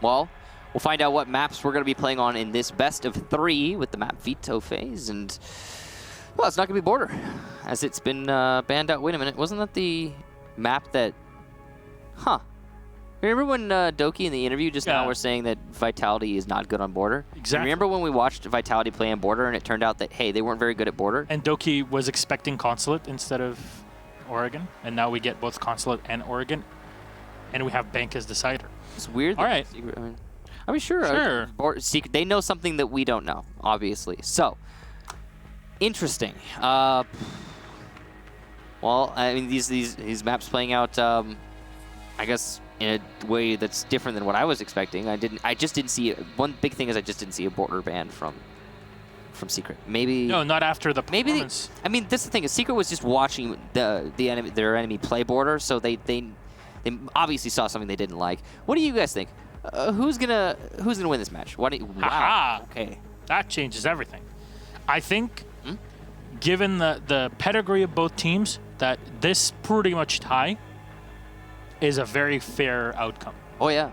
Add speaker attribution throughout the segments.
Speaker 1: Well, we'll find out what maps we're going to be playing on in this best of 3 with the map veto phase. And, well, it's not going to be Border, as it's been banned out. Wait a minute. Wasn't that the map that... Huh. Remember when Doki in the interview just now were saying that Vitality is not good on Border?
Speaker 2: Exactly.
Speaker 1: Remember when we watched Vitality play on Border and it turned out that, hey, they weren't very good at Border?
Speaker 2: And Doki was expecting Consulate instead of Oregon, and now we get both Consulate and Oregon, and we have Bank as decider.
Speaker 1: It's weird.
Speaker 2: All right.
Speaker 1: Secret, I mean, sure. Secret, they know something that we don't know, obviously. So, interesting. Well, I mean, these maps playing out, I guess, in a way that's different than what I was expecting. I just didn't see it. One big thing is I just didn't see a Border ban from Secret. Maybe
Speaker 2: no, not after the performance.
Speaker 1: I mean, that's the thing. Is Secret was just watching their enemy play Border, so they obviously saw something they didn't like. What do you guys think? Who's gonna win this match? Wow. Okay.
Speaker 2: That changes everything. I think, given the pedigree of both teams, that this pretty much tie is a very fair outcome.
Speaker 1: Oh, yeah.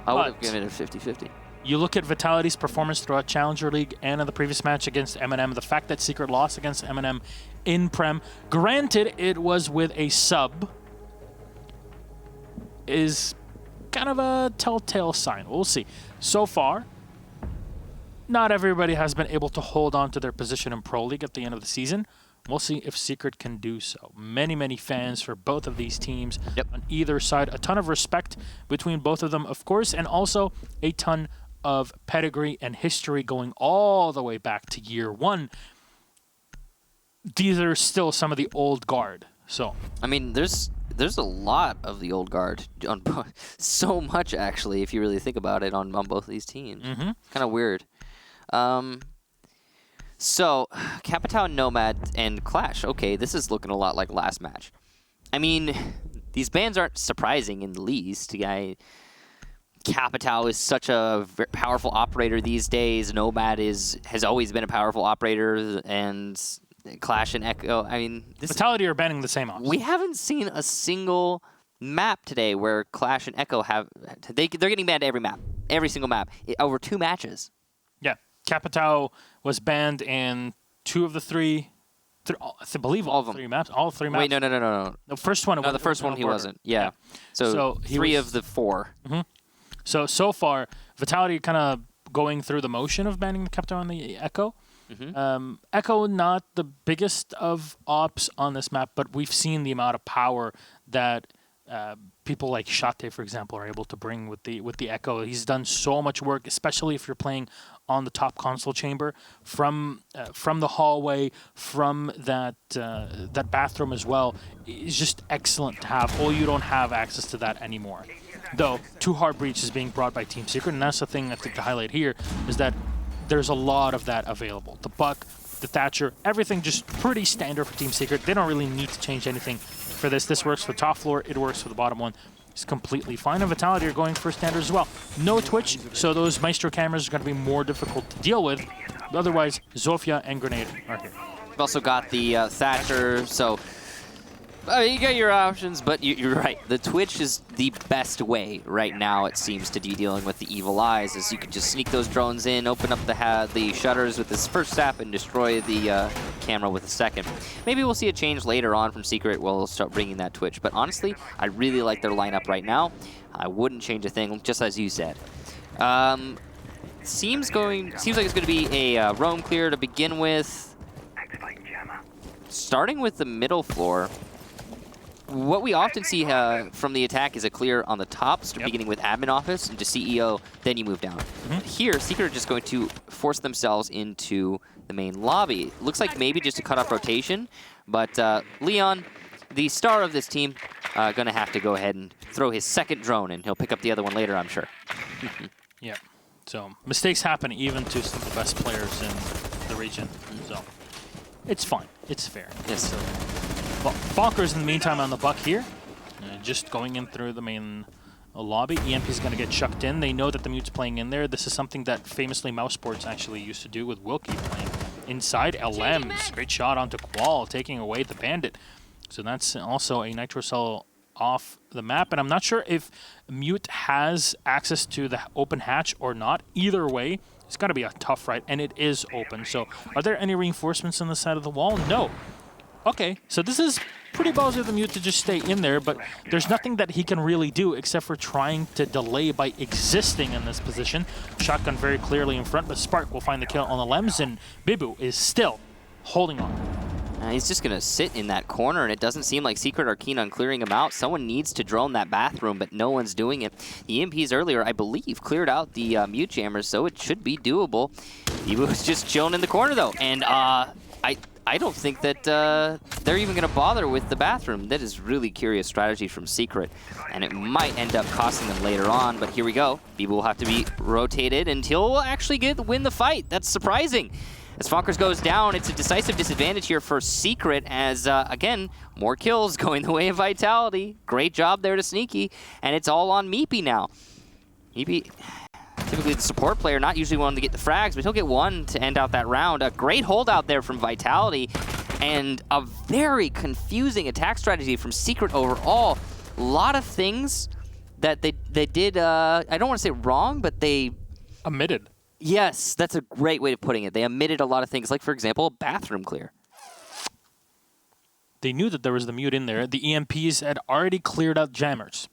Speaker 1: I would have given it a 50-50.
Speaker 2: You look at Vitality's performance throughout Challenger League and in the previous match against M&M, the fact that Secret lost against M&M in Prem, granted it was with a sub, is kind of a telltale sign. We'll see. So far, not everybody has been able to hold on to their position in Pro League at the end of the season. We'll see if Secret can do so. Many fans for both of these teams on either side. A ton of respect between both of them, of course, and also a ton of pedigree and history going all the way back to year 1. These are still some of the old guard. So
Speaker 1: I mean, there's a lot of the old guard on so much actually, if you really think about it, on both of these teams. Kind of weird. So, Capitao, Nomad, and Clash. Okay, this is looking a lot like last match. I mean, these bans aren't surprising in the least. Capitao is such a powerful operator these days. Nomad has always been a powerful operator, and Clash and Echo. I mean,
Speaker 2: Vitality are banning the same ops.
Speaker 1: We haven't seen a single map today where Clash and Echo have. They're getting banned every map, every single map, over 2 matches.
Speaker 2: Yeah, Capitao was banned in 2 of the 3. I believe all of them. 3 maps. All 3 maps.
Speaker 1: Wait, no.
Speaker 2: The first one.
Speaker 1: No, the first one he wasn't. Yeah. So 3 of the 4.
Speaker 2: So far, Vitality kind of going through the motion of banning the Capitao and the Echo. Echo not the biggest of ops on this map, but we've seen the amount of power that people like Shate, for example, are able to bring with the Echo. He's done so much work, especially if you're playing on the top console chamber, from the hallway, from that bathroom as well. It's just excellent to have. Oh, you don't have access to that anymore. Though, 2 hard breach is being brought by Team Secret, and that's the thing I think to highlight here, is that there's a lot of that available. The Buck, the Thatcher, everything just pretty standard for Team Secret. They don't really need to change anything for this. This works for top floor, it works for the bottom one. It's completely fine. And Vitality are going for standard as well. No Twitch, so those Maestro cameras are going to be more difficult to deal with. But otherwise, Zofia and Grenade are here.
Speaker 1: We've also got the Thatcher, so you got your options, but you're right. The Twitch is the best way right now, it seems, to be dealing with the evil eyes, as you can just sneak those drones in, open up the shutters with this first step, and destroy the camera with a second. Maybe we'll see a change later on from Secret. We'll start bringing that Twitch. But honestly, I really like their lineup right now. I wouldn't change a thing, just as you said. Seems like it's going to be a roam clear to begin with. Starting with the middle floor. What we often see from the attack is a clear on the top, beginning with admin office into CEO, then you move down. Here, Secret are just going to force themselves into the main lobby. Looks like maybe just to cut off rotation, but Leon, the star of this team, going to have to go ahead and throw his second drone, and he'll pick up the other one later, I'm sure.
Speaker 2: Yeah, so mistakes happen even to some of the best players in the region, so it's fine, it's fair.
Speaker 1: Yes.
Speaker 2: So, well, Falker's in the meantime on the Buck here, just going in through the main lobby. EMP's going to get chucked in. They know that the Mute's playing in there. This is something that famously Mouse Sports actually used to do with Wilkie playing inside LMs. Great shot onto Qual, taking away the Bandit. So that's also a Nitrocell off the map. And I'm not sure if Mute has access to the open hatch or not. Either way, it's got to be a tough fight, and it is open. So are there any reinforcements on the side of the wall? No. Okay, so this is pretty ballsy of the Mute to just stay in there, but there's nothing that he can really do except for trying to delay by existing in this position. Shotgun very clearly in front, but Spark will find the kill on the Lems, and Bibu is still holding on.
Speaker 1: He's just going to sit in that corner, and it doesn't seem like Secret are keen on clearing him out. Someone needs to drone that bathroom, but no one's doing it. The EMPs earlier, I believe, cleared out the Mute Jammers, so it should be doable. Bibu was just chilling in the corner, though, and I don't think that they're even going to bother with the bathroom. That is really curious strategy from Secret, and it might end up costing them later on, but here we go. Bibu will have to be rotated, and he'll actually win the fight. That's surprising. As Fonkers goes down, it's a decisive disadvantage here for Secret as, again, more kills going the way of Vitality. Great job there to Sneaky, and it's all on Meepy now. Meepy, typically the support player, not usually one to get the frags, but he'll get one to end out that round. A great holdout there from Vitality, and a very confusing attack strategy from Secret overall. A lot of things that they did, I don't want to say wrong, but they...
Speaker 2: Omitted.
Speaker 1: Yes, that's a great way of putting it. They omitted a lot of things, like, for example, a bathroom clear.
Speaker 2: They knew that there was the Mute in there. The EMPs had already cleared out jammers.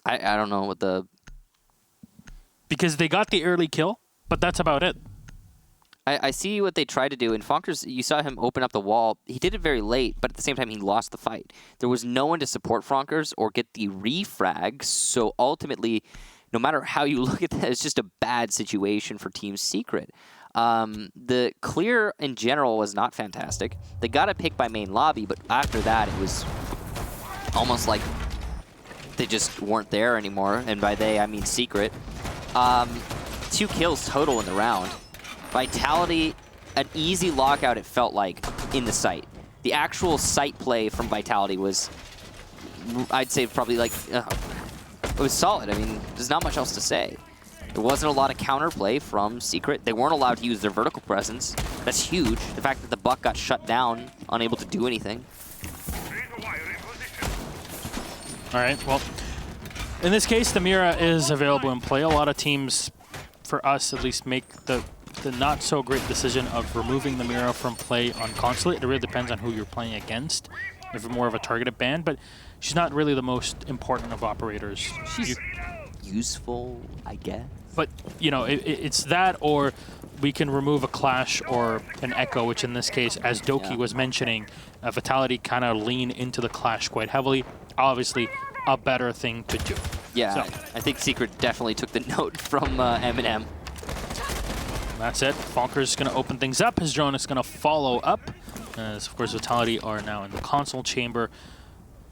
Speaker 1: I don't know what the...
Speaker 2: Because they got the early kill, but that's about it.
Speaker 1: I see what they tried to do. In Fonkers, you saw him open up the wall. He did it very late, but at the same time, he lost the fight. There was no one to support Fonkers or get the refrag, so ultimately... No matter how you look at that, it's just a bad situation for Team Secret. The clear in general was not fantastic. They got a pick by main lobby, but after that, it was almost like they just weren't there anymore. And by they, I mean Secret. 2 kills total in the round. Vitality, an easy lockout, it felt like, in the site. The actual site play from Vitality was, I'd say, probably like... it was solid. I mean, there's not much else to say. There wasn't a lot of counterplay from Secret. They weren't allowed to use their vertical presence. That's huge. The fact that the Buck got shut down, unable to do anything.
Speaker 2: All right, well, in this case, the Mira is available in play. A lot of teams, for us at least, make the not-so-great decision of removing the Mira from play on Consulate. It really depends on who you're playing against. If you're more of a targeted ban, but she's not really the most important of operators.
Speaker 1: She's useful, I guess.
Speaker 2: But, you know, it's that, or we can remove a Clash or an Echo, which in this case, as Doki was mentioning, Vitality kind of lean into the Clash quite heavily. Obviously, a better thing to do.
Speaker 1: Yeah,
Speaker 2: so,
Speaker 1: I think Secret definitely took the note from Eminem.
Speaker 2: That's it. Fonkers is going to open things up. His drone is going to follow up. As, of course, Vitality are now in the console chamber.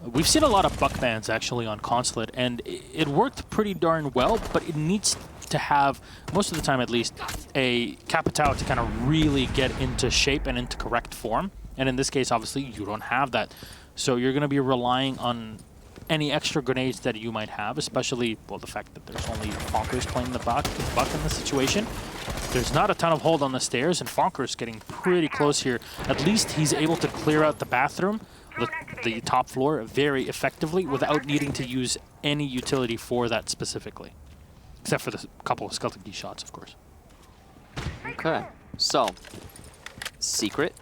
Speaker 2: We've seen a lot of Buck bans, actually, on Consulate, and it worked pretty darn well, but it needs to have, most of the time at least, a Capitao to kind of really get into shape and into correct form. And in this case, obviously, you don't have that. So you're going to be relying on any extra grenades that you might have, especially, well, the fact that there's only Fonkers playing the Buck in this situation. There's not a ton of hold on the stairs, and Fonkers getting pretty close here. At least he's able to clear out the bathroom, the top floor, very effectively without needing to use any utility for that specifically. Except for the couple of Skeleton Key shots, of course.
Speaker 1: Okay, so Secret.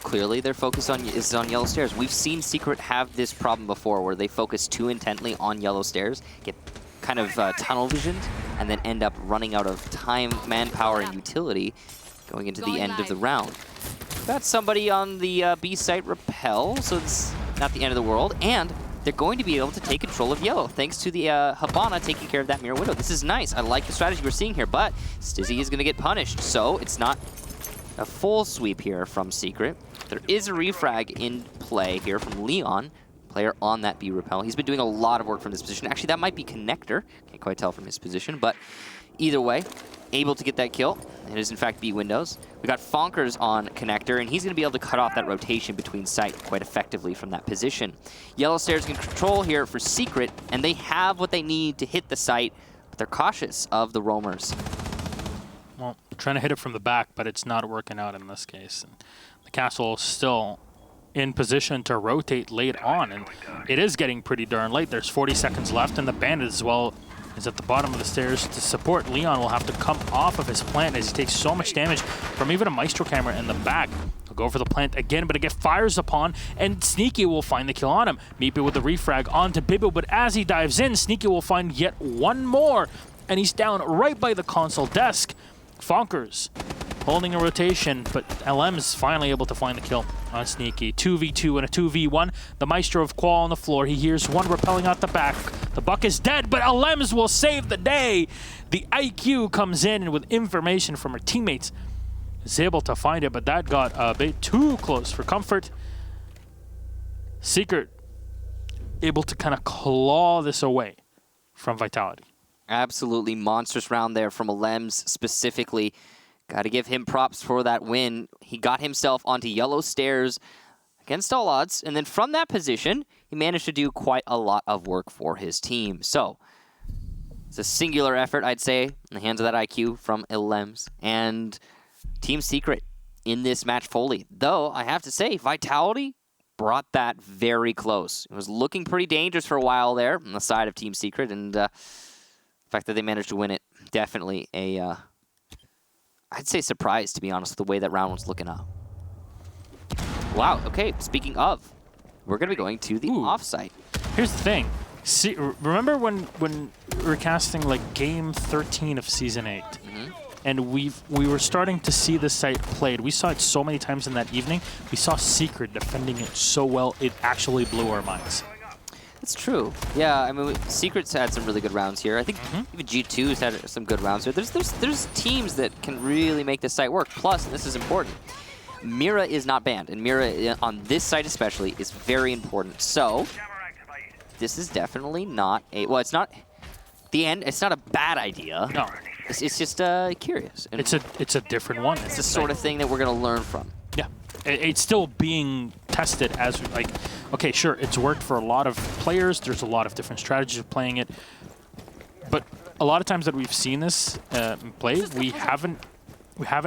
Speaker 1: Clearly, their focus is on yellow stairs. We've seen Secret have this problem before where they focus too intently on yellow stairs, get kind of tunnel visioned, and then end up running out of time, manpower, and utility going into the end of the round. Got somebody on the B site repel, so it's not the end of the world, and they're going to be able to take control of yellow thanks to the Habana taking care of that mirror window. This is nice. I like the strategy we're seeing here, but Stizzy is going to get punished, so it's not a full sweep here from Secret. There is a refrag in play here from Leon, player on that B repel. He's been doing a lot of work from this position. Actually, that might be Connector. Can't quite tell from his position, but either way, able to get that kill. It is, in fact, B windows. We got Fonkers on Connector, and he's going to be able to cut off that rotation between site quite effectively from that position. Yellow Stairs can control here for Secret, and they have what they need to hit the site, but they're cautious of the roamers.
Speaker 2: Well, trying to hit it from the back, but it's not working out in this case. And the castle still in position to rotate late on, and it is getting pretty darn late. There's 40 seconds left, and the Bandit as well is at the bottom of the stairs to support. Leon will have to come off of his plant as he takes so much damage from even a Maestro camera in the back. He'll go for the plant again, but it gets fires upon, and Sneaky will find the kill on him. Meepo with the refrag onto Bibu, but as he dives in, Sneaky will find yet one more, and he's down right by the console desk. Fonkers holding a rotation, but LM's finally able to find the kill on Sneaky. 2v2 and a 2v1. The Maestro of Qual on the floor. He hears one repelling out the back. The Buck is dead, but LM's will save the day. The IQ comes in with information from her teammates. Is able to find it, but that got a bit too close for comfort. Secret able to kind of claw this away from Vitality.
Speaker 1: Absolutely monstrous round there from Alems specifically. Got to give him props for that win. He got himself onto yellow stairs against all odds, and then from that position, he managed to do quite a lot of work for his team. So, it's a singular effort, I'd say, in the hands of that IQ from Alems. And Team Secret in this match fully. Though, I have to say, Vitality brought that very close. It was looking pretty dangerous for a while there on the side of Team Secret, and the fact that they managed to win it, definitely a... I'd say surprised, to be honest, with the way that round was looking up. Wow, okay, speaking of, we're going to be going to the offsite.
Speaker 2: Here's the thing. See, remember when we were casting like Game 13 of Season 8? And we were starting to see this site played. We saw it so many times in that evening. We saw Secret defending it so well, it actually blew our minds.
Speaker 1: That's true. Yeah, I mean, Secret's had some really good rounds here. I think even G2's had some good rounds here. There's teams that can really make this site work. Plus, and this is important, Mira is not banned, and Mira on this site especially is very important. So this is definitely not a it's not the end. It's not a bad idea.
Speaker 2: No,
Speaker 1: it's just curious. And
Speaker 2: it's a different one.
Speaker 1: It's the sort of thing that we're gonna learn from.
Speaker 2: Yeah, it's still being tested as like. Okay, sure, it's worked for a lot of players. There's a lot of different strategies of playing it. But a lot of times that we've seen this play, we haven't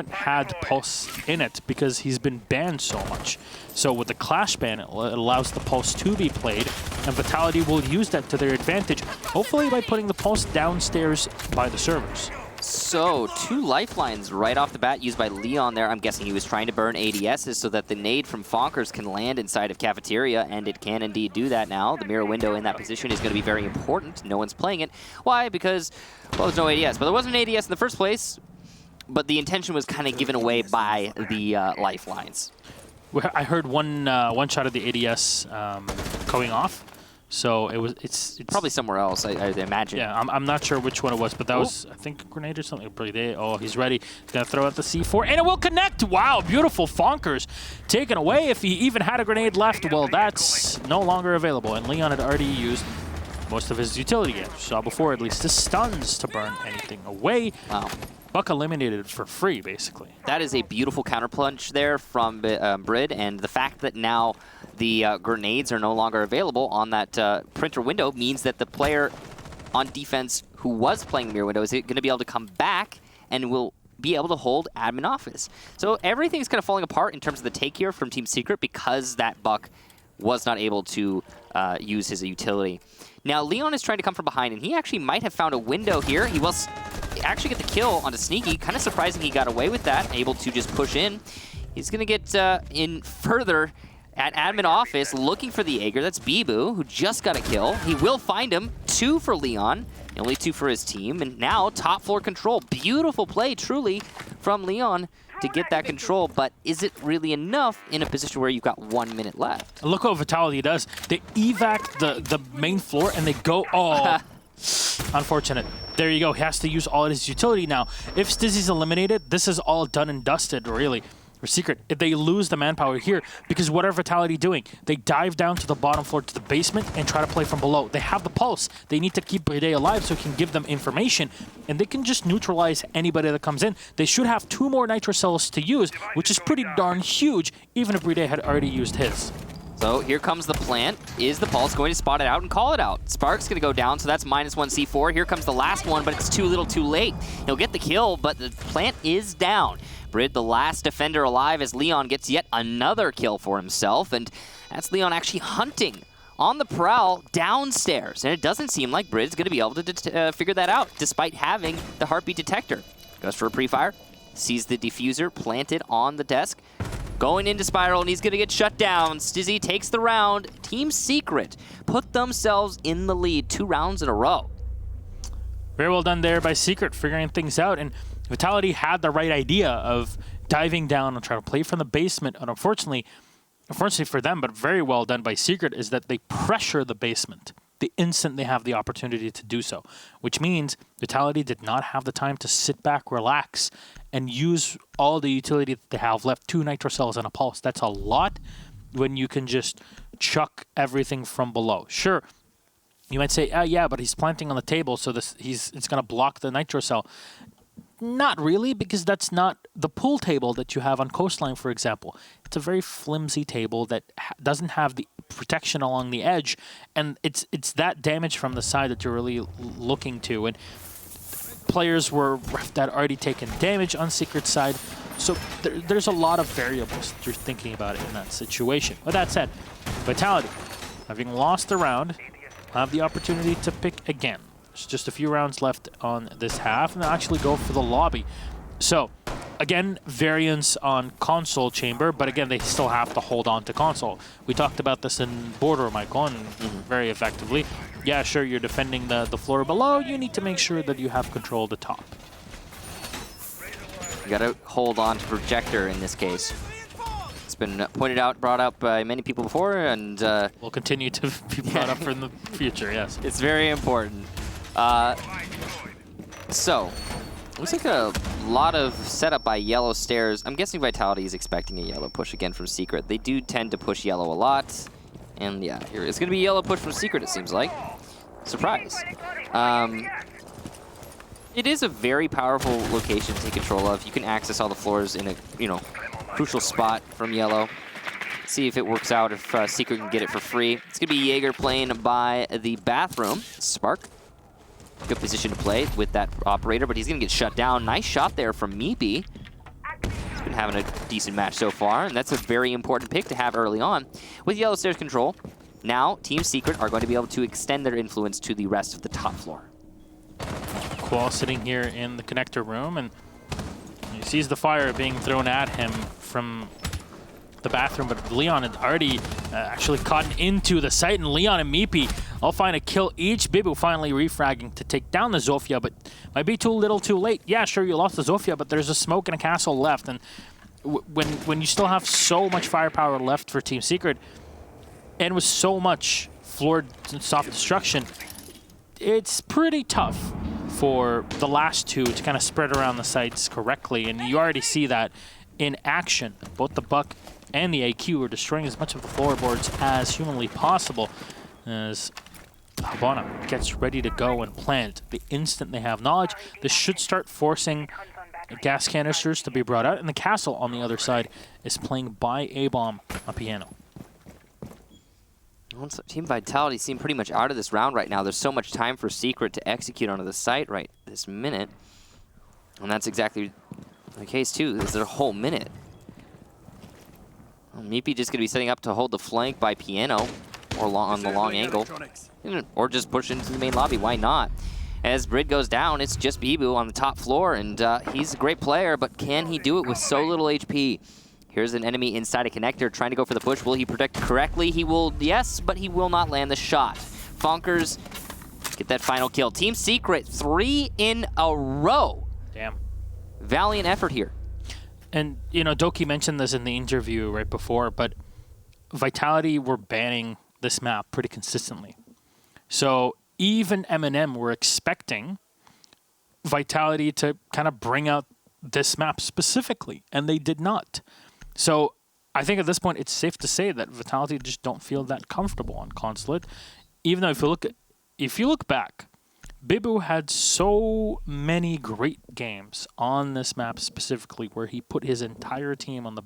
Speaker 2: had Pulse in it because he's been banned so much. So with the Clash ban, it allows the Pulse to be played, and Vitality will use that to their advantage, hopefully by putting the Pulse downstairs by the servers.
Speaker 1: So, 2 lifelines right off the bat used by Leon there. I'm guessing he was trying to burn ADSs so that the nade from Fonkers can land inside of Cafeteria, and it can indeed do that now. The mirror window in that position is going to be very important. No one's playing it. Why? Because, well, there's no ADS. But there wasn't an ADS in the first place, but the intention was kind of given away by the lifelines.
Speaker 2: I heard one shot of the ADS going off. So it's
Speaker 1: probably somewhere else, I imagine.
Speaker 2: Yeah, I'm not sure which one it was, but that was, I think, a grenade or something. Oh, he's ready. He's going to throw out the C4, and it will connect. Wow, beautiful. Fonkers taken away. If he even had a grenade left, well, that's no longer available. And Leon had already used most of his utility gear. Saw before, at least, the stuns to burn anything away.
Speaker 1: Wow.
Speaker 2: Buck eliminated for free, basically.
Speaker 1: That is a beautiful counterpunch there from Brid, and the fact that now the grenades are no longer available on that printer window means that the player on defense who was playing mirror window is going to be able to come back and will be able to hold admin office. So everything's kind of falling apart in terms of the take here from Team Secret because that Buck was not able to use his utility. Now Leon is trying to come from behind, and he actually might have found a window here. He was actually get the kill onto Sneaky. Kind of surprising he got away with that, able to just push in. He's going to get in further at admin office looking for the Aegir. That's Bibu, who just got a kill. He will find him. 2 for Leon, only 2 for his team. And now top floor control. Beautiful play, truly, from Leon to get that control. But is it really enough in a position where you've got 1 minute left?
Speaker 2: Look what Vitality does. They evac the main floor and they go, oh, unfortunate. There you go. He has to use all of his utility now. If Stizzy's eliminated, this is all done and dusted, really. For Secret, if they lose the manpower here, because what are Vitality doing? They dive down to the bottom floor to the basement and try to play from below. They have the pulse. They need to keep Brede alive so he can give them information, and they can just neutralize anybody that comes in. They should have 2 more Nitro Cells to use, which is pretty darn huge, even if Brede had already used his.
Speaker 1: So here comes the plant. Is the Pulse going to spot it out and call it out? Spark's going to go down, so that's -1 C4. Here comes the last one, but it's too little too late. He'll get the kill, but the plant is down. Brid, the last defender alive, as Leon gets yet another kill for himself, and that's Leon actually hunting on the prowl downstairs, and it doesn't seem like Brid's going to be able to figure that out, despite having the heartbeat detector. Goes for a pre-fire, sees the diffuser planted on the desk, going into Spiral, and he's going to get shut down. Stizzy takes the round. Team Secret put themselves in the lead 2 rounds in a row.
Speaker 2: Very well done there by Secret, figuring things out, and Vitality had the right idea of diving down and trying to play from the basement, and unfortunately for them, but very well done by Secret, is that they pressure the basement the instant they have the opportunity to do so, which means Vitality did not have the time to sit back, relax, and use all the utility that they have left. 2 Nitro Cells and a Pulse. That's a lot when you can just chuck everything from below. Sure, you might say, yeah, but he's planting on the table, so it's going to block the Nitro Cell. Not really, because that's not the pool table that you have on Coastline, for example. It's a very flimsy table that doesn't have the protection along the edge, and it's that damage from the side that you're really looking to. And players that had already taken damage on Secret's side, so there's a lot of variables that you're thinking about in that situation. With that said, Vitality, having lost the round, have the opportunity to pick again. There's just a few rounds left on this half, and they'll actually go for the lobby. So, again, variance on console chamber, but again, they still have to hold on to console. We talked about this in Border, Michael, and very effectively. Yeah, sure, you're defending the floor below. You need to make sure that you have control of the top.
Speaker 1: You gotta hold on to Projector in this case. It's been brought up by many people before, and
Speaker 2: will continue to be brought up in the future, yes.
Speaker 1: It's very important. So, looks like a lot of setup by Yellow Stairs. I'm guessing Vitality is expecting a yellow push again from Secret. They do tend to push yellow a lot. And yeah, here it's going to be a yellow push from Secret, it seems like. Surprise. It is a very powerful location to take control of. You can access all the floors in a, crucial spot from yellow. See if it works out, if Secret can get it for free. It's going to be Jaeger playing by the bathroom. Spark. Good position to play with that operator, but he's going to get shut down. Nice shot there from Meepy. He's been having a decent match so far, and that's a very important pick to have early on. With Yellow Stairs control, now Team Secret are going to be able to extend their influence to the rest of the top floor.
Speaker 2: Qual sitting here in the connector room, and he sees the fire being thrown at him from the bathroom, but Leon had already actually caught into the site, and Leon and Meepy all find a kill each. Bibu finally refragging to take down the Zofia, but might be too little too late. Yeah, sure, you lost the Zofia, but there's a smoke and a castle left, and when you still have so much firepower left for Team Secret, and with so much floor soft destruction, it's pretty tough for the last two to kind of spread around the sites correctly, and you already see that in action. Both the Buck and the AQ are destroying as much of the floorboards as humanly possible as Habana gets ready to go and plant. The instant they have knowledge, this should start forcing gas canisters to be brought out, and the castle on the other side is playing by A-Bomb on piano.
Speaker 1: Team Vitality seem pretty much out of this round right now. There's so much time for Secret to execute onto the site right this minute, and that's exactly the case too. There's a whole minute. Well, Meepy just going to be setting up to hold the flank by Piano, or on the long angle, or just push into the main lobby. Why not? As Brid goes down, it's just Bibu on the top floor, and he's a great player, but can he do it with so little HP? Here's an enemy inside a connector trying to go for the push. Will he protect correctly? He will, yes, but he will not land the shot. Fonkers get that final kill. Team Secret, 3 in a row.
Speaker 2: Damn.
Speaker 1: Valiant effort here.
Speaker 2: And, Doki mentioned this in the interview right before, but Vitality were banning this map pretty consistently. So even M&M were expecting Vitality to kind of bring out this map specifically, and they did not. So I think at this point it's safe to say that Vitality just don't feel that comfortable on Consulate. Even though if you look back, Bibu had so many great games on this map specifically where he put his entire team on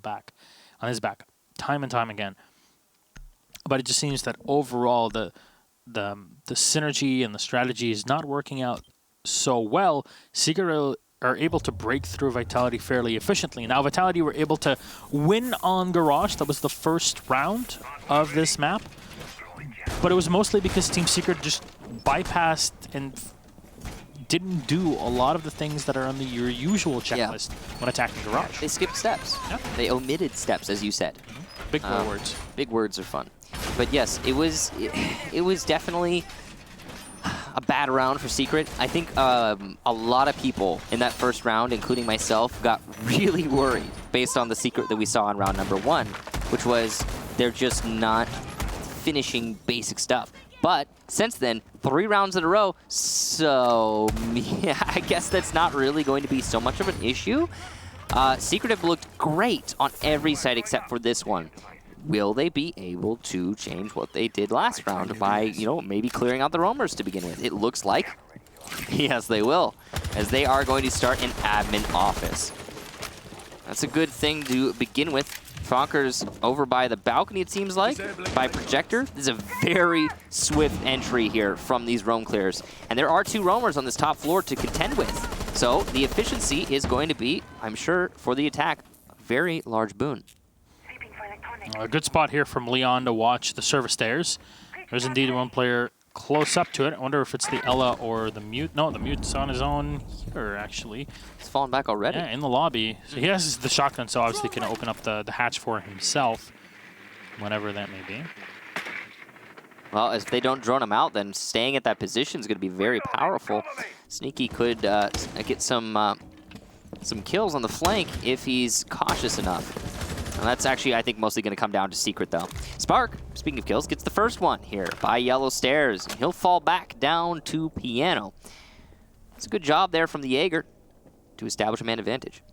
Speaker 2: his back, time and time again. but it just seems that overall the synergy and the strategy is not working out so well. Secret are able to break through Vitality fairly efficiently. Now, Vitality were able to win on Garage. That was the first round of this map. But it was mostly because Team Secret just bypassed and didn't do a lot of the things that are on your usual checklist when attacking Garage.
Speaker 1: They skipped steps.
Speaker 2: Yeah.
Speaker 1: They omitted steps, as you said.
Speaker 2: Big words.
Speaker 1: Big words are fun. But yes, it was definitely a bad round for Secret. I think a lot of people in that first round, including myself, got really worried based on the Secret that we saw in round number 1, which was they're just not finishing basic stuff. But since then, 3 rounds in a row, so yeah, I guess that's not really going to be so much of an issue. Secret have looked great on every side except for this one. Will they be able to change what they did last round by, you know, maybe clearing out the roamers to begin with? It looks like, yes, they will, as they are going to start an admin office. That's a good thing to begin with. Fonkers over by the balcony, it seems like, by Projector. This is a very swift entry here from these roam clears. And there are 2 roamers on this top floor to contend with. So the efficiency is going to be, I'm sure, for the attack, a very large boon.
Speaker 2: A good spot here from Leon to watch the service stairs. There's indeed one player close up to it. I wonder if it's the Ella or the Mute. No, the Mute's on his own here, actually.
Speaker 1: He's fallen back already.
Speaker 2: Yeah, in the lobby. So he has the shotgun, so obviously can open up the hatch for himself, whatever that may be.
Speaker 1: Well, if they don't drone him out, then staying at that position is going to be very powerful. Sneaky could get some kills on the flank if he's cautious enough. And that's actually, I think, mostly going to come down to Secret, though. Spark, speaking of kills, gets the first one here by Yellow Stairs. He'll fall back down to Piano. It's a good job there from the Jaeger to establish a man advantage.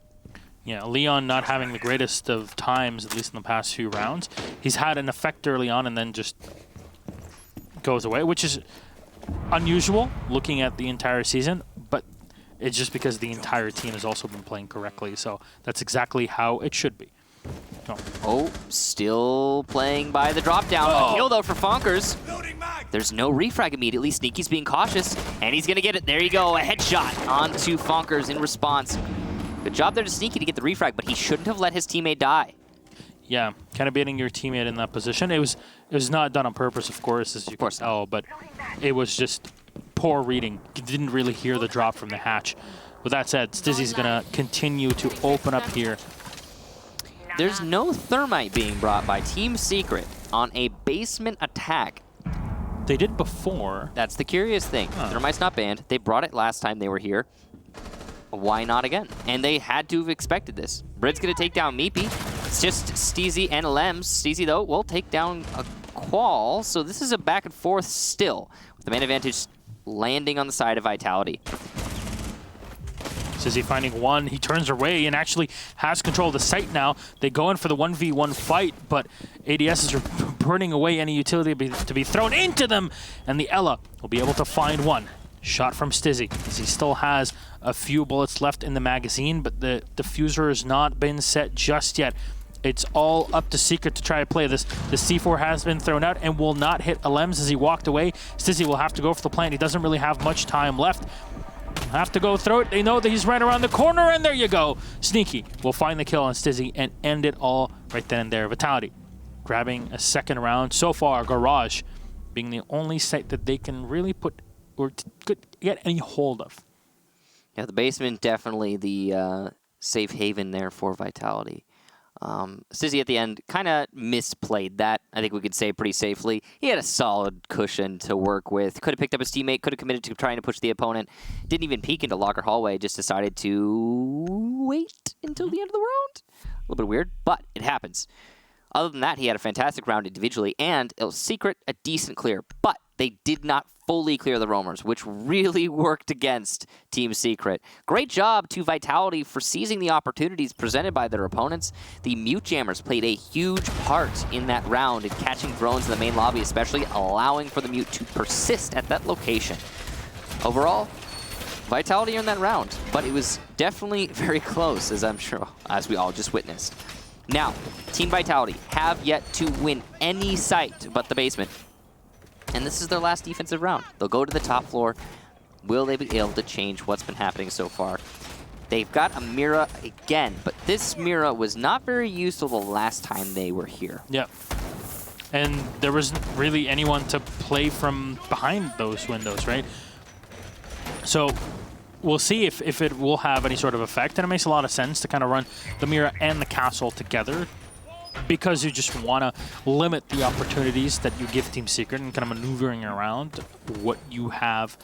Speaker 2: Yeah, Leon not having the greatest of times, at least in the past few rounds. He's had an effect early on and then just goes away, which is unusual looking at the entire season, but it's just because the entire team has also been playing correctly, so that's exactly how it should be.
Speaker 1: Oh, still playing by the drop down. A kill, though, for Fonkers. There's no refrag immediately. Sneaky's being cautious, and he's going to get it. There you go, a headshot onto Fonkers in response. Good job there to Sneaky to get the refrag, but he shouldn't have let his teammate die.
Speaker 2: Yeah, kind of baiting your teammate in that position. It was not done on purpose, of course, as you can tell, but it was just poor reading. You didn't really hear the drop from the hatch. With that said, Stizzy's going to continue to open up here.
Speaker 1: There's no thermite being brought by Team Secret on a basement attack.
Speaker 2: They did before.
Speaker 1: That's the curious thing. Thermite's not banned. They brought it last time they were here. Why not again? And they had to have expected this. Brid's going to take down Meepy. It's just Steezy and Lems. Steezy, though, will take down a Qual. So this is a back and forth still, with the man advantage landing on the side of Vitality.
Speaker 2: Stizzy finding one, he turns away and actually has control of the site now. They go in for the 1v1 fight, but ADSs are burning away any utility to be thrown into them, and the Ella will be able to find one. Shot from Stizzy, as he still has a few bullets left in the magazine, but the diffuser has not been set just yet. It's all up to Secret to try to play this. The C4 has been thrown out and will not hit Alems as he walked away. Stizzy will have to go for the plant. He doesn't really have much time left. Have to go through it. They know that he's right around the corner, and there you go. Sneaky will find the kill on Stizzy and end it all right then and there. Vitality grabbing a second round. So far, Garage being the only site that they can really put or could get any hold of.
Speaker 1: Yeah, the basement definitely the safe haven there for Vitality. Stizzy at the end kind of misplayed that, I think we could say pretty safely. He had a solid cushion to work with. Could have picked up his teammate, could have committed to trying to push the opponent. Didn't even peek into locker hallway, just decided to wait until the end of the round. A little bit weird, but it happens. Other than that, he had a fantastic round individually, and it was Secret, a decent clear. But they did not fully clear the roamers, which really worked against Team Secret. Great job to Vitality for seizing the opportunities presented by their opponents. The Mute Jammers played a huge part in that round in catching drones in the main lobby, especially allowing for the Mute to persist at that location. Overall, Vitality earned that round, but it was definitely very close, as I'm sure, as we all just witnessed. Now, Team Vitality have yet to win any site but the basement. And this is their last defensive round. They'll go to the top floor. Will they be able to change what's been happening so far? They've got a Mira again, but this Mira was not very useful the last time they were here.
Speaker 2: Yep. And there wasn't really anyone to play from behind those windows, right? So we'll see if it will have any sort of effect, and it makes a lot of sense to kind of run the Mira and the Castle together because you just want to limit the opportunities that you give Team Secret and kind of maneuvering around what you have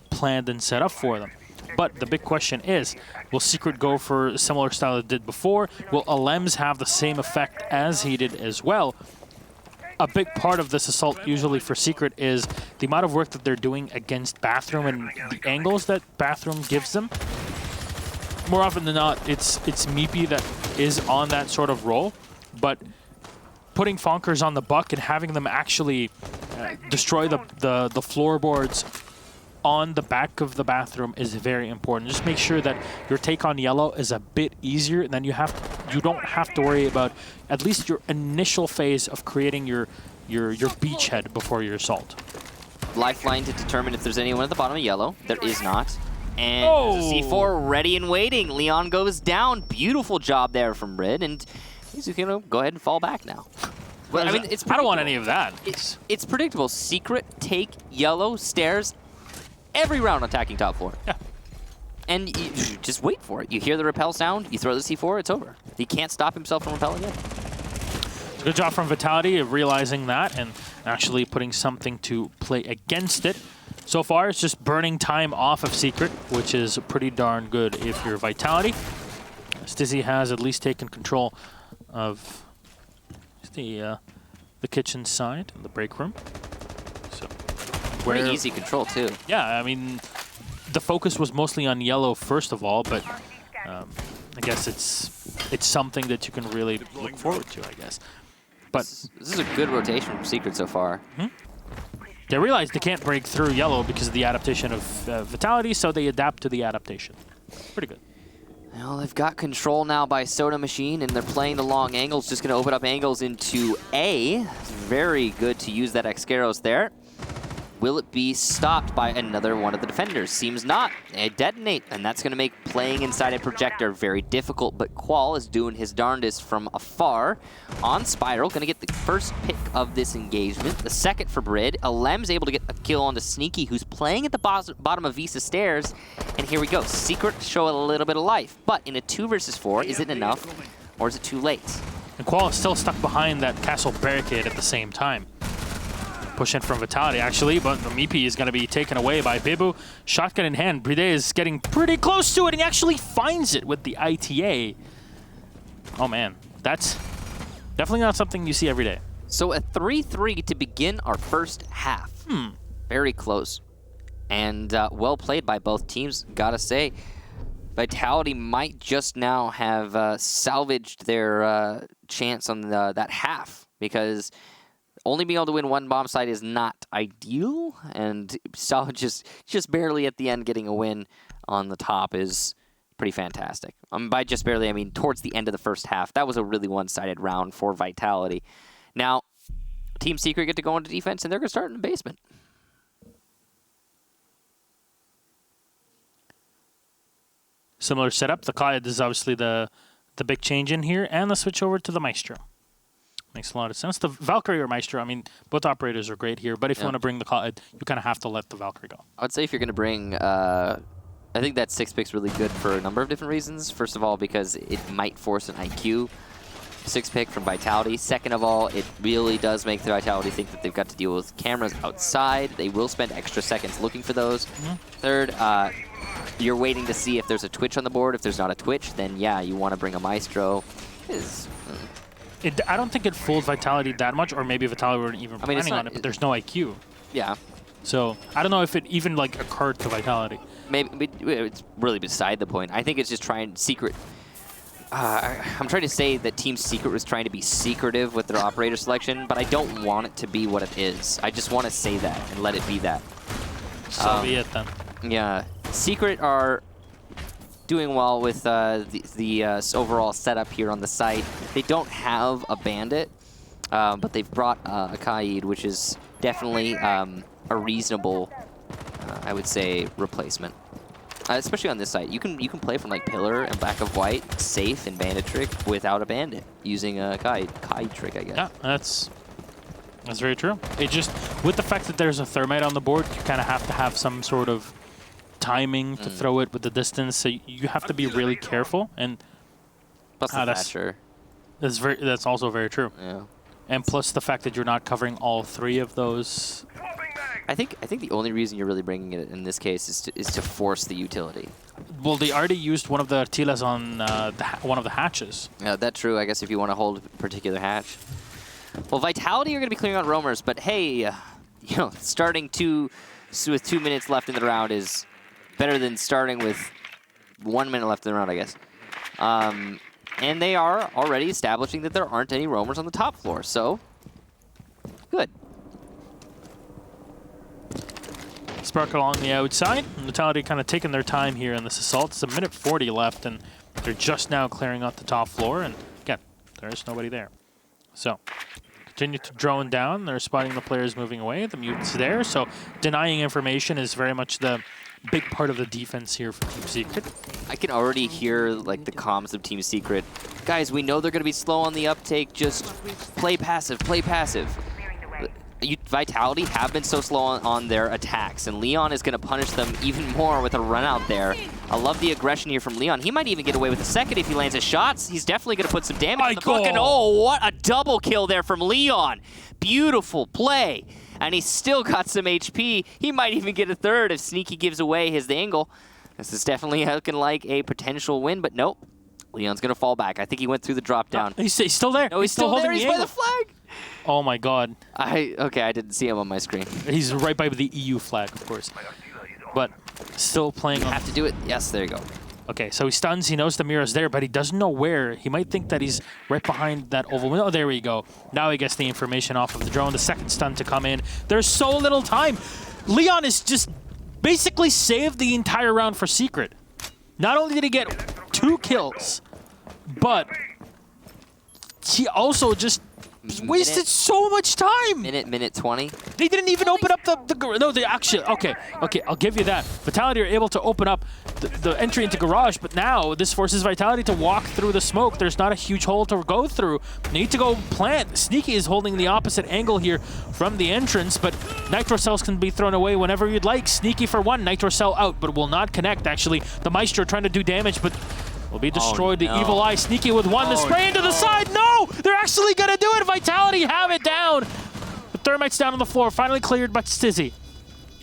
Speaker 2: planned and set up for them. But the big question is, will Secret go for a similar style it did before? Will Alems have the same effect as he did as well? A big part of this assault usually for Secret is the amount of work that they're doing against Bathroom and the angles that Bathroom gives them. More often than not, it's Meepy that is on that sort of role, but putting Fonkers on the buck and having them actually destroy the floorboards on the back of the Bathroom is very important. Just make sure that your take on yellow is a bit easier, and then you don't have to worry about at least your initial phase of creating your beachhead before your assault.
Speaker 1: Lifeline to determine if there's anyone at the bottom of yellow. There is not. And C4 ready and waiting. Leon goes down. Beautiful job there from Rid, and he's gonna go ahead and fall back now. Well, I mean,
Speaker 2: I don't want any of that.
Speaker 1: It's predictable. Secret take yellow stairs every round attacking top floor.
Speaker 2: Yeah.
Speaker 1: And you just wait for it. You hear the repel sound, you throw the C4, it's over. He can't stop himself from repelling it.
Speaker 2: Good job from Vitality of realizing that and actually putting something to play against it. So far, it's just burning time off of Secret, which is pretty darn good if you're Vitality. Stizzy has at least taken control of the kitchen side, the break room.
Speaker 1: Pretty easy control, too.
Speaker 2: Yeah, I mean, the focus was mostly on yellow first of all, but I guess it's something that you can really look forward to, I guess. But
Speaker 1: this is a good rotation from Secret so far.
Speaker 2: They realize they can't break through yellow because of the adaptation of Vitality, so they adapt to the adaptation. Pretty good.
Speaker 1: Well, they've got control now by Soda Machine, and they're playing the long angles, just going to open up angles into A. It's very good to use that Excaros there. Will it be stopped by another one of the defenders? Seems not. They detonate, and that's going to make playing inside a projector very difficult, but Qual is doing his darndest from afar. On Spiral, going to get the first pick of this engagement. The second for Brid. Alem's able to get a kill onto Sneaky, who's playing at the bottom of Visa stairs. And here we go. Secret show a little bit of life, but in a 2 versus 4, is it enough, or is it too late?
Speaker 2: And Qual is still stuck behind that castle barricade at the same time. Push in from Vitality, actually, but the Meepy is going to be taken away by Bibu. Shotgun in hand. Bride is getting pretty close to it and actually finds it with the ITA. Oh, man. That's definitely not something you see every day.
Speaker 1: So a 3-3 to begin our first half. Very close. And well played by both teams, gotta say. Vitality might just now have salvaged their chance on that half, because only being able to win one bomb site is not ideal, and just barely at the end getting a win on the top is pretty fantastic. By just barely, I mean towards the end of the first half. That was a really one-sided round for Vitality. Now, Team Secret get to go into defense, and they're going to start in the basement.
Speaker 2: Similar setup. The Clyde is obviously the big change in here, and the switch over to the Maestro. Makes a lot of sense. The Valkyrie or Maestro, I mean, both operators are great here, but if you want to bring the Clyde, you kind of have to let the Valkyrie go.
Speaker 1: I would say if you're going to bring, I think that 6 pick's really good for a number of different reasons. First of all, because it might force an IQ 6 pick from Vitality. Second of all, it really does make the Vitality think that they've got to deal with cameras outside. They will spend extra seconds looking for those. Third, you're waiting to see if there's a Twitch on the board. If there's not a Twitch, then yeah, you want to bring a Maestro.
Speaker 2: I don't think it fooled Vitality that much, or maybe Vitality weren't even planning on it, but there's no IQ.
Speaker 1: Yeah.
Speaker 2: So I don't know if it even like occurred to Vitality.
Speaker 1: Maybe it's really beside the point. I think it's just trying Secret. I'm trying to say that Team Secret was trying to be secretive with their operator selection, but I don't want it to be what it is. I just want to say that and let it be that.
Speaker 2: So be it then.
Speaker 1: Yeah. Secret are doing well with the overall setup here on the site. They don't have a bandit, but they've brought a Kaid, which is definitely a reasonable, I would say, replacement. Especially on this site, you can play from like pillar and back of white, safe and bandit trick without a bandit using a Kaid trick, I guess.
Speaker 2: Yeah, that's very true. It just, with the fact that there's a thermite on the board, you kind of have to have some sort of timing to throw it with the distance. So you have to be really careful. And
Speaker 1: plus the Thatcher.
Speaker 2: That's also very true.
Speaker 1: Yeah.
Speaker 2: And plus the fact that you're not covering all 3 of those.
Speaker 1: I think the only reason you're really bringing it in this case is to force the utility.
Speaker 2: Well, they already used one of the Artilas on one of the hatches.
Speaker 1: Yeah, that's true. I guess if you want to hold a particular hatch. Well, Vitality are going to be clearing out roamers, but hey, you know, starting with 2 minutes left in the round is better than starting with 1 minute left in the round, I guess. And they are already establishing that there aren't any roamers on the top floor, so good.
Speaker 2: Sparkle on the outside. Vitality kind of taking their time here in this assault. It's a minute 40 left, and they're just now clearing out the top floor. And again, there's nobody there. So continue to drone down. They're spotting the players moving away. The mutant's there. So denying information is very much the big part of the defense here for Team Secret.
Speaker 1: I can already hear like the comms of Team Secret. Guys, we know they're going to be slow on the uptake. Just play passive, play passive. Vitality have been so slow on their attacks, and Leon is going to punish them even more with a run out there. I love the aggression here from Leon. He might even get away with a second if he lands his shots. He's definitely going to put some damage on the book. And oh, what a double kill there from Leon. Beautiful play. And he's still got some HP. He might even get a third if Sneaky gives away his angle. This is definitely looking like a potential win, but nope. Leon's going to fall back. I think he went through the drop down.
Speaker 2: He's still there.
Speaker 1: No, he's still
Speaker 2: holding
Speaker 1: there. He's by the flag.
Speaker 2: Oh my god.
Speaker 1: Okay, I didn't see him on my screen.
Speaker 2: He's right by the EU flag, of course. But still playing on...
Speaker 1: Have to do it. Yes, there you go.
Speaker 2: Okay, so he stuns. He knows the mirror's there, but he doesn't know where. He might think that he's right behind that oval window. Oh, there we go. Now he gets the information off of the drone. The second stun to come in. There's so little time. Leon is just basically saved the entire round for Secret. Not only did he get 2 kills, but he also just wasted so much time.
Speaker 1: Minute 20.
Speaker 2: They didn't even open up the no, they actually, okay, I'll give you that. Vitality are able to open up the entry into garage, but now this forces Vitality to walk through the smoke. There's not a huge hole to go through. They need to go plant. Sneaky is holding the opposite angle here from the entrance, but Nitro Cells can be thrown away whenever you'd like. Sneaky for 1, Nitro Cell out, but will not connect, actually. The Maestro trying to do damage, but will be destroyed.
Speaker 1: Oh, no.
Speaker 2: The Evil Eye, Sneaky with 1. The spray into the side. No! They're actually going to do it. Vitality have it down. The Thermite's down on the floor. Finally cleared by Stizzy.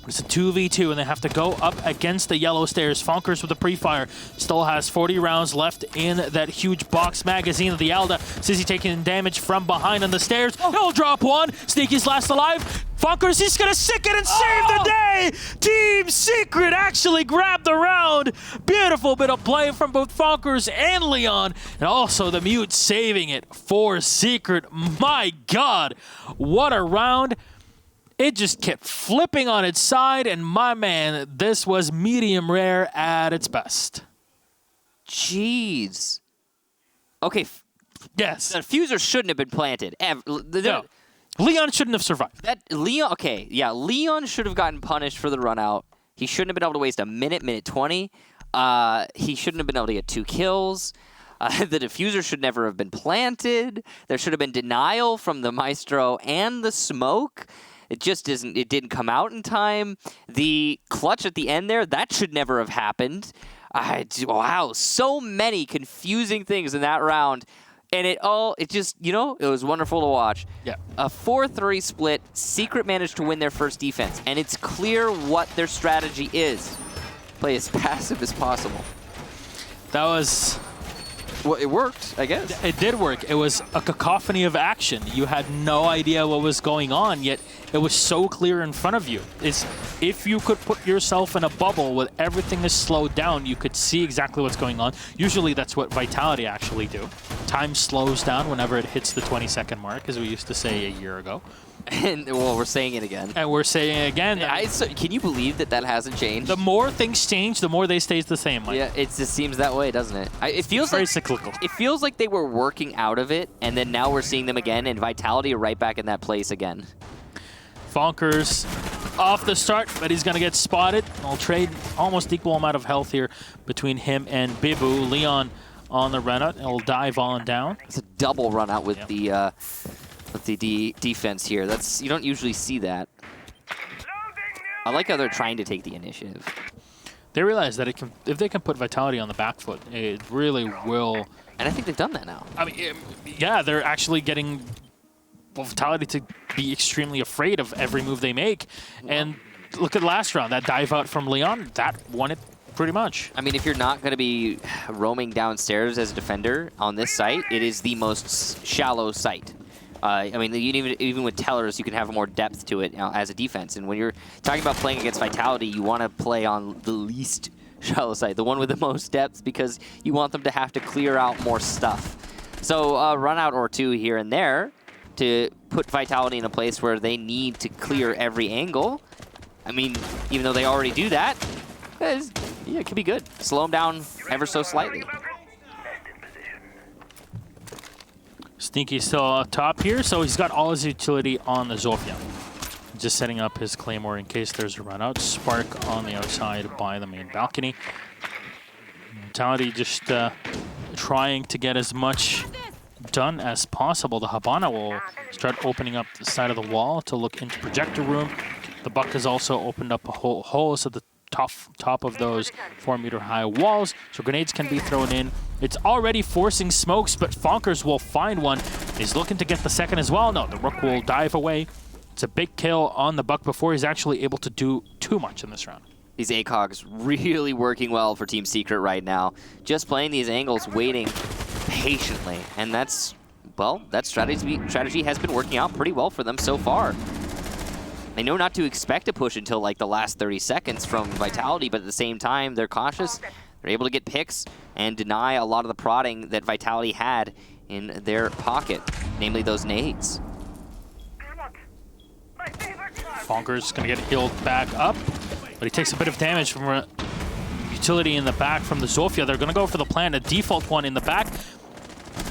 Speaker 2: It's a 2v2, and they have to go up against the yellow stairs. Fonkers with the pre-fire. Still has 40 rounds left in that huge box magazine of the Alda. Stizzy taking damage from behind on the stairs. He'll drop 1. Sneaky's last alive. Fonkers, he's going to sick it and save the day! Team Secret actually grabbed the round. Beautiful bit of play from both Fonkers and Leon. And also the Mute saving it for Secret. My God, what a round. It just kept flipping on its side, and my man, this was medium rare at its best.
Speaker 1: Jeez. Okay.
Speaker 2: Yes.
Speaker 1: The fuser shouldn't have been planted.
Speaker 2: No. Leon shouldn't have survived.
Speaker 1: Leon should have gotten punished for the run out. He shouldn't have been able to waste a minute 20. He shouldn't have been able to get 2 kills. The diffuser should never have been planted. There should have been denial from the Maestro and the smoke. It just isn't. It didn't come out in time. The clutch at the end there, that should never have happened. Wow, so many confusing things in that round. And it just, you know, it was wonderful to watch.
Speaker 2: Yeah.
Speaker 1: A 4-3 split. Secret managed to win their first defense. And it's clear what their strategy is. Play as passive as possible.
Speaker 2: That was...
Speaker 1: Well, it worked, I guess.
Speaker 2: It did work. It was a cacophony of action. You had no idea what was going on, yet it was so clear in front of you. It's, if you could put yourself in a bubble where everything is slowed down, you could see exactly what's going on. Usually that's what Vitality actually do. Time slows down whenever it hits the 20-second mark, as we used to say a year ago.
Speaker 1: And, well, we're saying it again.
Speaker 2: And we're saying it again.
Speaker 1: Can you believe that hasn't changed?
Speaker 2: The more things change, the more they stays the same. Mike.
Speaker 1: Yeah, it just seems that way, doesn't it? It feels
Speaker 2: very
Speaker 1: like
Speaker 2: cyclical.
Speaker 1: It feels like they were working out of it, and then now we're seeing them again, and Vitality are right back in that place again.
Speaker 2: Fonkers off the start, but he's going to get spotted. I'll trade almost equal amount of health here between him and Bibu. Leon on the run out. He'll dive on down.
Speaker 1: It's a double run out with the defense here. You don't usually see that. I like how they're trying to take the initiative.
Speaker 2: They realize that if they can put Vitality on the back foot, it really will.
Speaker 1: And I think they've done that now.
Speaker 2: I mean, yeah, they're actually getting Vitality to be extremely afraid of every move they make. And look at last round, that dive out from Leon, that won it pretty much.
Speaker 1: I mean, if you're not going to be roaming downstairs as a defender on this site, it is the most shallow site. I mean, even with tellers, you can have more depth to it as a defense. And when you're talking about playing against Vitality, you want to play on the least shallow site, the one with the most depth, because you want them to have to clear out more stuff. So a run out or two here and there to put Vitality in a place where they need to clear every angle. I mean, even though they already do that, yeah, it could be good. Slow them down ever so slightly.
Speaker 2: Sneaky still up top here, so he's got all his utility on the Zofia. Just setting up his Claymore in case there's a run out. Spark on the outside by the main balcony. Vitality just trying to get as much done as possible. The Habana will start opening up the side of the wall to look into projector room. The Buck has also opened up a whole holes at the top of those 4-meter high walls, so grenades can be thrown in. It's already forcing smokes, but Fonkers will find one. He's looking to get the second as well. No, the Rook will dive away. It's a big kill on the Buck before he's actually able to do too much in this round.
Speaker 1: These ACOGs really working well for Team Secret right now. Just playing these angles, waiting patiently, and that's, well, that strategy has been working out pretty well for them so far. They know not to expect a push until like the last 30 seconds from Vitality, but at the same time, they're cautious. They're able to get picks and deny a lot of the prodding that Vitality had in their pocket, namely those nades.
Speaker 2: Fonkers going to get healed back up, but he takes a bit of damage from a utility in the back from the Zofia. They're going to go for the plan, a default one in the back.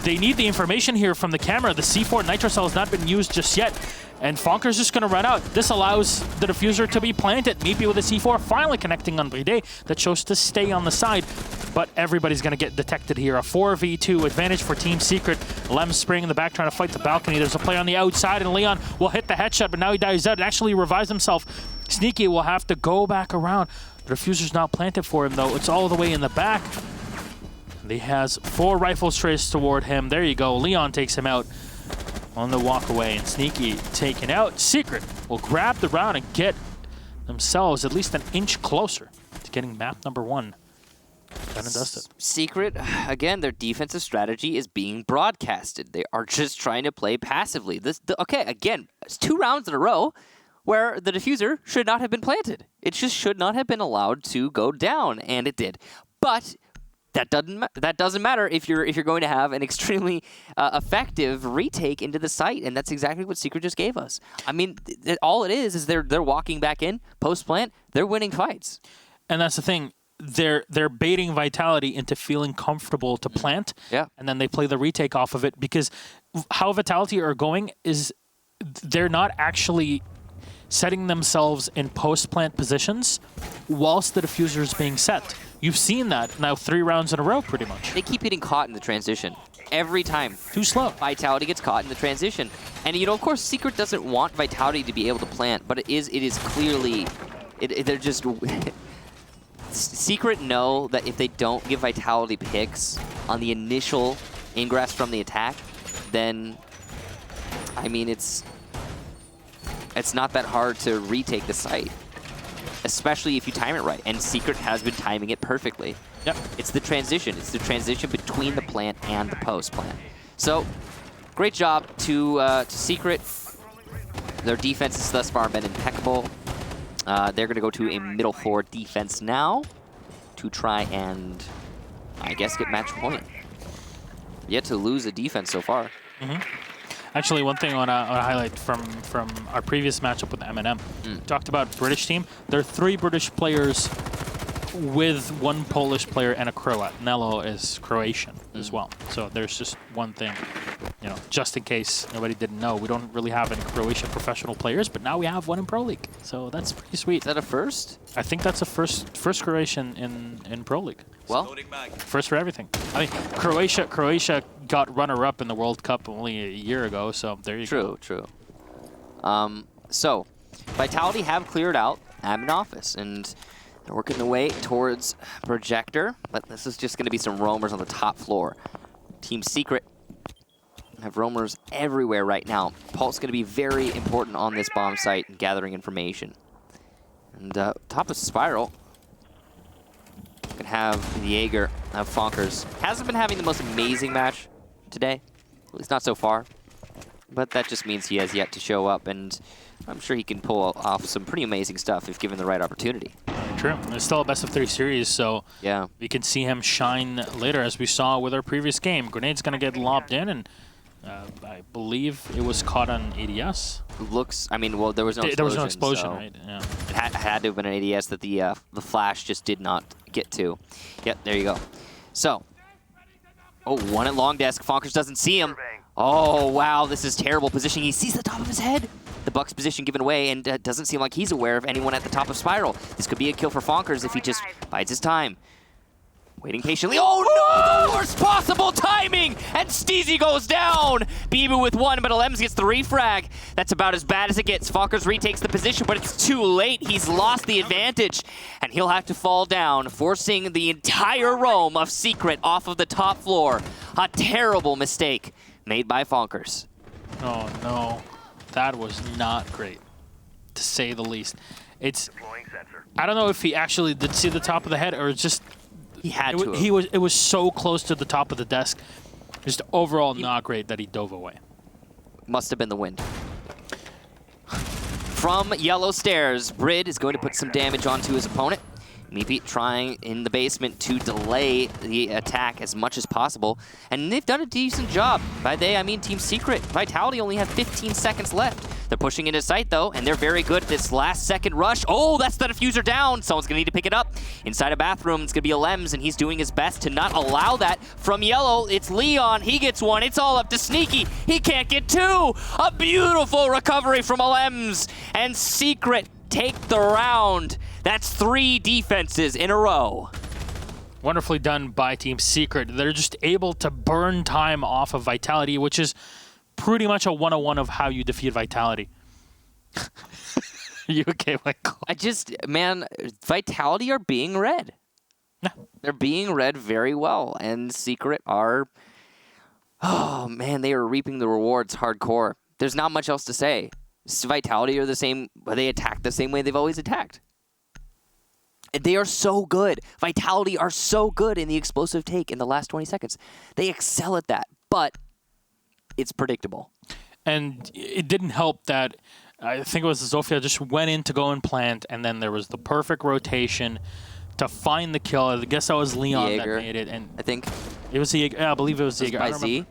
Speaker 2: They need the information here from the camera. The C4 Nitro Cell has not been used just yet, and Fonker's just going to run out. This allows the diffuser to be planted. Meepy with the C4 finally connecting on Bride that chose to stay on the side, but everybody's going to get detected here. A 4v2 advantage for Team Secret. Lem Spring in the back trying to fight the balcony. There's a play on the outside, and Leon will hit the headshot, but now he dies out and actually revives himself. Sneaky will have to go back around. The diffuser's not planted for him, though. It's all the way in the back. He has 4 rifles traced toward him. There you go. Leon takes him out on the walk away, and Sneaky taken out. Secret will grab the round and get themselves at least an inch closer to getting map number 1. Done and dusted.
Speaker 1: Secret, again, their defensive strategy is being broadcasted. They are just trying to play passively. Okay, again, it's 2 rounds in a row where the diffuser should not have been planted. It just should not have been allowed to go down, and it did. But that doesn't matter if you're going to have an extremely effective retake into the site, and that's exactly what Secret just gave us. I mean, all it is they're walking back in post plant. They're winning fights,
Speaker 2: and that's the thing. They're baiting Vitality into feeling comfortable to plant, and then they play the retake off of it, because how Vitality are going is they're not actually setting themselves in post-plant positions whilst the diffuser is being set. You've seen that now 3 rounds in a row, pretty much.
Speaker 1: They keep getting caught in the transition. Every time.
Speaker 2: Too slow.
Speaker 1: Vitality gets caught in the transition. And, of course, Secret doesn't want Vitality to be able to plant, but it is clearly... they're just... Secret know that if they don't give Vitality picks on the initial ingress from the attack, then, I mean, it's not that hard to retake the site, especially if you time it right. And Secret has been timing it perfectly.
Speaker 2: Yep.
Speaker 1: It's the transition. It's the transition between the plant and the post plant. So, great job to Secret. Their defense has thus far been impeccable. They're going to go to a middle 4 defense now to try and, I guess, get match point. Yet to lose a defense so far.
Speaker 2: Actually, one thing I want to highlight from our previous matchup with M&M. Talked about British team. There are 3 British players with 1 Polish player and a Croat. Nello is Croatian as well. So there's just one thing, you know, just in case nobody didn't know, we don't really have any Croatian professional players, but now we have one in Pro League. So that's pretty sweet.
Speaker 1: Is that a first?
Speaker 2: I think that's a first Croatian in Pro League.
Speaker 1: Well,
Speaker 2: first for everything. I mean, Croatia got runner-up in the World Cup only a year ago, so there you go.
Speaker 1: True. So, Vitality have cleared out admin office, and they're working their way towards Projector, but this is just going to be some roamers on the top floor. Team Secret have roamers everywhere right now. Pulse going to be very important on this bomb site and gathering information. And top of Spiral, can have the Jaeger, have Fonkers. Hasn't been having the most amazing match today, at least not so far. But that just means he has yet to show up, and I'm sure he can pull off some pretty amazing stuff if given the right opportunity.
Speaker 2: True. It's still a best-of-3 series, so
Speaker 1: yeah,
Speaker 2: we can see him shine later, as we saw with our previous game. Grenade's going to get lobbed in, and I believe it was caught on ADS.
Speaker 1: Looks, I mean, well, there was no explosion.
Speaker 2: There was no explosion, so right? Yeah.
Speaker 1: It had to have been an ADS that the flash just did not get to. Yep, there you go. So, oh, one at long desk. Fonkers doesn't see him. Oh, wow, this is terrible positioning. He sees the top of his head. The Buck's position given away, and doesn't seem like he's aware of anyone at the top of Spiral. This could be a kill for Fonkers if he just bides his time. Waiting patiently. Oh no! The worst possible timing! And Steezy goes down! Bibu with 1, but Alems gets the refrag. That's about as bad as it gets. Fonkers retakes the position, but it's too late. He's lost the advantage, and he'll have to fall down, forcing the entire roam of Secret off of the top floor. A terrible mistake made by Fonkers.
Speaker 2: Oh no. That was not great, to say the least. It's, I don't know if he actually did see the top of the head or just
Speaker 1: he had to.
Speaker 2: It was so close to the top of the desk. Just overall not great that he dove away.
Speaker 1: Must have been the wind. From Yellow Stairs, Brid is going to put some damage onto his opponent. Meepy trying in the basement to delay the attack as much as possible. And they've done a decent job. By they, I mean Team Secret. Vitality only have 15 seconds left. They're pushing into sight, though, and they're very good at this last-second rush. Oh, that's the diffuser down. Someone's going to need to pick it up. Inside a bathroom, it's going to be Alems, and he's doing his best to not allow that. From Yellow, it's Leon. He gets 1. It's all up to Sneaky. He can't get 2. A beautiful recovery from Alems. And Secret take the round. That's 3 defenses in a row.
Speaker 2: Wonderfully done by Team Secret. They're just able to burn time off of Vitality, which is pretty much a 101 of how you defeat Vitality. You okay, Michael?
Speaker 1: Man, Vitality are being read.
Speaker 2: Yeah.
Speaker 1: They're being read very well, and Secret are, oh man, they are reaping the rewards hardcore. There's not much else to say. Vitality are the same, they attack the same way they've always attacked. They are so good. Vitality are so good in the explosive take in the last 20 seconds. They excel at that, but it's predictable.
Speaker 2: And it didn't help that I think it was Zofia just went in to go and plant, and then there was the perfect rotation to find the kill. I guess that was Leon
Speaker 1: Jaeger,
Speaker 2: that made it. And
Speaker 1: I think
Speaker 2: it was Jaeger. I believe it was Jaeger.
Speaker 1: By Z?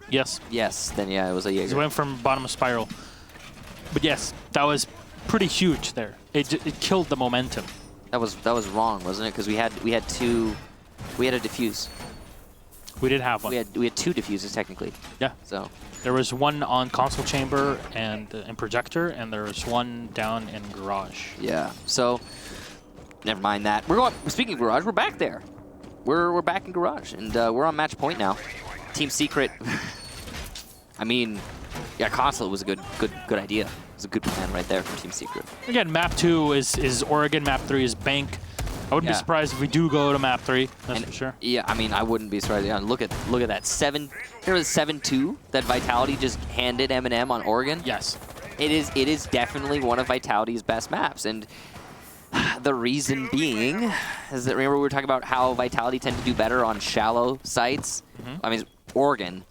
Speaker 2: Yes.
Speaker 1: Yes, then yeah, it was a Jaeger.
Speaker 2: He went from bottom of Spiral. But yes, that was pretty huge there. It killed the momentum.
Speaker 1: That was wrong, wasn't it? Because we had a diffuse.
Speaker 2: We did have one.
Speaker 1: We had 2 diffuses technically.
Speaker 2: Yeah.
Speaker 1: So
Speaker 2: there was one on console chamber and in projector, and there was one down in garage.
Speaker 1: Yeah. So never mind that. Speaking of garage, we're back there. We're back in garage, and we're on match point now. Team Secret. I mean, yeah, Consulate was a good idea. It was a good plan right there from Team Secret.
Speaker 2: Again, map 2 is Oregon, map 3 is Bank. I wouldn't be surprised if we do go to map 3, that's for sure.
Speaker 1: Yeah, I mean, I wouldn't be surprised. Yeah, look at that. There was 7-2 that Vitality just handed M&M on Oregon.
Speaker 2: Yes.
Speaker 1: It is definitely one of Vitality's best maps, and the reason being is that, remember we were talking about how Vitality tend to do better on shallow sites? I mean, Oregon.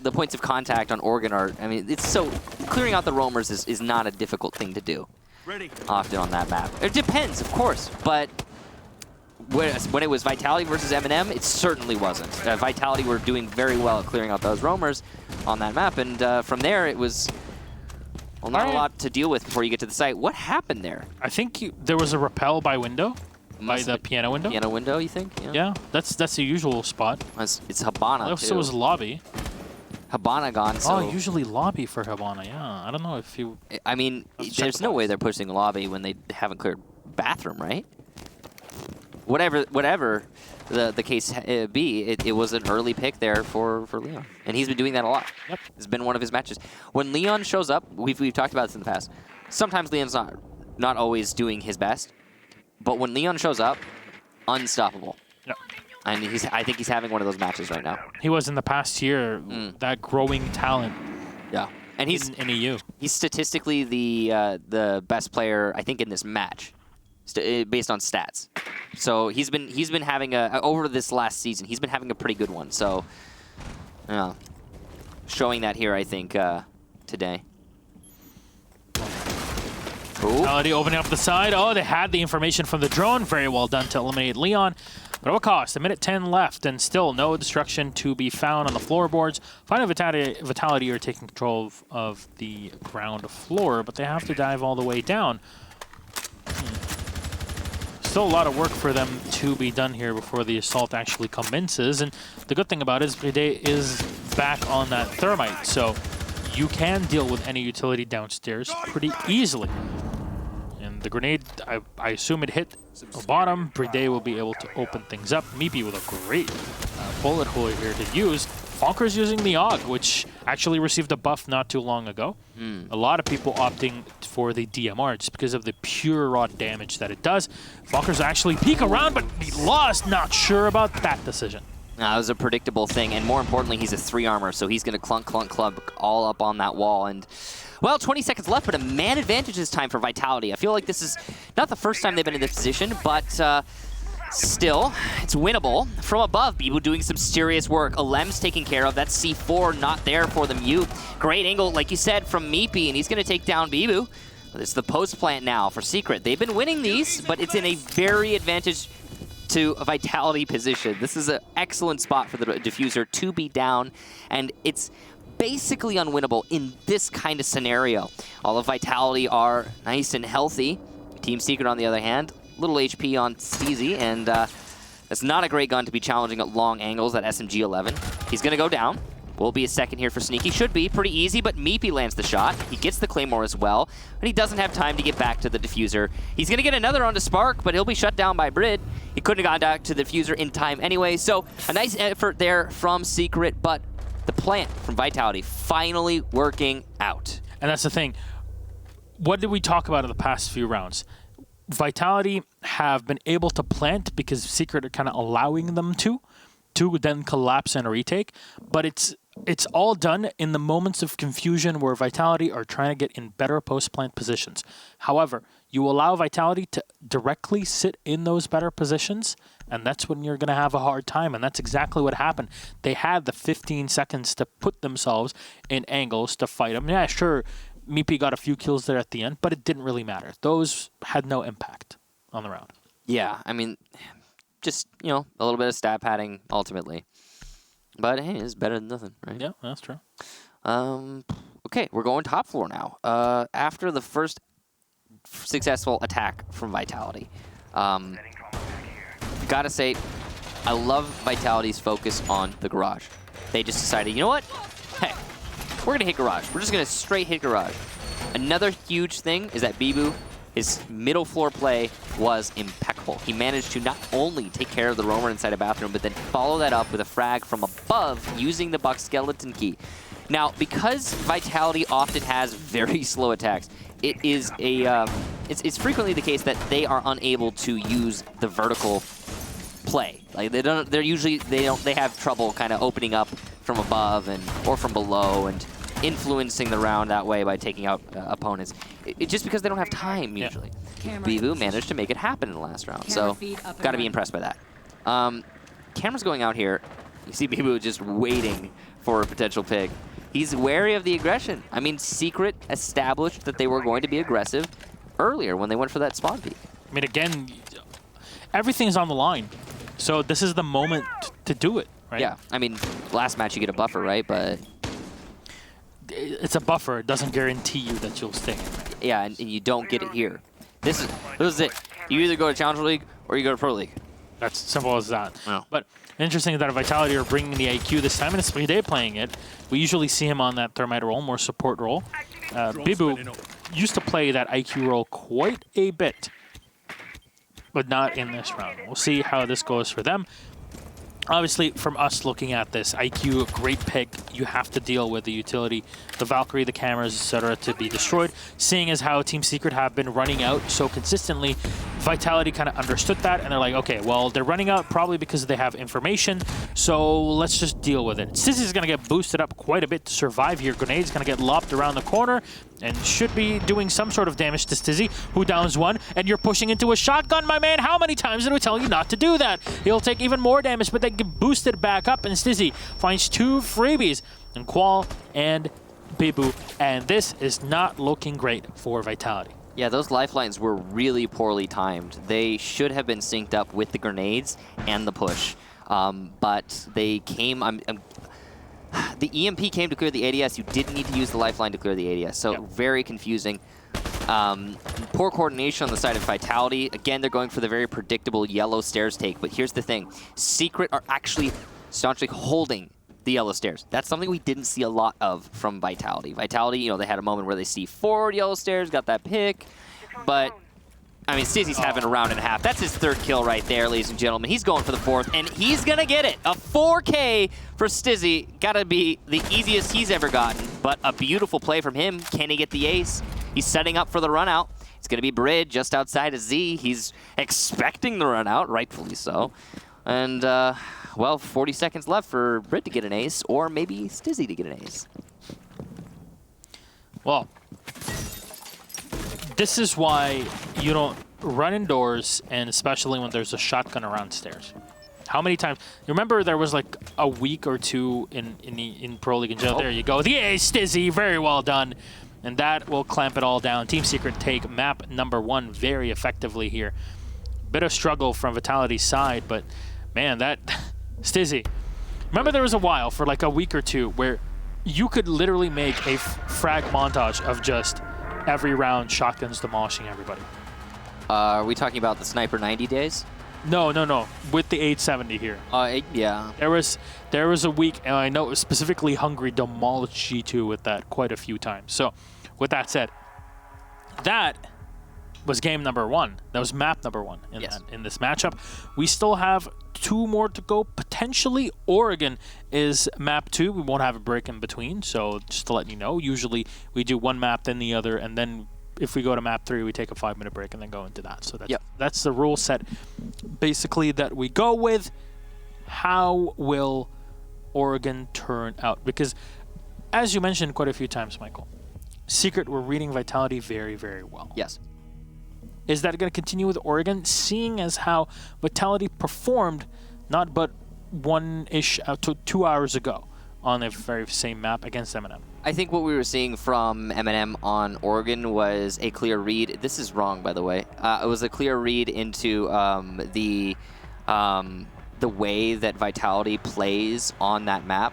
Speaker 1: The points of contact on Oregon are, I mean, it's so, clearing out the roamers is not a difficult thing to do often on that map. It depends, of course, but when it was Vitality versus M&M, it certainly wasn't. Vitality were doing very well at clearing out those roamers on that map, and from there it was, well, not a lot to deal with before you get to the site. What happened there?
Speaker 2: I think there was a rappel by window, by the piano window.
Speaker 1: Piano window, you think?
Speaker 2: Yeah, that's the usual spot.
Speaker 1: It's Habana,
Speaker 2: Also, it was lobby.
Speaker 1: Habana gone, so...
Speaker 2: Oh, usually lobby for Habana, yeah. I don't know if you...
Speaker 1: I mean, there's no way they're pushing lobby when they haven't cleared bathroom, right? Whatever the case be, it was an early pick there for Leon. And he's been doing that a lot.
Speaker 2: Yep.
Speaker 1: It's been one of his matches. When Leon shows up, we've talked about this in the past, sometimes Leon's not always doing his best, but when Leon shows up, unstoppable.
Speaker 2: Yep.
Speaker 1: And I think he's having one of those matches right now.
Speaker 2: He was in the past year, that growing talent.
Speaker 1: Yeah. And he's
Speaker 2: in EU.
Speaker 1: He's statistically the best player, I think, in this match, based on stats. So he's been having over this last season, he's been having a pretty good one. So, yeah, showing that here, I think, today.
Speaker 2: Vitality opening up the side. Oh, they had the information from the drone. Very well done to eliminate Leon. But at what cost? A minute 10 left, and still no destruction to be found on the floorboards. Finally, Vitality are taking control of the ground floor, but they have to dive all the way down. Still a lot of work for them to be done here before the assault actually commences. And the good thing about it is Bride is back on that thermite, so you can deal with any utility downstairs pretty easily. And the grenade, I assume it hit the bottom. Bride will be able to open things up. Meepy with a great bullet hole here to use. Fonker's using the AUG, which actually received a buff not too long ago. A lot of people opting for the DMR just because of the pure raw damage that it does. Fonker's actually peek around, but he lost. Not sure about that decision.
Speaker 1: That was a predictable thing, and more importantly, he's a 3 armor, so he's going to clunk, clunk, clunk all up on that wall. And, well, 20 seconds left, but a man advantage this time for Vitality. I feel like this is not the first time they've been in this position, but still, it's winnable. From above, Bibu doing some serious work. Alem's taking care of. That's C4 not there for the Mute. Great angle, like you said, from Meepy, and he's going to take down Bibu. It's the post plant now for Secret. They've been winning these, but it's in a very advantage to a Vitality position. This is an excellent spot for the diffuser to be down, and it's basically unwinnable in this kind of scenario. All of Vitality are nice and healthy. Team Secret, on the other hand, little HP on Steezy, and that's not a great gun to be challenging at long angles at SMG-11. He's going to go down. Will be a second here for Sneaky. Should be pretty easy, but Meepy lands the shot. He gets the Claymore as well, but he doesn't have time to get back to the diffuser. He's going to get another onto Spark, but he'll be shut down by Brid. He couldn't have gone back to the diffuser in time anyway, so a nice effort there from Secret, but the plant from Vitality finally working out.
Speaker 2: And that's the thing. What did we talk about in the past few rounds? Vitality have been able to plant because Secret are kind of allowing them to then collapse and retake, but it's all done in the moments of confusion where Vitality are trying to get in better post-plant positions. However, you allow Vitality to directly sit in those better positions, and that's when you're going to have a hard time, and that's exactly what happened. They had the 15 seconds to put themselves in angles to fight them. Yeah, sure, Meepy got a few kills there at the end, but it didn't really matter. Those had no impact on the round.
Speaker 1: Yeah, I mean, just, you know, a little bit of stat padding ultimately. But hey, it's better than nothing, right?
Speaker 2: Yeah, that's true.
Speaker 1: Okay, we're going top floor now. After the first successful attack from Vitality, gotta say, I love Vitality's focus on the garage. They just decided, you know what? Hey, we're gonna hit garage. We're just gonna straight hit garage. Another huge thing is that Bibu, his middle floor play was impeccable. He managed to not only take care of the roamer inside a bathroom, but then follow that up with a frag from above using the Buck skeleton key. Now, because Vitality often has very slow attacks, it is it's frequently the case that they are unable to use the vertical play. Like they have trouble kind of opening up from above or from below and influencing the round that way by taking out opponents. Just because they don't have time usually. Bibu managed to make it happen in the last round, so gotta be impressed by that. Camera's going out here. You see Bibu just waiting for a potential pick. He's wary of the aggression. I mean, Secret established that they were going to be aggressive earlier when they went for that spawn peek.
Speaker 2: I mean, again, everything's on the line. So this is the moment to do it, right?
Speaker 1: Yeah, I mean, last match you get a buffer, right? But
Speaker 2: it's a buffer. It doesn't guarantee you that you'll stay in, right?
Speaker 1: yeah, and you don't get it here. This is it. You either go to Challenger League or you go to Pro League.
Speaker 2: That's simple as that.
Speaker 1: Wow.
Speaker 2: But interesting that Vitality are bringing the IQ this time, and it's Spade playing it. We usually see him on that Thermite role, more support role. Bibu used to play that IQ role quite a bit, but not in this round. We'll see how this goes for them. Obviously, from us looking at this, IQ, great pick. You have to deal with the utility, the Valkyrie, the cameras, etc. to be destroyed. Seeing as how Team Secret have been running out so consistently, Vitality kind of understood that, and they're like, okay, well, they're running out probably because they have information, so let's just deal with it. Sissy's going to get boosted up quite a bit to survive here. Grenade's going to get lopped around the corner and should be doing some sort of damage to Stizzy, who downs one, and you're pushing into a shotgun, my man. How many times did we tell you not to do that? He'll take even more damage, but they get boosted back up, and Stizzy finds 2 freebies, and Qual and Bibu, and this is not looking great for Vitality.
Speaker 1: Yeah, those lifelines were really poorly timed. They should have been synced up with the grenades and the push, but they came. The EMP came to clear the ADS. You didn't need to use the lifeline to clear the ADS, so very confusing. Poor coordination on the side of Vitality. Again, they're going for the very predictable yellow stairs take, but here's the thing. Secret are actually staunchly holding the yellow stairs. That's something we didn't see a lot of from Vitality. Vitality, you know, they had a moment where they see 4 yellow stairs, got that pick, but I mean, Stizzy's having a round and a half. That's his 3rd kill right there, ladies and gentlemen. He's going for the 4th, and he's going to get it. A 4K for Stizzy. Got to be the easiest he's ever gotten, but a beautiful play from him. Can he get the ace? He's setting up for the run out. It's going to be Brid just outside of Z. He's expecting the run out, rightfully so. And, well, 40 seconds left for Brid to get an ace, or maybe Stizzy to get an ace.
Speaker 2: Well, this is why you don't run indoors, and especially when there's a shotgun around stairs. How many times? You remember there was like a week or 2 in Pro League in jail. There you go. The ace, Stizzy, very well done. And that will clamp it all down. Team Secret take map number 1 very effectively here. Bit of struggle from Vitality's side, but man, that Stizzy. Remember there was a while for like a week or 2 where you could literally make a frag montage of just every round shotguns demolishing everybody.
Speaker 1: Are we talking about the Sniper 90 days?
Speaker 2: No. With the 870 here.
Speaker 1: Yeah.
Speaker 2: There was a week, and I know it was specifically Hungry demolished G2 with that quite a few times. So, with that said, that was game number 1. That was map number 1 in this matchup. We still have 2 more to go. Potentially, Oregon is map 2. We won't have a break in between, so just to let you know, usually we do 1 map, then the other, and then if we go to map 3, we take a 5-minute break and then go into that. So that's the rule set, basically, that we go with. How will Oregon turn out? Because, as you mentioned quite a few times, Michael, Secret were reading Vitality very, very well.
Speaker 1: Yes.
Speaker 2: Is that going to continue with Oregon, seeing as how Vitality performed not but 1-ish to 2 hours ago on the very same map against M&M?
Speaker 1: I think what we were seeing from M&M on Oregon was a clear read. This is wrong, by the way. It was a clear read into the way that Vitality plays on that map.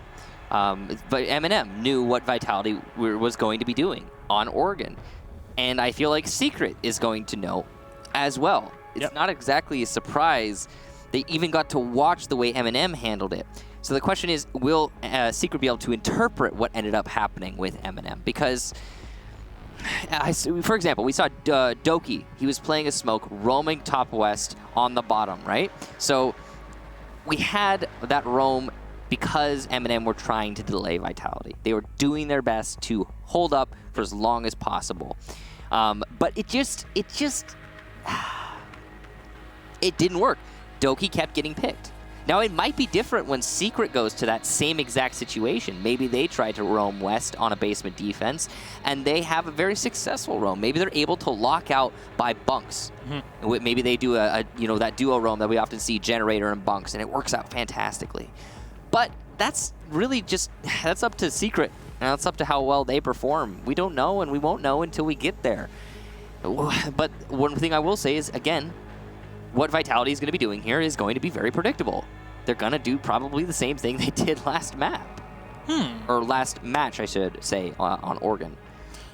Speaker 1: But M&M knew what Vitality was going to be doing on Oregon. And I feel like Secret is going to know as well. It's not exactly a surprise. They even got to watch the way M&M handled it. So the question is, will Secret be able to interpret what ended up happening with M&M? Because, for example, we saw Doki. He was playing a smoke, roaming top west on the bottom, right? So we had that roam because M&M were trying to delay Vitality. They were doing their best to hold up for as long as possible. But it didn't work. Doki kept getting picked. Now, it might be different when Secret goes to that same exact situation. Maybe they try to roam west on a basement defense, and they have a very successful roam. Maybe they're able to lock out by bunks. Mm-hmm. Maybe they do that duo roam that we often see, Generator and bunks, and it works out fantastically. But that's really that's up to Secret, and that's up to how well they perform. We don't know, and we won't know until we get there. But one thing I will say is, again, what Vitality is going to be doing here is going to be very predictable. They're going to do probably the same thing they did last map. Or last match, I should say, on Oregon.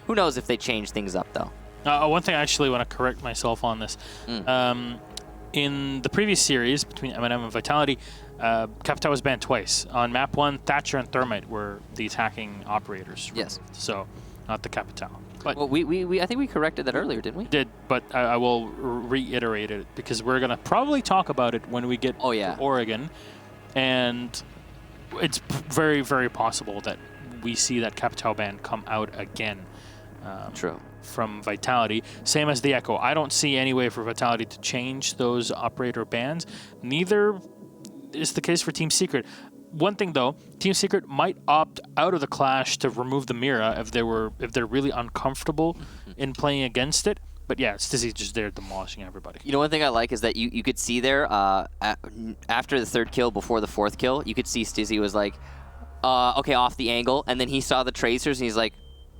Speaker 1: Who knows if they change things up, though.
Speaker 2: One thing I actually want to correct myself on this. In the previous series between M&M and Vitality, Capitao was banned twice. On map 1, Thatcher and Thermite were the attacking operators.
Speaker 1: Yes.
Speaker 2: So, not the Capitao. But
Speaker 1: well, I think we corrected that earlier, didn't we?
Speaker 2: Did, but I will reiterate it because we're going to probably talk about it when we get to Oregon. And it's very, very possible that we see that Capitao ban come out again.
Speaker 1: True.
Speaker 2: From Vitality. Same as the Echo. I don't see any way for Vitality to change those operator bans. Neither is the case for Team Secret. One thing though, Team Secret might opt out of the clash to remove the Mira if they're really uncomfortable in playing against it. But yeah, Stizzy's just there demolishing everybody.
Speaker 1: You know, one thing I like is that you could see there after the third kill, before the fourth kill, you could see Stizzy was like, okay, off the angle, and then he saw the tracers and he's like,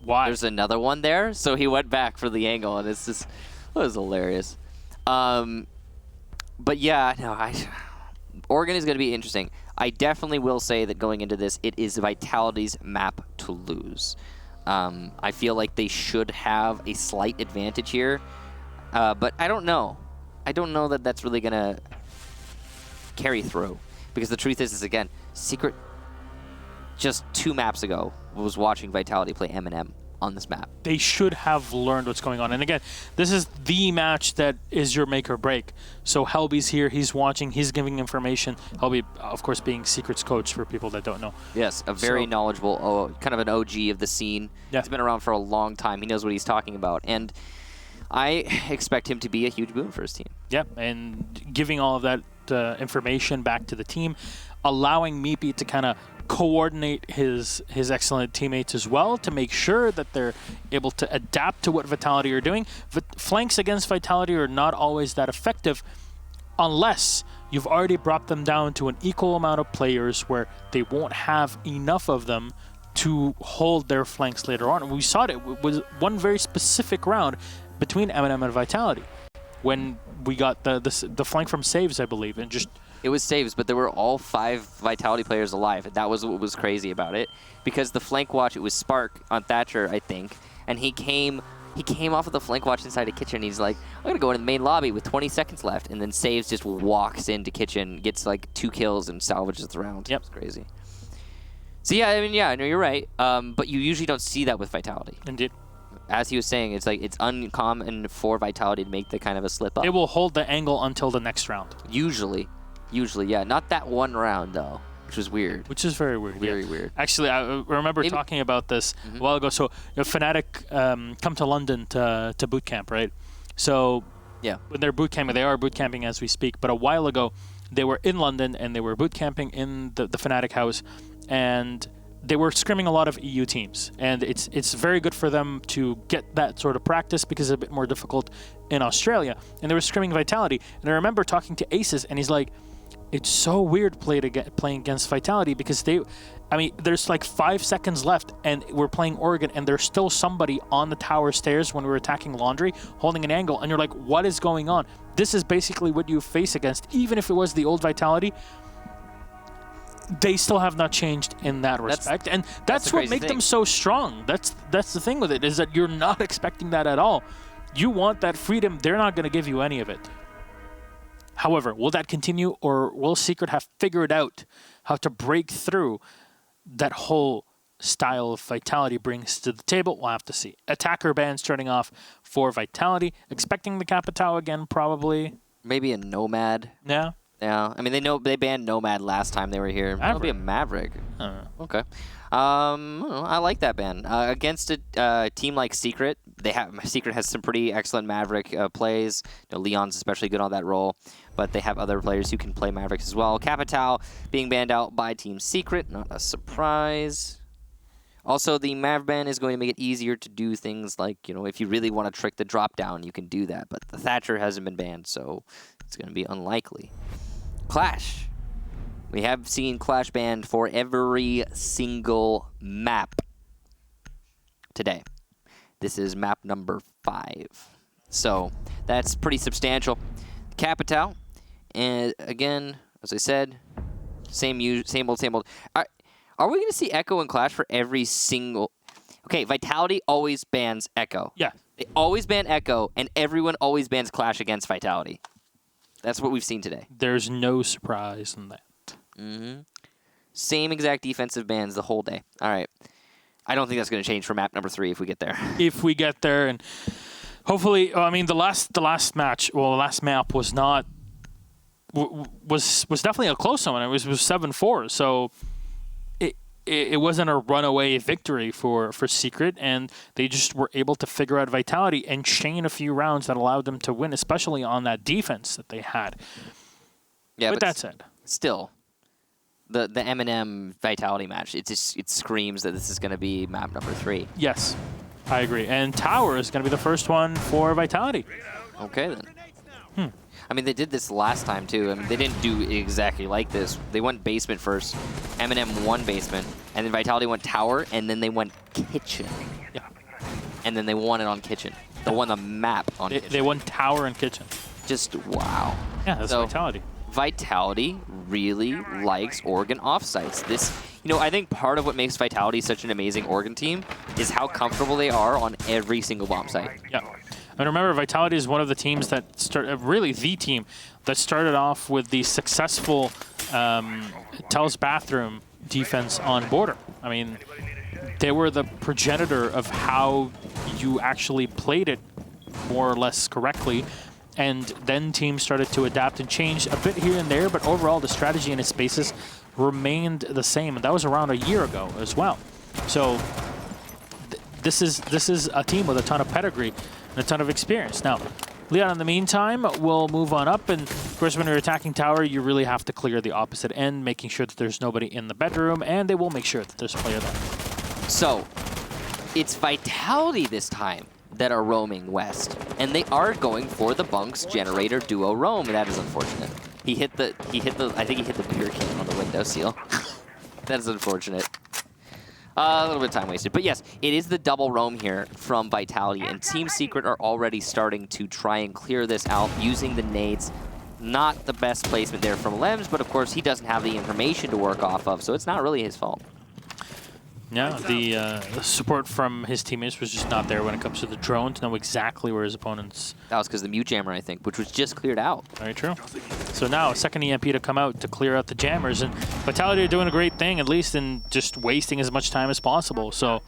Speaker 2: why?
Speaker 1: There's another one there, so he went back for the angle, and it's just, it was hilarious. But yeah, no, Oregon is going to be interesting. I definitely will say that going into this, it is Vitality's map to lose. I feel like they should have a slight advantage here, but I don't know. I don't know that that's really going to carry through, because the truth is again, Secret just 2 maps ago was watching Vitality play M&M on this map.
Speaker 2: They should have learned what's going on. And again, this is the match that is your make or break. So Helby's here, he's watching, he's giving information. Helby, of course, being Secret's coach for people that don't know.
Speaker 1: Yes, a very knowledgeable, kind of an OG of the scene.
Speaker 2: Yeah.
Speaker 1: He's been around for a long time. He knows what he's talking about. And I expect him to be a huge boon for his team.
Speaker 2: Yeah, and giving all of that information back to the team, allowing Meepy to kind of coordinate his excellent teammates as well to make sure that they're able to adapt to what Vitality are doing. Flanks against Vitality are not always that effective unless you've already brought them down to an equal amount of players where they won't have enough of them to hold their flanks later on. And we saw it was one very specific round between M&M and Vitality when we got the flank from Saves, I believe, and just...
Speaker 1: It was Saves, but there were all 5 Vitality players alive. And that was what was crazy about it. Because the flank watch, it was Spark on Thatcher, I think. And he came off of the flank watch inside a kitchen. He's like, I'm going to go into the main lobby with 20 seconds left. And then Saves just walks into kitchen, gets like 2 kills, and salvages the round.
Speaker 2: Yep.
Speaker 1: It's crazy. So yeah, I mean, yeah, no, you're right. But you usually don't see that with Vitality.
Speaker 2: Indeed.
Speaker 1: As he was saying, it's like it's uncommon for Vitality to make the kind of a slip up.
Speaker 2: They will hold the angle until the next round.
Speaker 1: Usually, yeah. Not that one round, though, which was weird.
Speaker 2: Which is very weird.
Speaker 1: Very weird.
Speaker 2: Actually, I remember talking about this a while ago. So, Fnatic come to London to boot camp, right? So,
Speaker 1: yeah,
Speaker 2: when they're boot camping, they are boot camping as we speak. But a while ago, they were in London and they were boot camping in the Fnatic house, and they were scrimming a lot of EU teams, and it's very good for them to get that sort of practice because it's a bit more difficult in Australia. And they were scrimming Vitality, and I remember talking to Aces, and he's like, it's so weird playing against Vitality because there's like 5 seconds left, and we're playing Oregon, and there's still somebody on the tower stairs when we were attacking Laundry, holding an angle, and you're like, what is going on? This is basically what you face against, even if it was the old Vitality. They still have not changed in that respect, and that's what makes them so strong. That's the thing with it, is that you're not expecting that at all. You want that freedom. They're not going to give you any of it. However, will that continue, or will Secret have figured out how to break through that whole style of Vitality brings to the table? We'll have to see. Attacker ban starting off for Vitality. Expecting the Capitao again, probably.
Speaker 1: Maybe a Nomad.
Speaker 2: Yeah.
Speaker 1: Yeah, I mean they banned Nomad last time they were here. It'll be a Maverick. Okay. I like that ban. Against a team like Secret, Secret has some pretty excellent Maverick plays. Leon's especially good on that role, but they have other players who can play Mavericks as well. Capitao being banned out by Team Secret, not a surprise. Also, the Mav ban is going to make it easier to do things like, if you really want to trick the drop down, you can do that. But the Thatcher hasn't been banned, so it's going to be unlikely. Clash. We have seen Clash banned for every single map today. This is map number 5. So that's pretty substantial. Capital. And again, as I said, same old. Are we going to see Echo and Clash for every single... Okay, Vitality always bans Echo.
Speaker 2: Yeah.
Speaker 1: They always ban Echo, and everyone always bans Clash against Vitality. That's what we've seen today.
Speaker 2: There's no surprise in that.
Speaker 1: Mm-hmm. Same exact defensive bans the whole day. All right. I don't think that's going to change for map number 3 if we get there.
Speaker 2: If we get there, and hopefully, I mean, the last match, well, the last map was not was definitely a close one. It was 7-4, so it wasn't a runaway victory for Secret, and they just were able to figure out Vitality and chain a few rounds that allowed them to win, especially on that defense that they had.
Speaker 1: Yeah,
Speaker 2: With that said,
Speaker 1: still, the M&M Vitality match, it screams that this is going to be map number 3.
Speaker 2: Yes, I agree. And Tower is going to be the first one for Vitality.
Speaker 1: Okay, then. I mean, they did this last time, too. I mean, they didn't do exactly like this. They went basement first. M&M won basement. And then Vitality went tower, and then they went kitchen.
Speaker 2: Yeah.
Speaker 1: And then they won it on kitchen. They won the map on kitchen.
Speaker 2: They won tower and kitchen.
Speaker 1: Just, wow.
Speaker 2: Yeah, that's Vitality.
Speaker 1: Vitality really likes Oregon offsites. This, I think part of what makes Vitality such an amazing Oregon team is how comfortable they are on every single bomb site.
Speaker 2: Yeah. And remember, Vitality is one of the teams that really the team that started off with the successful Tel's Bathroom defense on border. I mean, they were the progenitor of how you actually played it more or less correctly. And then teams started to adapt and change a bit here and there, but overall the strategy and its basis remained the same. And that was around a year ago as well. So this is a team with a ton of pedigree and a ton of experience. Now, Leon, in the meantime, will move on up. And, of course, when you're attacking tower, you really have to clear the opposite end, making sure that there's nobody in the bedroom, and they will make sure that there's a player there.
Speaker 1: So, it's Vitality this time that are roaming west, and they are going for the Bunks Generator Duo roam, and that is unfortunate. I think he hit the beer can on the window seal. That is unfortunate. A little bit of time wasted. But yes, it is the double roam here from Vitality, and Team Secret are already starting to try and clear this out using the nades. Not the best placement there from Lems, but of course he doesn't have the information to work off of, so it's not really his fault.
Speaker 2: Yeah, the support from his teammates was just not there when it comes to the drone to know exactly where his opponents...
Speaker 1: That was because of the mute jammer, I think, which was just cleared out.
Speaker 2: Very true. So now, a second EMP to come out to clear out the jammers, and Vitality are doing a great thing, at least in just wasting as much time as possible. So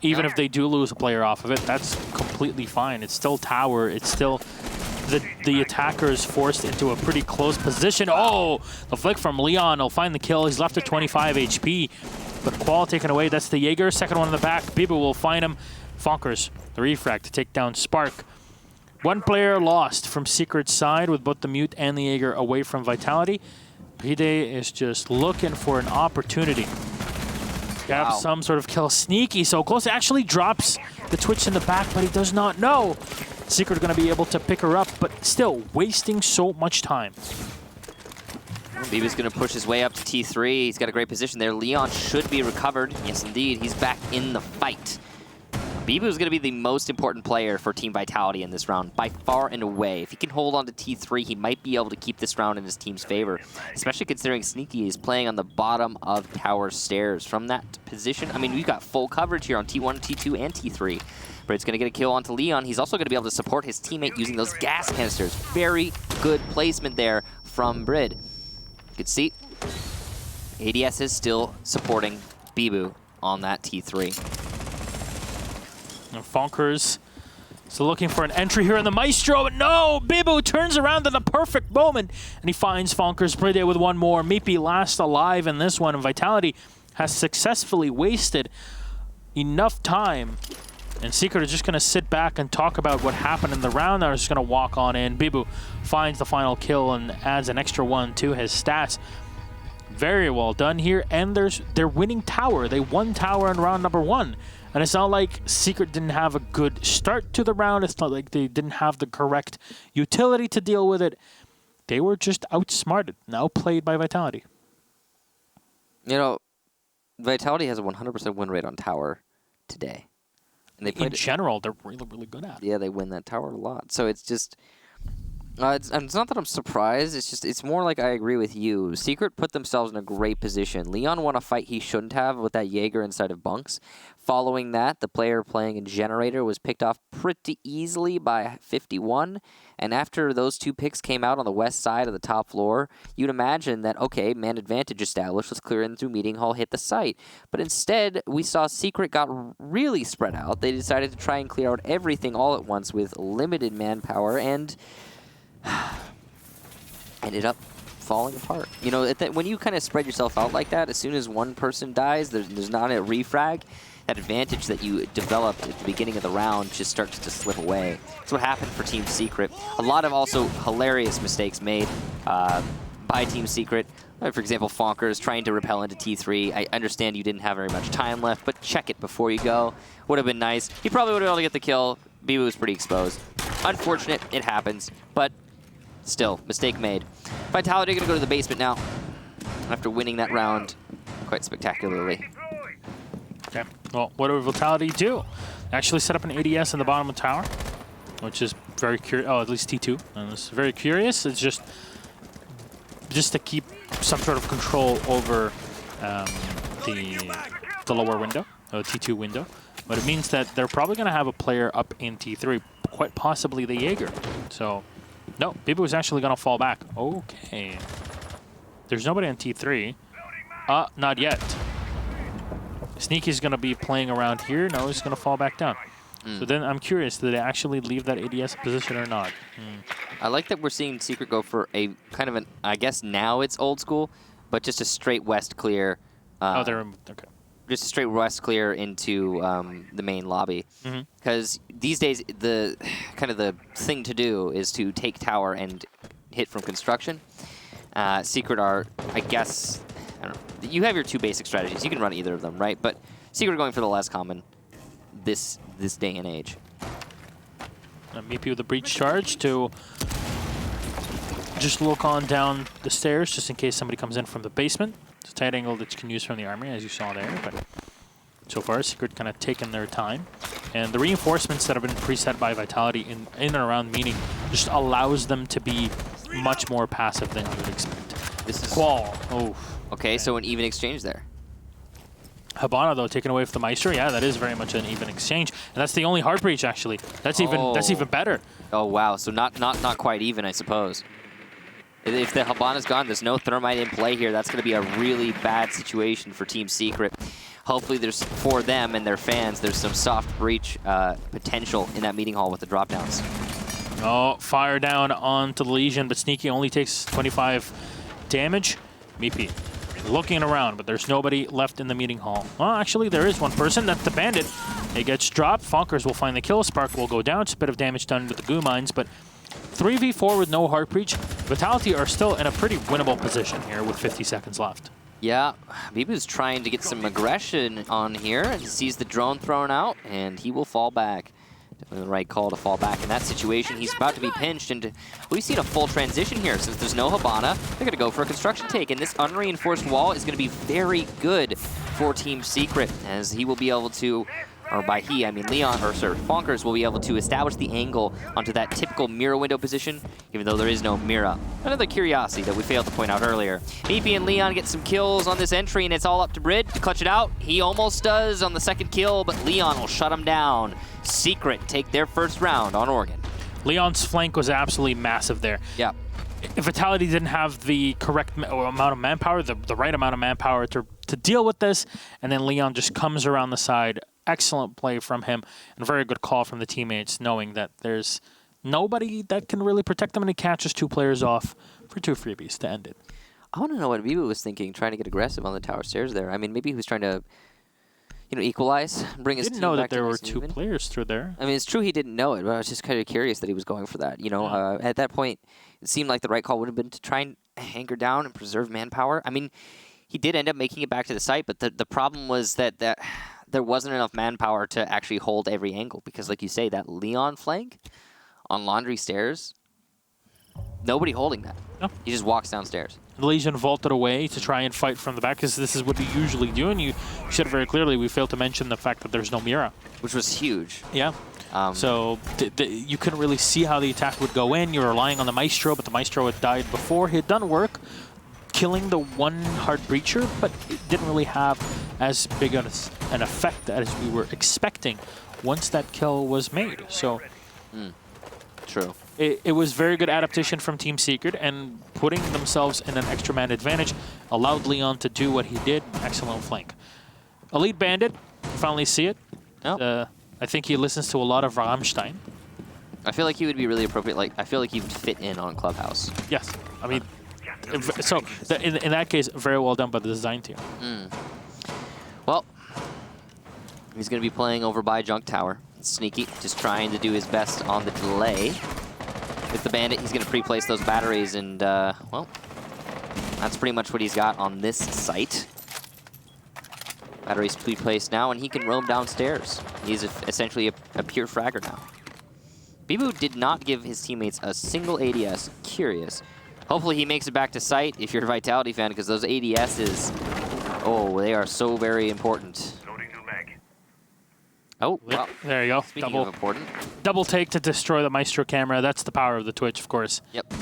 Speaker 2: even if they do lose a player off of it, that's completely fine. It's still tower. It's still... The attacker is forced into a pretty close position. Oh, the flick from Leon will find the kill. He's left at 25 HP. But Qual taken away. That's the Jaeger. Second one in the back. Bibu will find him. Fonkers, the refrag to take down Spark. One player lost from Secret's side with both the Mute and the Jaeger away from Vitality. Pide is just looking for an opportunity. Have some sort of kill. Sneaky, so close. Actually drops the Twitch in the back, but he does not know. Secret going to be able to pick her up, but still wasting so much time.
Speaker 1: Bibu's going to push his way up to T3. He's got a great position there. Leon should be recovered. Yes, indeed. He's back in the fight. Bibu's going to be the most important player for Team Vitality in this round, by far and away. If he can hold on to T3, he might be able to keep this round in his team's favor, especially considering Sneaky is playing on the bottom of tower stairs. From that position, I mean, we've got full coverage here on T1, T2, and T3. Brid's going to get a kill onto Leon. He's also going to be able to support his teammate using those gas canisters. Very good placement there from Brid. You can see ADS is still supporting Bibu on that T3.
Speaker 2: And Fonkers so looking for an entry here in the Maestro, but no! Bibu turns around at the perfect moment, and he finds Fonkers Brid with one more. Meepy last alive in this one, and Vitality has successfully wasted enough time. And Secret is just going to sit back and talk about what happened in the round. They're just going to walk on in. Bibu finds the final kill and adds an extra one to his stats. Very well done here. And they're winning tower. They won tower in round number 1. And it's not like Secret didn't have a good start to the round. It's not like they didn't have the correct utility to deal with it. They were just outsmarted, outplayed by Vitality.
Speaker 1: You know, Vitality has a 100% win rate on tower today. And they
Speaker 2: in general, they're really, really good at it.
Speaker 1: Yeah, they win that tower a lot. So it's just... It's not that I'm surprised. It's more like I agree with you. Secret put themselves in a great position. Leon won a fight he shouldn't have with that Jaeger inside of bunks. Following that, the player playing in Generator was picked off pretty easily by 51. And after those two picks came out on the west side of the top floor, you'd imagine that, okay, man advantage established. Let's clear in through Meeting Hall, hit the site. But instead, we saw Secret got really spread out. They decided to try and clear out everything all at once with limited manpower and ended up falling apart. You know, when you kind of spread yourself out like that, as soon as one person dies, there's not a refrag. That advantage that you developed at the beginning of the round just starts to slip away. That's what happened for Team Secret. A lot of also hilarious mistakes made by Team Secret. For example, Fonkers trying to repel into T3. I understand you didn't have very much time left, but check it before you go. Would have been nice. He probably would have been able to get the kill. Bibu was pretty exposed. Unfortunate, it happens, but still, mistake made. Vitality going to go to the basement now after winning that round quite spectacularly.
Speaker 2: Okay, well, what did Vitality do? Actually set up an ADS in the bottom of the tower, which is very curious. Oh, at least T2. And it's very curious. It's just to keep some sort of control over the lower window, T2 window. But it means that they're probably going to have a player up in T3, quite possibly the Jaeger. So, no, Bibu is actually going to fall back. Okay. There's nobody on T3. Not yet. Sneaky's going to be playing around here. No, he's going to fall back down. So then I'm curious, did they actually leave that ADS position or not?
Speaker 1: I like that we're seeing Secret go for a kind of an, I guess now it's old school, but just a straight west clear.
Speaker 2: Oh, they're okay.
Speaker 1: Just a straight west clear into the main lobby. Because these days, the thing to do is to take tower and hit from construction. Secret are, I guess, I don't know. You have your two basic strategies. You can run either of them, right? But Secret are going for the less common this day and age.
Speaker 2: Meepy with a breach charge to just look on down the stairs just in case somebody comes in from the basement. It's a tight angle that you can use from the armory, as you saw there. But so far, Secret kind of taken their time. And the reinforcements that have been preset by Vitality in and around Meeting just allows them to be much more passive than you would expect.
Speaker 1: This is
Speaker 2: Qual. Oh.
Speaker 1: Okay, so an even exchange there.
Speaker 2: Habana, though, taken away with the Meister. Yeah, that is very much an even exchange. And that's the only hard breach, actually. That's even better.
Speaker 1: Oh, wow. So not quite even, I suppose. If the Habana's gone, there's no Thermite in play here. That's going to be a really bad situation for Team Secret. Hopefully, there's for them and their fans, there's some soft breach potential in that meeting hall with the drop-downs.
Speaker 2: Oh, fire down onto the Legion, but Sneaky only takes 25 damage. Meepy looking around, but there's nobody left in the meeting hall. Well, actually, there is one person. That's the Bandit. It gets dropped. Fonkers will find the kill. Spark will go down. It's a bit of damage done to the goo mines, but 3v4 with no heart breach. Vitality are still in a pretty winnable position here with 50 seconds left.
Speaker 1: Yeah, Bibu's trying to get some aggression on here and sees the drone thrown out, and he will fall back. Definitely the right call to fall back in that situation. He's about to be pinched, and we've seen a full transition here. Since there's no Habana, they're going to go for a construction take, and this unreinforced wall is going to be very good for Team Secret, as he will be able to, or by he, I mean Leon, or sorry, Fonkers will be able to establish the angle onto that typical mirror window position, even though there is no Mira. Another curiosity that we failed to point out earlier. Meepy and Leon get some kills on this entry, and it's all up to Brid to clutch it out. He almost does on the second kill, but Leon will shut him down. Secret take their first round on Oregon.
Speaker 2: Leon's flank was absolutely massive there.
Speaker 1: Yeah.
Speaker 2: If Vitality didn't have the correct amount of manpower, the right amount of manpower to deal with this, and then Leon just comes around the side. Excellent play from him, and a very good call from the teammates, knowing that there's nobody that can really protect them, and he catches two players off for two freebies to end it.
Speaker 1: I want to know what Bibu was thinking, trying to get aggressive on the tower stairs there. I mean, maybe he was trying to, equalize, bring his team back.
Speaker 2: Didn't know that there were two players through there.
Speaker 1: I mean, it's true he didn't know it, but I was just kind of curious that he was going for that. At that point, it seemed like the right call would have been to try and anchor down and preserve manpower. I mean, he did end up making it back to the site, but the problem was that there wasn't enough manpower to actually hold every angle, because like you say, that Leon flank on Laundry Stairs, nobody holding that.
Speaker 2: No.
Speaker 1: He just walks downstairs.
Speaker 2: The Legion vaulted away to try and fight from the back, because this is what we usually do, and you said very clearly we failed to mention the fact that there's no Mira.
Speaker 1: Which was huge.
Speaker 2: Yeah. So you couldn't really see how the attack would go in. You were relying on the Maestro, but the Maestro had died before. He had done work killing the one hard breacher, but it didn't really have as big an effect as we were expecting once that kill was made. So
Speaker 1: True.
Speaker 2: it was very good adaptation from Team Secret, and putting themselves in an extra man advantage allowed Leon to do what he did. Excellent flank. Elite Bandit, finally see it.
Speaker 1: Oh.
Speaker 2: I think he listens to a lot of Rammstein.
Speaker 1: I feel like he would be really appropriate. Like, I feel like he would fit in on Clubhouse.
Speaker 2: Yes. I mean, so in that case, very well done by the design team.
Speaker 1: Well, he's going to be playing over by Junk Tower. Sneaky, just trying to do his best on the delay. With the Bandit, he's going to pre-place those batteries, and, well, that's pretty much what he's got on this site. Batteries pre-placed now, and he can roam downstairs. He's essentially a pure fragger now. Bibu did not give his teammates a single ADS. Curious. Hopefully he makes it back to site if you're a Vitality fan, because those ADSs, oh, they are so very important. Oh, well,
Speaker 2: there you go.
Speaker 1: Speaking of important.
Speaker 2: Double take to destroy the Maestro camera. That's the power of the Twitch, of course.
Speaker 1: Yep.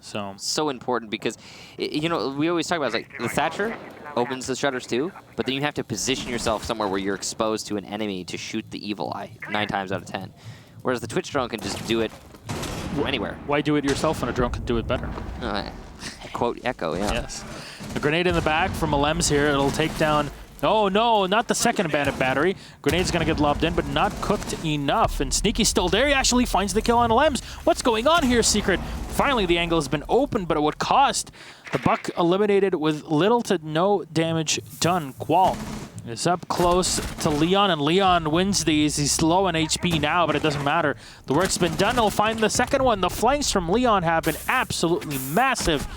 Speaker 2: So
Speaker 1: important because, you know, we always talk about, like, the Thatcher opens the shutters too, but then you have to position yourself somewhere where you're exposed to an enemy to shoot the Evil Eye 9 times out of 10. Whereas the Twitch drone can just do it anywhere.
Speaker 2: Why do it yourself when a drone can do it better?
Speaker 1: Quote Echo, yeah.
Speaker 2: Yes. A grenade in the back from Alems here. It'll take down... Oh, no, not the second Bandit battery. Grenade's going to get lobbed in, but not cooked enough. And Sneaky's still there. He actually finds the kill on Alems. What's going on here, Secret? Finally, the angle has been opened, but it would cost. The Buck eliminated with little to no damage done. Qual is up close to Leon, and Leon wins these. He's low on HP now, but it doesn't matter. The work's been done. He'll find the second one. The flanks from Leon have been absolutely massive,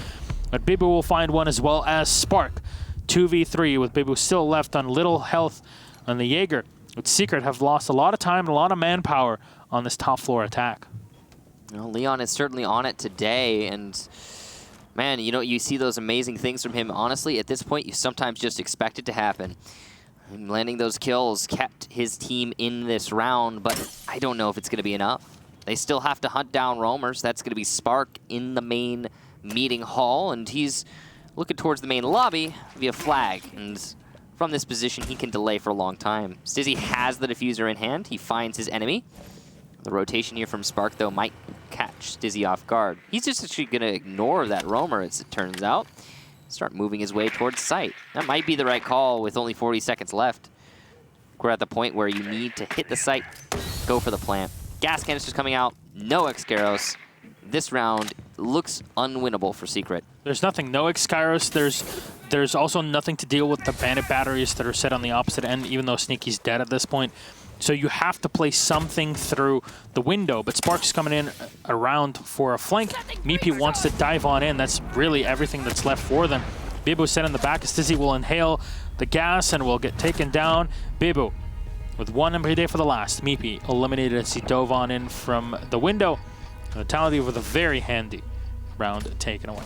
Speaker 2: but Bibu will find one as well as Spark. 2v3 with Bibu still left on little health on the Jaeger. But Secret have lost a lot of time and a lot of manpower on this top floor attack.
Speaker 1: Well, Leon is certainly on it today, and man, you know, you see those amazing things from him. Honestly, at this point, you sometimes just expect it to happen. And landing those kills kept his team in this round, but I don't know if it's going to be enough. They still have to hunt down roamers. That's going to be Spark in the main meeting hall, and he's looking towards the main lobby via flag. And from this position, he can delay for a long time. Stizzy has the diffuser in hand. He finds his enemy. The rotation here from Spark, though, might catch Stizzy off guard. He's just actually going to ignore that roamer, as it turns out. Start moving his way towards site. That might be the right call with only 40 seconds left. We're at the point where you need to hit the site, go for the plant. Gas canisters coming out, no X-Scaros. This round looks unwinnable for Secret.
Speaker 2: There's nothing, no X-Scaros. There's also nothing to deal with the Bandit batteries that are set on the opposite end, even though Sneaky's dead at this point. So you have to play something through the window, but Spark's coming in around for a flank. Meepy wants to dive on in. That's really everything that's left for them. Bibu set in the back. Stizzy will inhale the gas and will get taken down. Bibu with one every day for the last. Meepy eliminated as he dove on in from the window. Vitality with a very handy round taken away.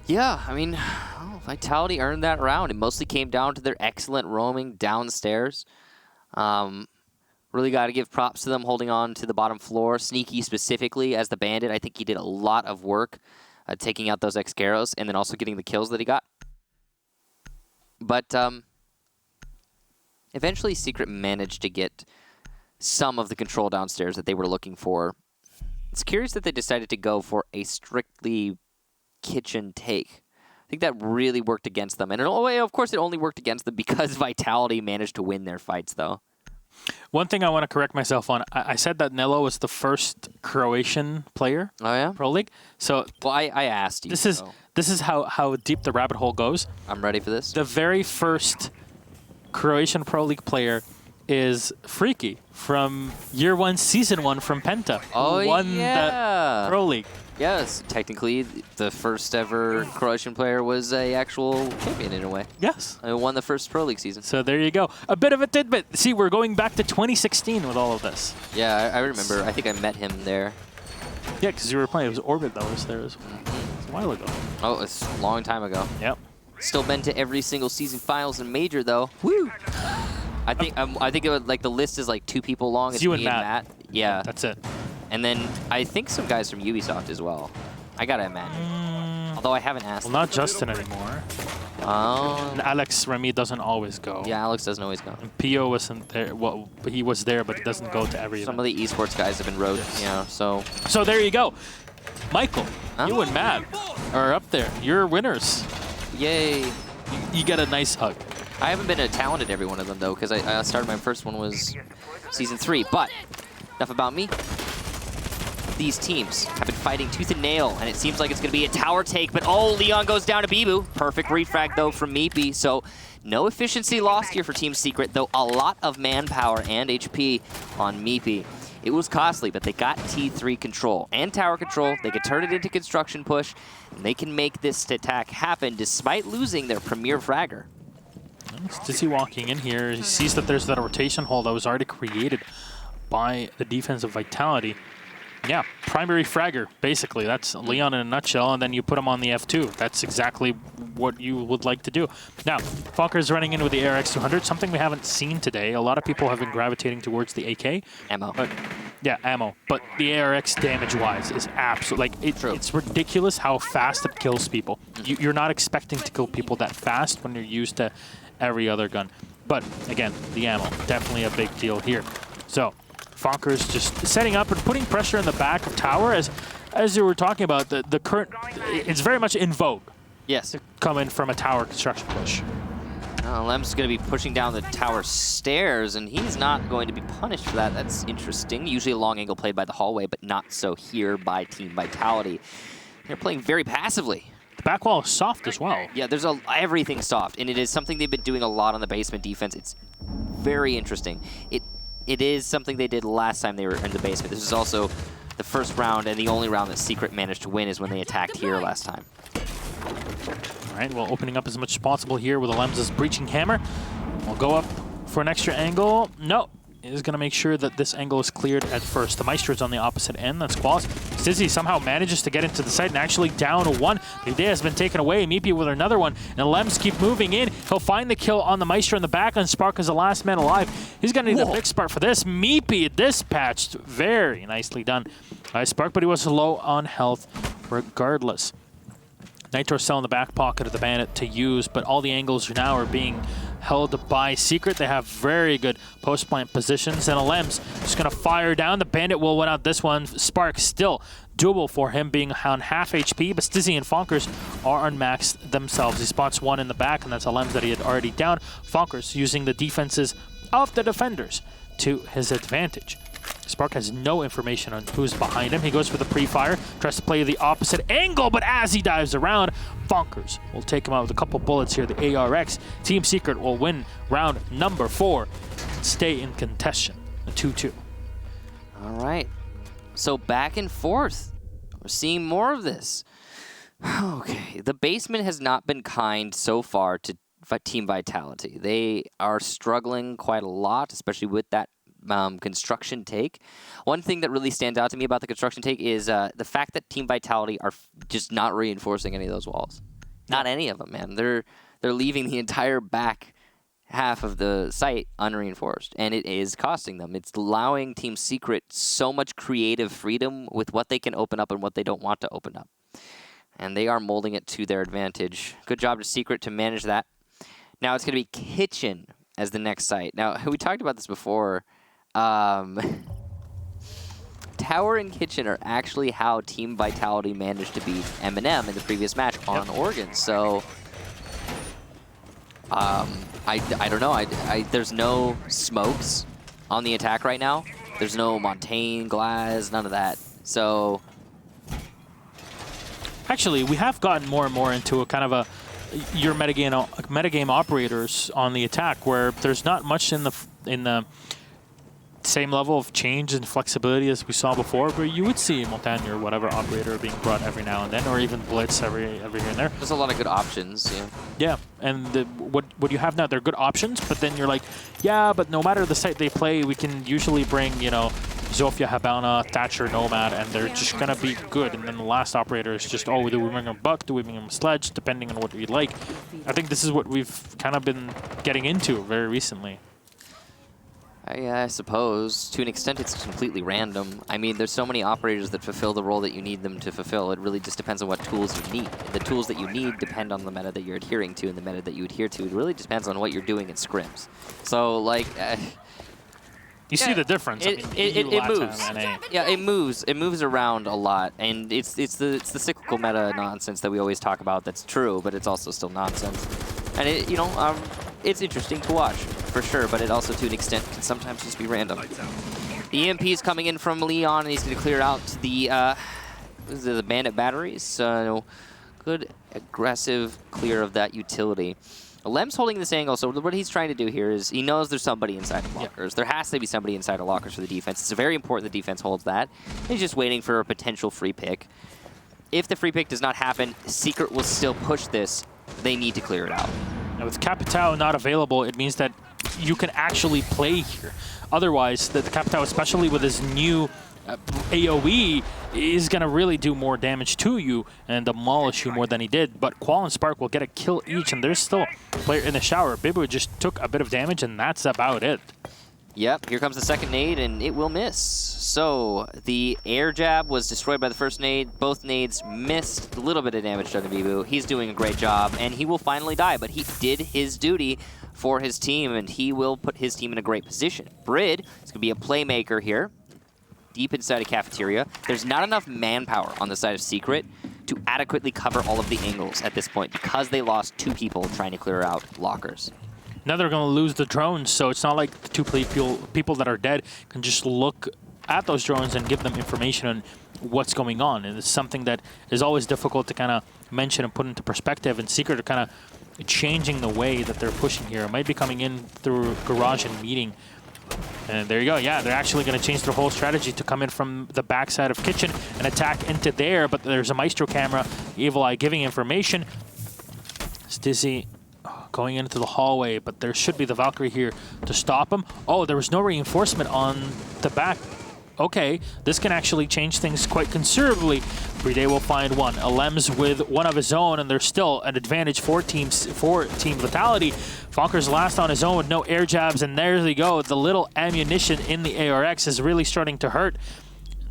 Speaker 1: Yeah, I mean, Vitality earned that round. It mostly came down to their excellent roaming downstairs. Really got to give props to them holding on to the bottom floor. Sneaky specifically as the Bandit. I think he did a lot of work taking out those X-Scaros and then also getting the kills that he got. But eventually Secret managed to get some of the control downstairs that they were looking for. It's curious that they decided to go for a strictly kitchen take. I think that really worked against them. And of course, it only worked against them because Vitality managed to win their fights, though.
Speaker 2: One thing I want to correct myself on, I said that Nello was the first Croatian player.
Speaker 1: Oh, yeah?
Speaker 2: Pro League. So
Speaker 1: well, I asked you.
Speaker 2: This is how deep the rabbit hole goes.
Speaker 1: I'm ready for this.
Speaker 2: The very first Croatian Pro League player is Freaky from Year 1, Season 1 from Penta.
Speaker 1: Oh,
Speaker 2: won that Pro League.
Speaker 1: Yes, technically, the first ever Croatian player was a actual champion in a way.
Speaker 2: Yes.
Speaker 1: I won the first Pro League season.
Speaker 2: So there you go. A bit of a tidbit. See, we're going back to 2016 with all of this.
Speaker 1: Yeah, I remember. I think I met him there.
Speaker 2: Yeah, because you were playing. It was Orbit that was there. It was a while ago.
Speaker 1: Oh, it's a long time ago.
Speaker 2: Yep.
Speaker 1: Still been to every single season finals and major, though. Woo! I think it would, like the list is like 2 people long.
Speaker 2: It's you and Matt.
Speaker 1: Yeah.
Speaker 2: That's it.
Speaker 1: And then I think some guys from Ubisoft as well. I gotta imagine. Although I haven't asked.
Speaker 2: Well, not Justin anymore.
Speaker 1: Oh.
Speaker 2: And Alex Remy doesn't always go.
Speaker 1: Yeah, Alex doesn't always go.
Speaker 2: And Pio wasn't there. Well, he was there, but doesn't go to every
Speaker 1: Some
Speaker 2: event.
Speaker 1: of the esports guys have been rogue, you know, so.
Speaker 2: So there you go. Michael, you and Matt are up there. You're winners.
Speaker 1: Yay.
Speaker 2: You get a nice hug.
Speaker 1: I haven't been a talent at every one of them, though, because I started my first one was Season 3. But enough about me. These teams have been fighting tooth and nail, and it seems like it's going to be a tower take, but oh, Leon goes down to Bibu. Perfect refrag, though, from Meepy. So no efficiency lost here for Team Secret, though a lot of manpower and HP on Meepy. It was costly, but they got T3 control and tower control. They could turn it into construction push, and they can make this attack happen despite losing their premier fragger.
Speaker 2: Dizzy walking in here. He sees that there's that rotation hole that was already created by the defense of Vitality. Yeah, primary fragger, basically. That's Leon in a nutshell, and then you put him on the F2. That's exactly what you would like to do. Now, Falker's running in with the ARX 200, something we haven't seen today. A lot of people have been gravitating towards the AK.
Speaker 1: Ammo.
Speaker 2: But, yeah, ammo. But the ARX damage-wise is absolutely... Like, it's ridiculous how fast it kills people. You're not expecting to kill people that fast when you're used to every other gun. But, again, the ammo, definitely a big deal here. So... Fonker's just setting up and putting pressure in the back of tower as you were talking about, the current, it's very much in vogue.
Speaker 1: Yes.
Speaker 2: To come in from a tower construction push.
Speaker 1: Lem's going to be pushing down the tower stairs, and he's not going to be punished for that. That's interesting. Usually a long angle played by the hallway, but not so here by Team Vitality. They're playing very passively.
Speaker 2: The back wall is soft as well.
Speaker 1: Yeah, there's everything soft, and it is something they've been doing a lot on the basement defense. It's very interesting. It is something they did last time they were in the basement. This is also the first round and the only round that Secret managed to win is when they attacked here last time.
Speaker 2: All right, well, opening up as much as possible here with Alem's breaching hammer. We'll go up for an extra angle. No, is going to make sure that this angle is cleared at first. The Maestro's on the opposite end. That's Qualls. Stizzy somehow manages to get into the site and actually down one. The idea has been taken away. Meepy with another one. And Lems keep moving in. He'll find the kill on the Maestro in the back, and Spark is the last man alive. He's going to need a big Spark for this. Meepy dispatched. Very nicely done by Spark, but he was low on health regardless. Nitro still in the back pocket of the Bandit to use, but all the angles now are being held by Secret. They have very good post-plant positions, and Alem's just going to fire down. The Bandit will win out this one. Spark still doable for him, being on half HP, but Stizzy and Fonkers are unmaxed themselves. He spots one in the back, and that's Alem's that he had already down. Fonkers using the defenses of the defenders to his advantage. Spark has no information on who's behind him. He goes for the pre-fire, tries to play the opposite angle, but as he dives around, Fonkers will take him out with a couple bullets here. The ARX. Team Secret will win round number 4 and stay in contention. A 2-2.
Speaker 1: All right. So back and forth. We're seeing more of this. Okay. The basement has not been kind so far to Team Vitality. They are struggling quite a lot, especially with that construction take. One thing that really stands out to me about the construction take is the fact that Team Vitality are just not reinforcing any of those walls. Not any of them, man. They're leaving the entire back half of the site unreinforced, and it is costing them. It's allowing Team Secret so much creative freedom with what they can open up and what they don't want to open up. And they are molding it to their advantage. Good job to Secret to manage that. Now it's going to be Kitchen as the next site. Now, we talked about this before. Tower and Kitchen are actually how Team Vitality managed to beat M&M in the previous match on Oregon. So, I don't know. There's no smokes on the attack right now. There's no Montaigne, Glass, none of that. So,
Speaker 2: actually, we have gotten more and more into a kind of your metagame operators on the attack, where there's not much in the same level of change and flexibility as we saw before, but you would see Montaigne or whatever operator being brought every now and then, or even Blitz every here and there.
Speaker 1: There's a lot of good options, yeah.
Speaker 2: Yeah, and what you have now, they're good options, but then you're like, yeah, but no matter the site they play, we can usually bring, you know, Zofia, Habana, Thatcher, Nomad, and they're just going to be good. And then the last operator is just, oh, do we bring him Buck? Do we bring him Sledge? Depending on what we like. I think this is what we've kind of been getting into very recently.
Speaker 1: I suppose. To an extent, it's completely random. I mean, there's so many operators that fulfill the role that you need them to fulfill. It really just depends on what tools you need. The tools that you need depend on the meta that you're adhering to, and the meta that you adhere to. It really depends on what you're doing in scrims. So, like...
Speaker 2: you see the difference.
Speaker 1: It moves. Yeah, it moves. It moves around a lot, and it's the cyclical meta nonsense that we always talk about. That's true, but it's also still nonsense. And it's interesting to watch for sure, but it also, to an extent, can sometimes just be random. The EMP is coming in from Leon, and he's going to clear out the bandit batteries. So good aggressive clear of that utility. Lem's holding this angle, so what he's trying to do here is he knows there's somebody inside of lockers. There has to be somebody inside of lockers for the defense. It's very important the defense holds that. He's just waiting for a potential free pick. If the free pick does not happen, Secret will still push this. They need to clear it out.
Speaker 2: Now with Capitao not available, it means that you can actually play here. Otherwise, the Capitao, especially with his new AoE, is going to really do more damage to you and demolish you more than he did. But Qual and Spark will get a kill each, and there's still a player in the shower. Bibu just took a bit of damage, and that's about it.
Speaker 1: Yep, here comes the second nade, and it will miss. So the air jab was destroyed by the first nade. Both nades missed. A little bit of damage done to Bibu. He's doing a great job, and he will finally die. But he did his duty for his team, and he will put his team in a great position. Brid is going to be a playmaker here, deep inside a cafeteria. There's not enough manpower on the side of Secret to adequately cover all of the angles at this point because they lost 2 people trying to clear out lockers.
Speaker 2: Now they're going to lose the drones, so it's not like the 2 people that are dead can just look at those drones and give them information on what's going on. And it's something that is always difficult to kind of mention and put into perspective. And Secret are kind of changing the way that they're pushing here. It might be coming in through garage and meeting. And there you go. Yeah, they're actually going to change their whole strategy to come in from the backside of kitchen and attack into there. But there's a Maestro camera, Evil Eye giving information. Stizzy going into the hallway, but there should be the Valkyrie here to stop him. Oh, there was no reinforcement on the back. Okay, this can actually change things quite considerably. Bride will find one. Alems with one of his own, and there's still an advantage for Team Vitality. Falker's last on his own with no air jabs, and there they go. The little ammunition in the ARX is really starting to hurt.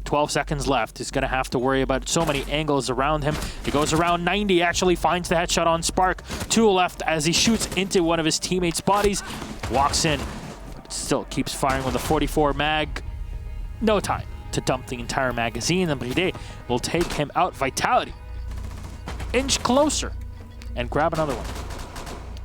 Speaker 2: 12 seconds left. He's going to have to worry about so many angles around him. He goes around 90, actually finds the headshot on Spark. 2 left as he shoots into one of his teammates' bodies. Walks in, still keeps firing with a 44 mag. No time to dump the entire magazine, and Bride will take him out. Vitality, inch closer, and grab another one.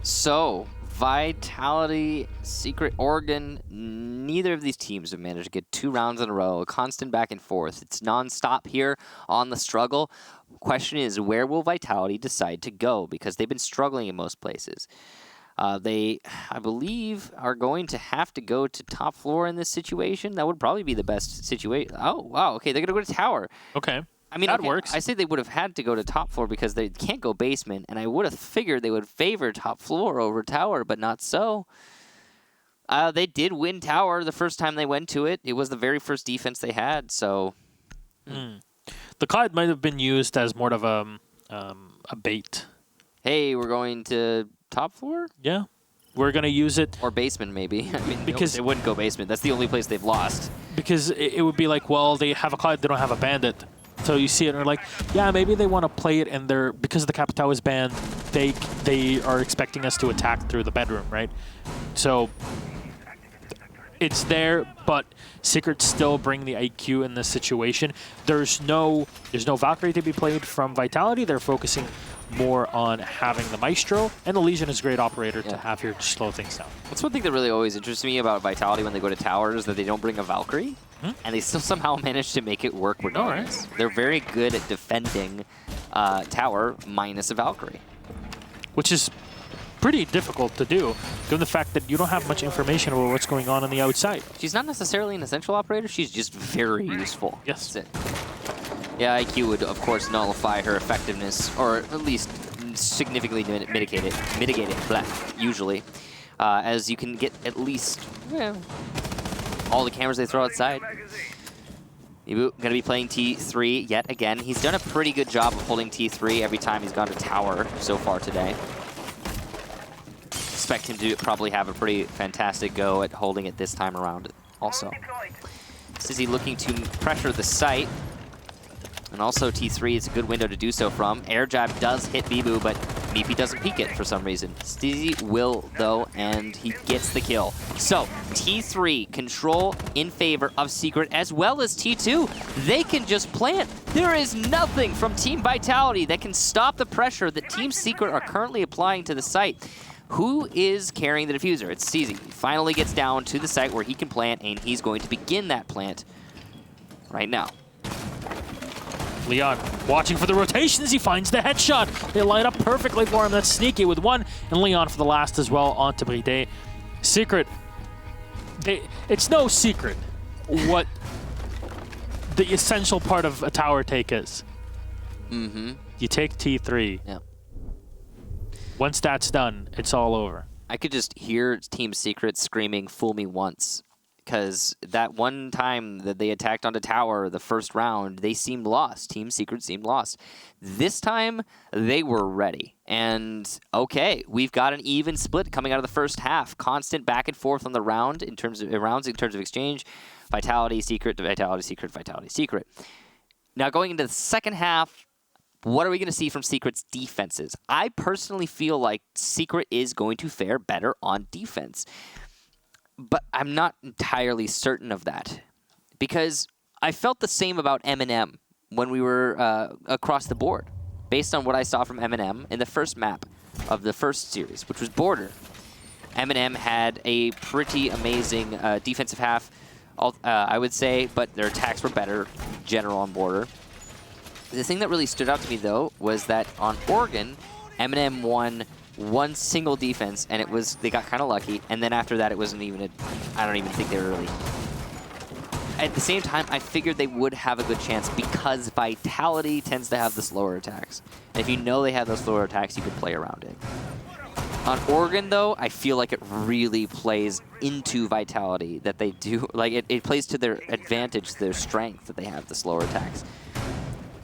Speaker 1: So, Vitality, Secret, Oregon, neither of these teams have managed to get 2 rounds in a row, a constant back and forth. It's non-stop here on the struggle. Question is, where will Vitality decide to go? Because they've been struggling in most places. They, I believe, are going to have to go to top floor in this situation. That would probably be the best situation. Oh, wow, okay, they're going to go to tower.
Speaker 2: Okay.
Speaker 1: I mean,
Speaker 2: that works.
Speaker 1: I say they would have had to go to top floor because they can't go basement, and I would have figured they would favor top floor over tower, but not so. They did win tower the first time they went to it. It was the very first defense they had, so...
Speaker 2: The Clyde might have been used as more of a bait.
Speaker 1: Hey, we're going to top floor?
Speaker 2: Yeah. We're going to use it.
Speaker 1: Or basement, maybe. I mean,
Speaker 2: because
Speaker 1: they wouldn't go basement. That's the only place they've lost.
Speaker 2: Because it would be like, well, they have a Clyde, they don't have a bandit. So you see it, and they're like, yeah, maybe they want to play it, and they're because the Capitao is banned, they are expecting us to attack through the bedroom, right? So it's there, but Secret still bring the IQ in this situation. There's no Valkyrie to be played from Vitality. They're focusing more on having the Maestro, and the Legion is a great operator to have here to slow things down.
Speaker 1: That's one thing that really always interests me about Vitality when they go to towers, that they don't bring a Valkyrie. And they still somehow manage to make it work regardless. They're very good at defending tower minus a Valkyrie.
Speaker 2: Which is pretty difficult to do, given the fact that you don't have much information about what's going on the outside.
Speaker 1: She's not necessarily an essential operator, she's just very useful.
Speaker 2: Yes.
Speaker 1: That's it. Yeah, IQ would, of course, nullify her effectiveness, or at least significantly mitigate it, usually. As you can get at least, all the cameras they throw outside. Ibu going to be playing T3 yet again. He's done a pretty good job of holding T3 every time he's gone to tower so far today. expect him to probably have a pretty fantastic go at holding it this time around also. Stizzy looking to pressure the site. And also T3 is a good window to do so from. Air jab does hit Bibu, but Meepy doesn't peek it for some reason. Stizzy will, though, and he gets the kill. So, T3, control in favor of Secret, as well as T2. They can just plant. There is nothing from Team Vitality that can stop the pressure that Team Secret are currently applying to the site. Who is carrying the diffuser? It's Stizzy. He finally gets down to the site where he can plant, and he's going to begin that plant right now.
Speaker 2: Leon watching for the rotations. He finds the headshot. They line up perfectly for him. That's Sneaky with one. And Leon for the last as well onto Bride. Secret. It's no secret what the essential part of a tower take is.
Speaker 1: Mm-hmm.
Speaker 2: You take T3.
Speaker 1: Yeah.
Speaker 2: Once that's done, it's all over.
Speaker 1: I could just hear Team Secret screaming, "Fool me once." Because that one time that they attacked onto tower the first round, they seemed lost. Team Secret seemed lost. This time, they were ready. And, okay, we've got an even split coming out of the first half. Constant back and forth on the round in terms of exchange. Vitality, Secret, Vitality, Secret, Vitality, Secret. Now, going into the second half, what are we going to see from Secret's defenses? I personally feel like Secret is going to fare better on defense. But I'm not entirely certain of that, because I felt the same about M&M when we were across the board, based on what I saw from M&M in the first map of the first series, which was Border. M&M had a pretty amazing defensive half, I would say, but their attacks were better in general on Border. The thing that really stood out to me, though, was that on Oregon, M&M won one single defense, and they got kind of lucky, and then after that it wasn't even I don't even think they were really. At the same time, I figured they would have a good chance because Vitality tends to have the slower attacks. And if you know they have those slower attacks, you can play around it. On Oregon, though, I feel like it really plays into Vitality that they do. Like, it plays to their advantage, their strength that they have the slower attacks.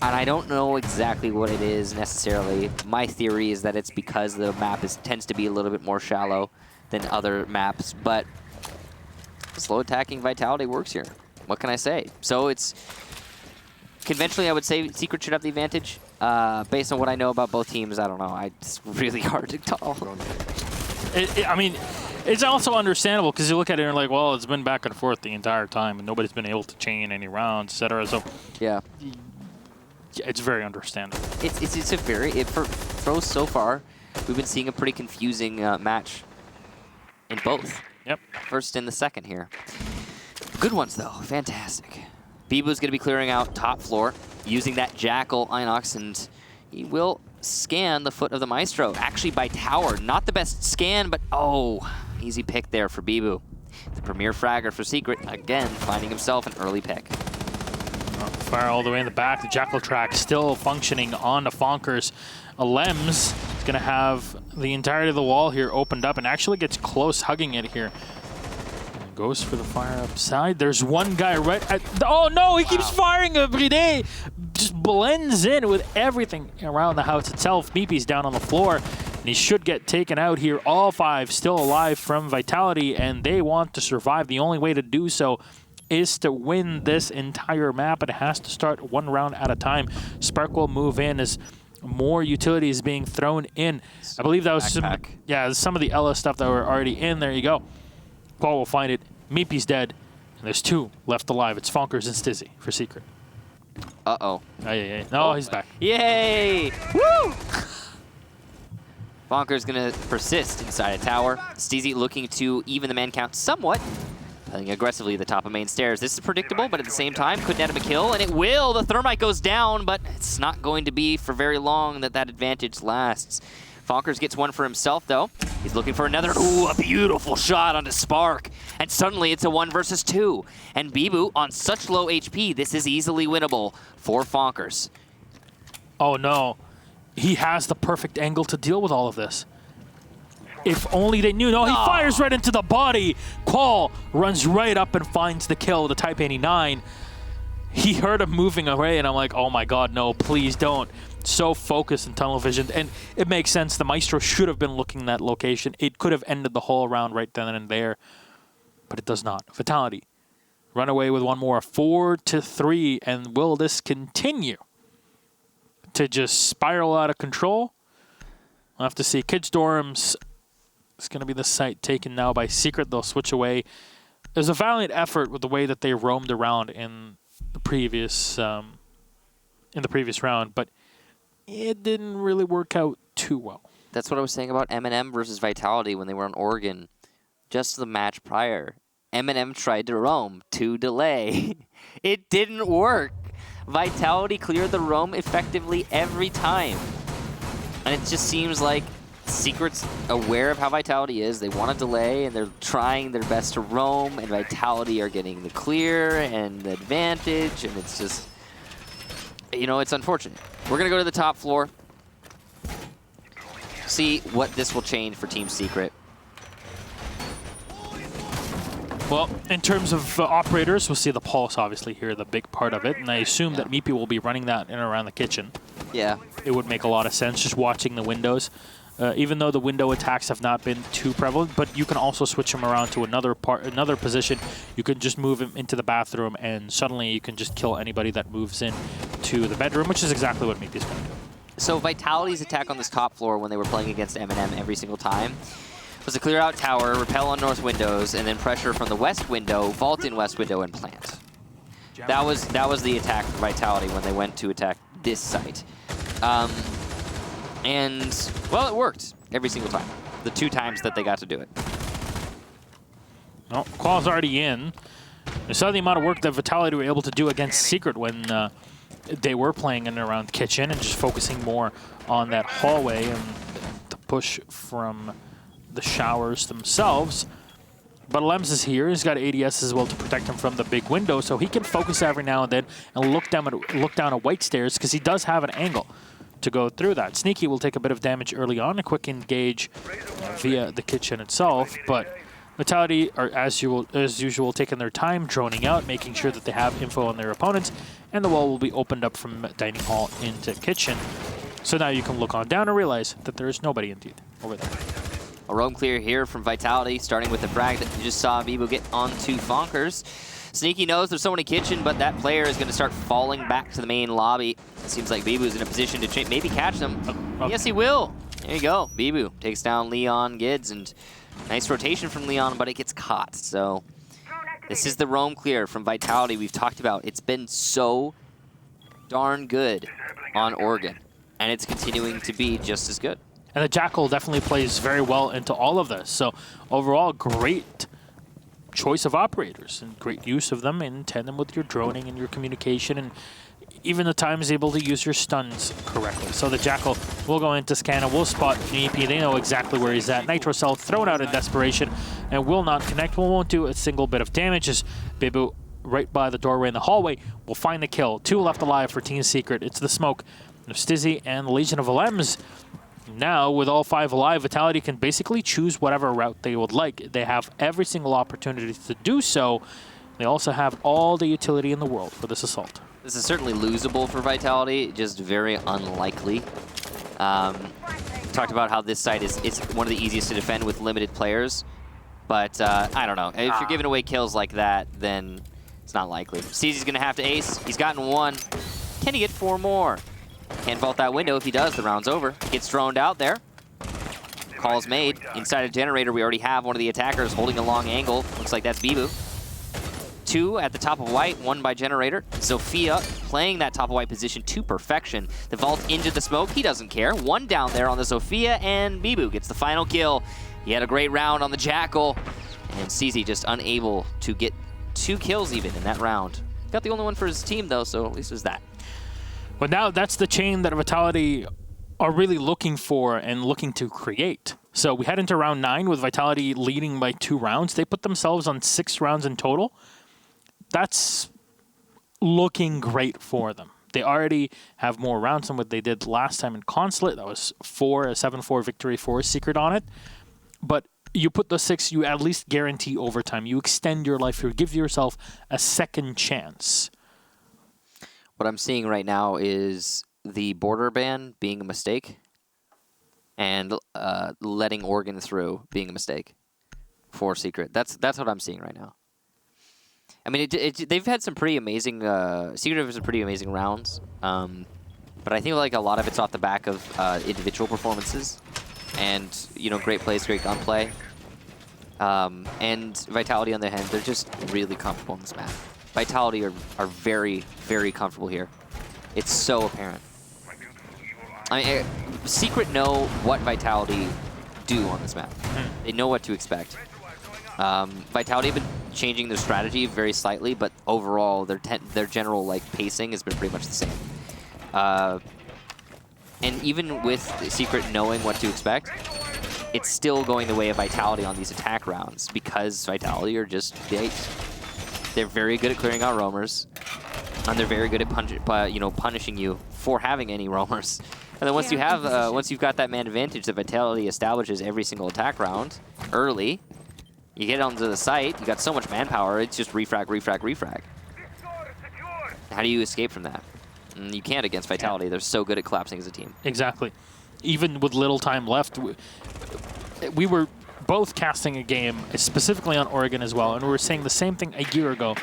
Speaker 1: And I don't know exactly what it is necessarily. My theory is that it's because the map tends to be a little bit more shallow than other maps, but slow attacking Vitality works here. What can I say? So it's conventionally I would say Secret should have the advantage. Based on what I know about both teams, I don't know. It's really hard to tell.
Speaker 2: I mean, it's also understandable because you look at it and you're like, well, it's been back and forth the entire time, and nobody's been able to chain any rounds, etc. So
Speaker 1: yeah.
Speaker 2: It's very understandable.
Speaker 1: It's a very for throws so far, we've been seeing a pretty confusing match in both.
Speaker 2: Yep.
Speaker 1: First and the second here. Good ones though, fantastic. Bibu's going to be clearing out top floor using that Jackal Inox, and he will scan the foot of the Maestro. Actually by tower, not the best scan, but oh, easy pick there for Bibu. The premier fragger for Secret again, finding himself an early pick.
Speaker 2: Fire all the way in the back. The Jackal track still functioning on the Fonkers. Lems is going to have the entirety of the wall here opened up and actually gets close, hugging it here. And goes for the fire upside. There's one guy right at... Oh no, he keeps firing. Bride just blends in with everything around the house itself. Meepy's down on the floor, and he should get taken out here. All five still alive from Vitality, and they want to survive. The only way to do so is to win this entire map. It has to start one round at a time. Spark will move in as more utilities being thrown in. I believe that was some of the Ella stuff that were already in. There you go. Paul will find it. Meepy's dead. And there's two left alive. It's Fonkers and Stizzy for Secret.
Speaker 1: Uh-oh.
Speaker 2: No, he's back.
Speaker 1: Yay! Woo! Fonkers going to persist inside a tower. Stizzy looking to even the man count somewhat. Playing aggressively at the top of main stairs. This is predictable, but at the same time, could net him a kill, and it will. The thermite goes down, but it's not going to be for very long that advantage lasts. Fonkers gets one for himself, though. He's looking for another. Ooh, a beautiful shot onto Spark. And suddenly it's a 1 versus 2. And Bibu, on such low HP, this is easily winnable for Fonkers.
Speaker 2: Oh, no. He has the perfect angle to deal with all of this. If only they knew. No, he fires right into the body. Qual runs right up and finds the kill, the Type 89. He heard him moving away, and I'm like, oh my god, no, please don't. so focused and tunnel visioned, and it makes sense. The Maestro should have been looking in that location. It could have ended the whole round right then and there, but it does not. Vitality run away with one more, 4-3, and will this continue to just spiral out of control? We'll have to see. Kids Dorms is going to be the site taken now by Secret. They'll switch away. It was a valiant effort with the way that they roamed around in the previous round, but it didn't really work out too well.
Speaker 1: That's what I was saying about M&M versus Vitality when they were on Oregon. Just the match prior, M&M tried to roam to delay. It didn't work. Vitality cleared the roam effectively every time. And it just seems like Secret's aware of how Vitality is. They want to delay, and they're trying their best to roam, and Vitality are getting the clear and the advantage, and it's just, you know, it's unfortunate. We're going to go to the top floor, see what this will change for Team Secret.
Speaker 2: Well, in terms of operators, we'll see the Pulse obviously here, the big part of it, and I assume that Meepy will be running that in and around the kitchen.
Speaker 1: Yeah.
Speaker 2: It would make a lot of sense just watching the windows. Even though the window attacks have not been too prevalent, but you can also switch him around to another position. You can just move him into the bathroom, and suddenly you can just kill anybody that moves in to the bedroom, which is exactly what Meepy's going to do.
Speaker 1: So Vitality's attack on this top floor when they were playing against M&M every single time was to clear out tower, repel on north windows, and then pressure from the west window, vault in west window, and plant. That was the attack for Vitality when they went to attack this site. And, well, it worked every single time. The 2 times that they got to do it.
Speaker 2: Well, Qual's already in. You saw the amount of work that Vitality were able to do against Secret when they were playing in and around kitchen and just focusing more on that hallway and the push from the showers themselves. But Lems is here. He's got ADS as well to protect him from the big window, so he can focus every now and then and look down at white stairs because he does have an angle to go through that. Sneaky will take a bit of damage early on, a quick engage via the kitchen itself, but Vitality are, as usual, taking their time, droning out, making sure that they have info on their opponents, and the wall will be opened up from dining hall into kitchen. So now you can look on down and realize that there is nobody indeed over there.
Speaker 1: A roam clear here from Vitality, starting with the frag that you just saw Bibu get onto Fonkers. Sneaky knows there's someone in kitchen, but that player is going to start falling back to the main lobby. It seems like Bibu's in a position to maybe catch them. Oh. Yes, he will. There you go. Bibu takes down Leon Gids, and nice rotation from Leon, but it gets caught. So this is the roam clear from Vitality we've talked about. It's been so darn good on Oregon, and it's continuing to be just as good.
Speaker 2: And the Jackal definitely plays very well into all of this. So overall, great choice of operators and great use of them in tandem with your droning and your communication, and even the times able to use your stuns correctly. So the Jackal will go into scan and will spot GP. They know exactly where he's at. Nitro Cell thrown out in desperation and will not connect. Won't do a single bit of damage as Bibu right by the doorway in the hallway will find the kill. 2 left alive for Team Secret. It's the smoke of Stizzy and the Legion of Alems. Now, with all 5 alive, Vitality can basically choose whatever route they would like. They have every single opportunity to do so. They also have all the utility in the world for this assault.
Speaker 1: This is certainly losable for Vitality, just very unlikely. Talked about how this site is one of the easiest to defend with limited players, but I don't know. If you're giving away kills like that, then it's not likely. Steezy's going to have to ace. He's gotten 1. Can he get 4 more? Can't vault that window. If he does, the round's over. Gets droned out there. Call's made. Inside a generator, we already have one of the attackers holding a long angle. Looks like that's Bibu. 2 at the top of white, 1 by generator. Zofia playing that top of white position to perfection. The vault into the smoke, he doesn't care. 1 down there on the Zofia, and Bibu gets the final kill. He had a great round on the Jackal, and CZ just unable to get 2 kills even in that round. Got the only one for his team though, so at least it was that.
Speaker 2: But now that's the chain that Vitality are really looking for and looking to create. So we head into round 9 with Vitality leading by 2 rounds. They put themselves on 6 rounds in total. That's looking great for them. They already have more rounds than what they did last time in Consulate. That was a 7-4 victory for Secret on it. But you put the 6, you at least guarantee overtime. You extend your life. You give yourself a second chance.
Speaker 1: What I'm seeing right now is the border ban being a mistake and letting Oregon through being a mistake for Secret. That's what I'm seeing right now. I mean, they've had some pretty amazing Secret has some pretty amazing rounds, but I think like a lot of it's off the back of individual performances, and great plays, great gunplay, and Vitality on the hand. They're just really comfortable on this map. Vitality are very, very comfortable here. It's so apparent. I mean, Secret know what Vitality do on this map. They know what to expect. Vitality have been changing their strategy very slightly, but overall their general pacing has been pretty much the same. And even with Secret knowing what to expect, it's still going the way of Vitality on these attack rounds because Vitality are just they're very good at clearing out roamers, and they're very good at punishing you for having any roamers. And then once you've got that man advantage that Vitality establishes every single attack round early, you get onto the site, you got so much manpower, it's just refrag, refrag, refrag. How do you escape from that? You can't against Vitality. They're so good at collapsing as a team. Exactly.
Speaker 2: Even with little time left, we were both casting a game, specifically on Oregon as well, and we were saying the same thing a year ago.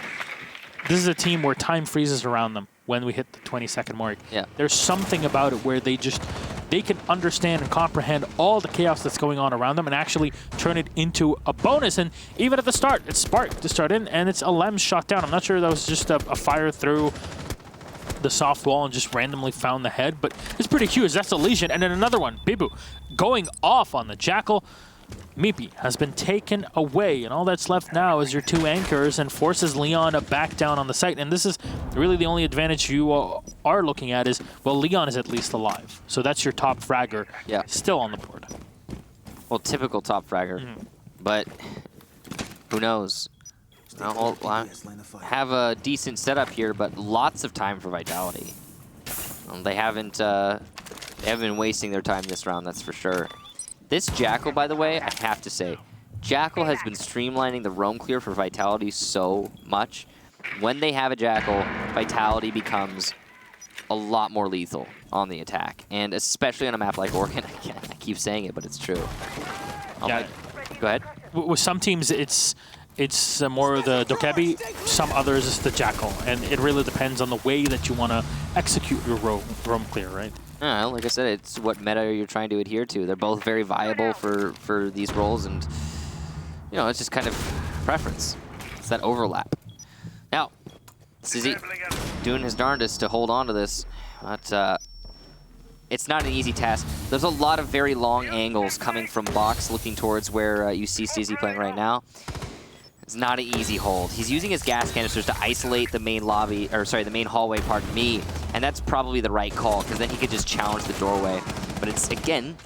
Speaker 2: This is a team where time freezes around them when we hit the 20-second mark.
Speaker 1: Yeah.
Speaker 2: There's something about it where they can understand and comprehend all the chaos that's going on around them and actually turn it into a bonus. And even at the start, it's Spark to start in, and it's a Lem shot down. I'm not sure that was just a fire through the soft wall and just randomly found the head, but it's pretty huge. That's a Legion. And then another one, Bibu, going off on the Jackal. Meepy has been taken away, and all that's left now is your two anchors and forces Leon back down on the site. And this is really the only advantage you are looking at is, well, Leon is at least alive. So that's your top fragger still on the board.
Speaker 1: Well, typical top fragger, but who knows? I'll have a decent setup here, but lots of time for Vitality. They haven't been wasting their time this round, that's for sure. This Jackal, by the way, I have to say, Jackal has been streamlining the roam clear for Vitality so much. When they have a Jackal, Vitality becomes a lot more lethal on the attack, and especially on a map like Oregon. I keep saying it, but it's true.
Speaker 2: Yeah.
Speaker 1: Go ahead.
Speaker 2: With some teams, it's more the Dokebi, some others it's the Jackal, and it really depends on the way that you want to execute your roam clear, right?
Speaker 1: Like I said, it's what meta you're trying to adhere to. They're both very viable for these roles, and it's just kind of preference. It's that overlap. Now, Sizzy doing his darndest to hold on to this, but it's not an easy task. There's a lot of very long angles coming from box, looking towards where you see Sizzy playing right now. It's not an easy hold. He's using his gas canisters to isolate the main lobby, or sorry, the main hallway, pardon me, and that's probably the right call, because then he could just challenge the doorway. But it's, again,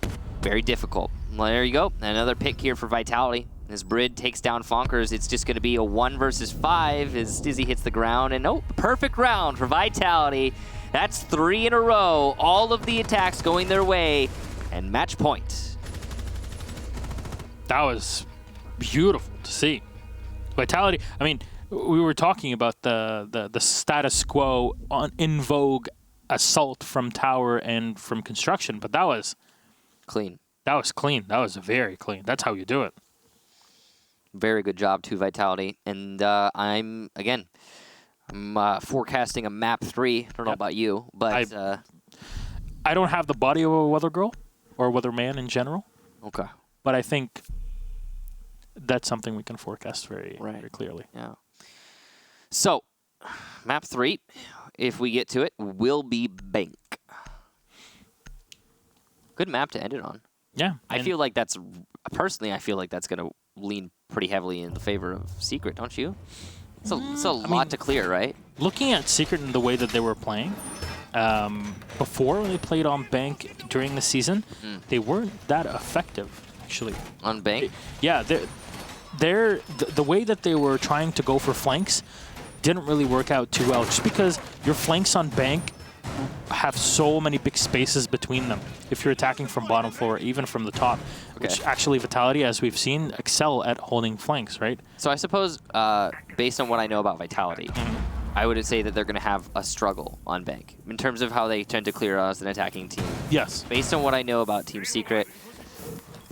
Speaker 1: very difficult. Well, there you go. Another pick here for Vitality. As Brid takes down Fonkers, it's just going to be a 1 versus 5 as Stizzy hits the ground. And perfect round for Vitality. That's 3 in a row. All of the attacks going their way. And match point.
Speaker 2: That was beautiful to see. Vitality, I mean, we were talking about the status quo in vogue assault from tower and from construction, but that was
Speaker 1: clean.
Speaker 2: That was clean. That was very clean. That's how you do it.
Speaker 1: Very good job to Vitality. And I'm forecasting a map 3. I don't know about you, but
Speaker 2: I don't have the body of a weather girl or weather man in general.
Speaker 1: Okay.
Speaker 2: But I think that's something we can forecast very clearly.
Speaker 1: Yeah. So, map 3, if we get to it, will be Bank. Good map to end it on.
Speaker 2: Yeah.
Speaker 1: I feel like that's going to lean pretty heavily in the favor of Secret, don't you? It's a lot to clear, right?
Speaker 2: Looking at Secret and the way that they were playing, before when they played on Bank during the season, they weren't that effective, actually.
Speaker 1: On Bank?
Speaker 2: Yeah, the way that they were trying to go for flanks didn't really work out too well, just because your flanks on Bank have so many big spaces between them if you're attacking from bottom floor, even from the top, which actually Vitality, as we've seen, excel at holding flanks, right?
Speaker 1: So I suppose, based on what I know about Vitality, I would say that they're going to have a struggle on Bank in terms of how they tend to clear as an attacking team.
Speaker 2: Yes.
Speaker 1: Based on what I know about Team Secret,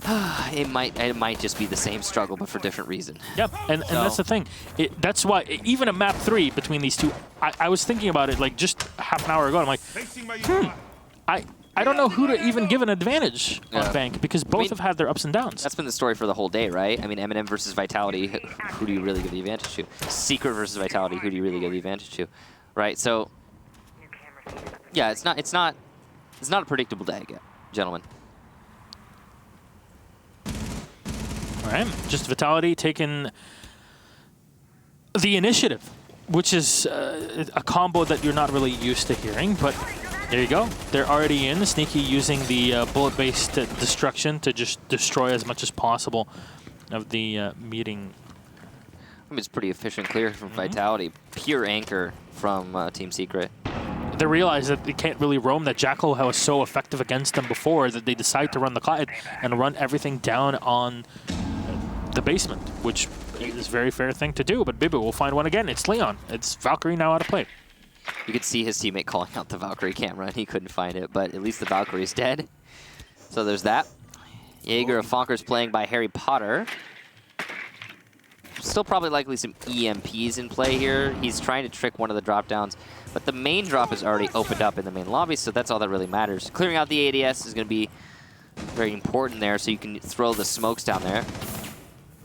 Speaker 1: it might just be the same struggle, but for different reason.
Speaker 2: Yep, and that's the thing. That's why, even at map 3 between these two, I was thinking about it like just half an hour ago. I'm like, I don't know who to even give an advantage on Bank, because both have had their ups and downs.
Speaker 1: That's been the story for the whole day, right? I mean, M&M versus Vitality, who do you really give the advantage to? Secret versus Vitality, who do you really give the advantage to? Right? So, yeah, it's not a predictable day, gentlemen.
Speaker 2: All right, just Vitality taking the initiative, which is a combo that you're not really used to hearing, but there you go. They're already in. Sneaky using the bullet-based destruction to just destroy as much as possible of the meeting.
Speaker 1: I mean, it's pretty efficient clear from Vitality. Pure anchor from Team Secret.
Speaker 2: They realize that they can't really roam, that Jackal was so effective against them before that they decide to run the Clyde and run everything down on the basement, which is a very fair thing to do, but Bibu will find one again. It's Leon. It's Valkyrie now out of play.
Speaker 1: You could see his teammate calling out the Valkyrie camera, and he couldn't find it, but at least the Valkyrie's dead. So there's that. Jaeger of Fonker's playing by Harry Potter. Still probably likely some EMPs in play here. He's trying to trick one of the drop downs, but the main drop is already opened up in the main lobby, so that's all that really matters. Clearing out the ADS is going to be very important there, so you can throw the smokes down there.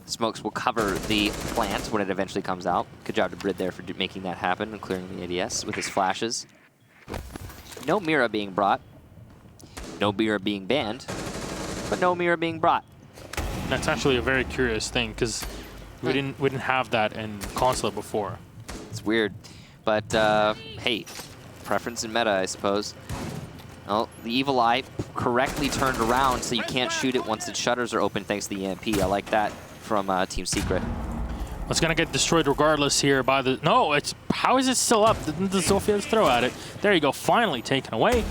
Speaker 1: Smokes will cover the plant when it eventually comes out. Good job to Brid there for making that happen and clearing the ADS with his flashes. No Mira being brought. No Mira being banned. But no Mira being brought.
Speaker 2: That's actually a very curious thing, because we didn't have that in Consulate before.
Speaker 1: It's weird. But, hey, preference in meta, I suppose. Well, the Evil Eye correctly turned around so you can't shoot it once its shutters are open thanks to the EMP. I like that from Team Secret.
Speaker 2: It's going to get destroyed regardless here by the... No, it's... How is it still up? Didn't the Sophia's throw at it? There you go, finally taken away.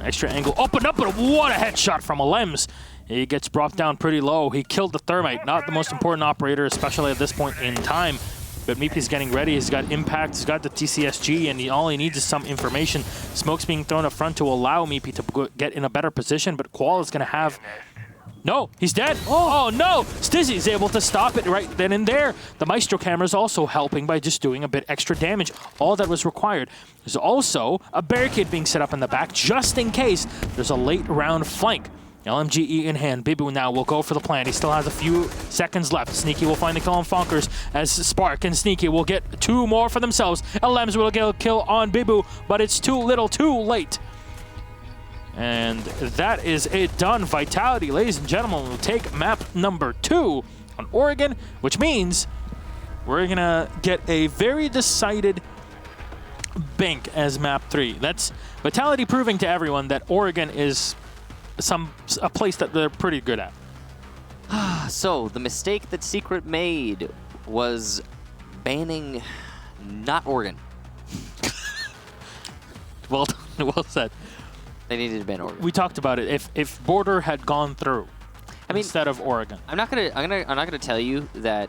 Speaker 2: Extra angle opened up, but what a headshot from Alems. He gets brought down pretty low. He killed the Thermite, not the most important operator, especially at this point in time. But Meepy's getting ready. He's got Impact, he's got the TCSG, and all he needs is some information. Smoke's being thrown up front to allow Meepy to get in a better position, but Qual is going to have... No, he's dead. Oh no! Stizzy's able to stop it right then and there. The Maestro camera is also helping by just doing a bit extra damage. All that was required. There's also a barricade being set up in the back just in case there's a late round flank. LMGE in hand. Bibu now will go for the plan. He still has a few seconds left. Sneaky will find the kill on Fonkers as Spark and Sneaky will get 2 more for themselves. LMs will get a kill on Bibu, but it's too little, too late. And that is it done. Vitality, ladies and gentlemen, will take map number 2 on Oregon, which means we're going to get a very decided Bank as map 3. That's Vitality proving to everyone that Oregon is a place that they're pretty good at.
Speaker 1: So, the mistake that Secret made was banning not Oregon.
Speaker 2: Well said.
Speaker 1: They needed to ban Oregon.
Speaker 2: We talked about it. If Border had gone through, instead of Oregon,
Speaker 1: I'm not gonna tell you that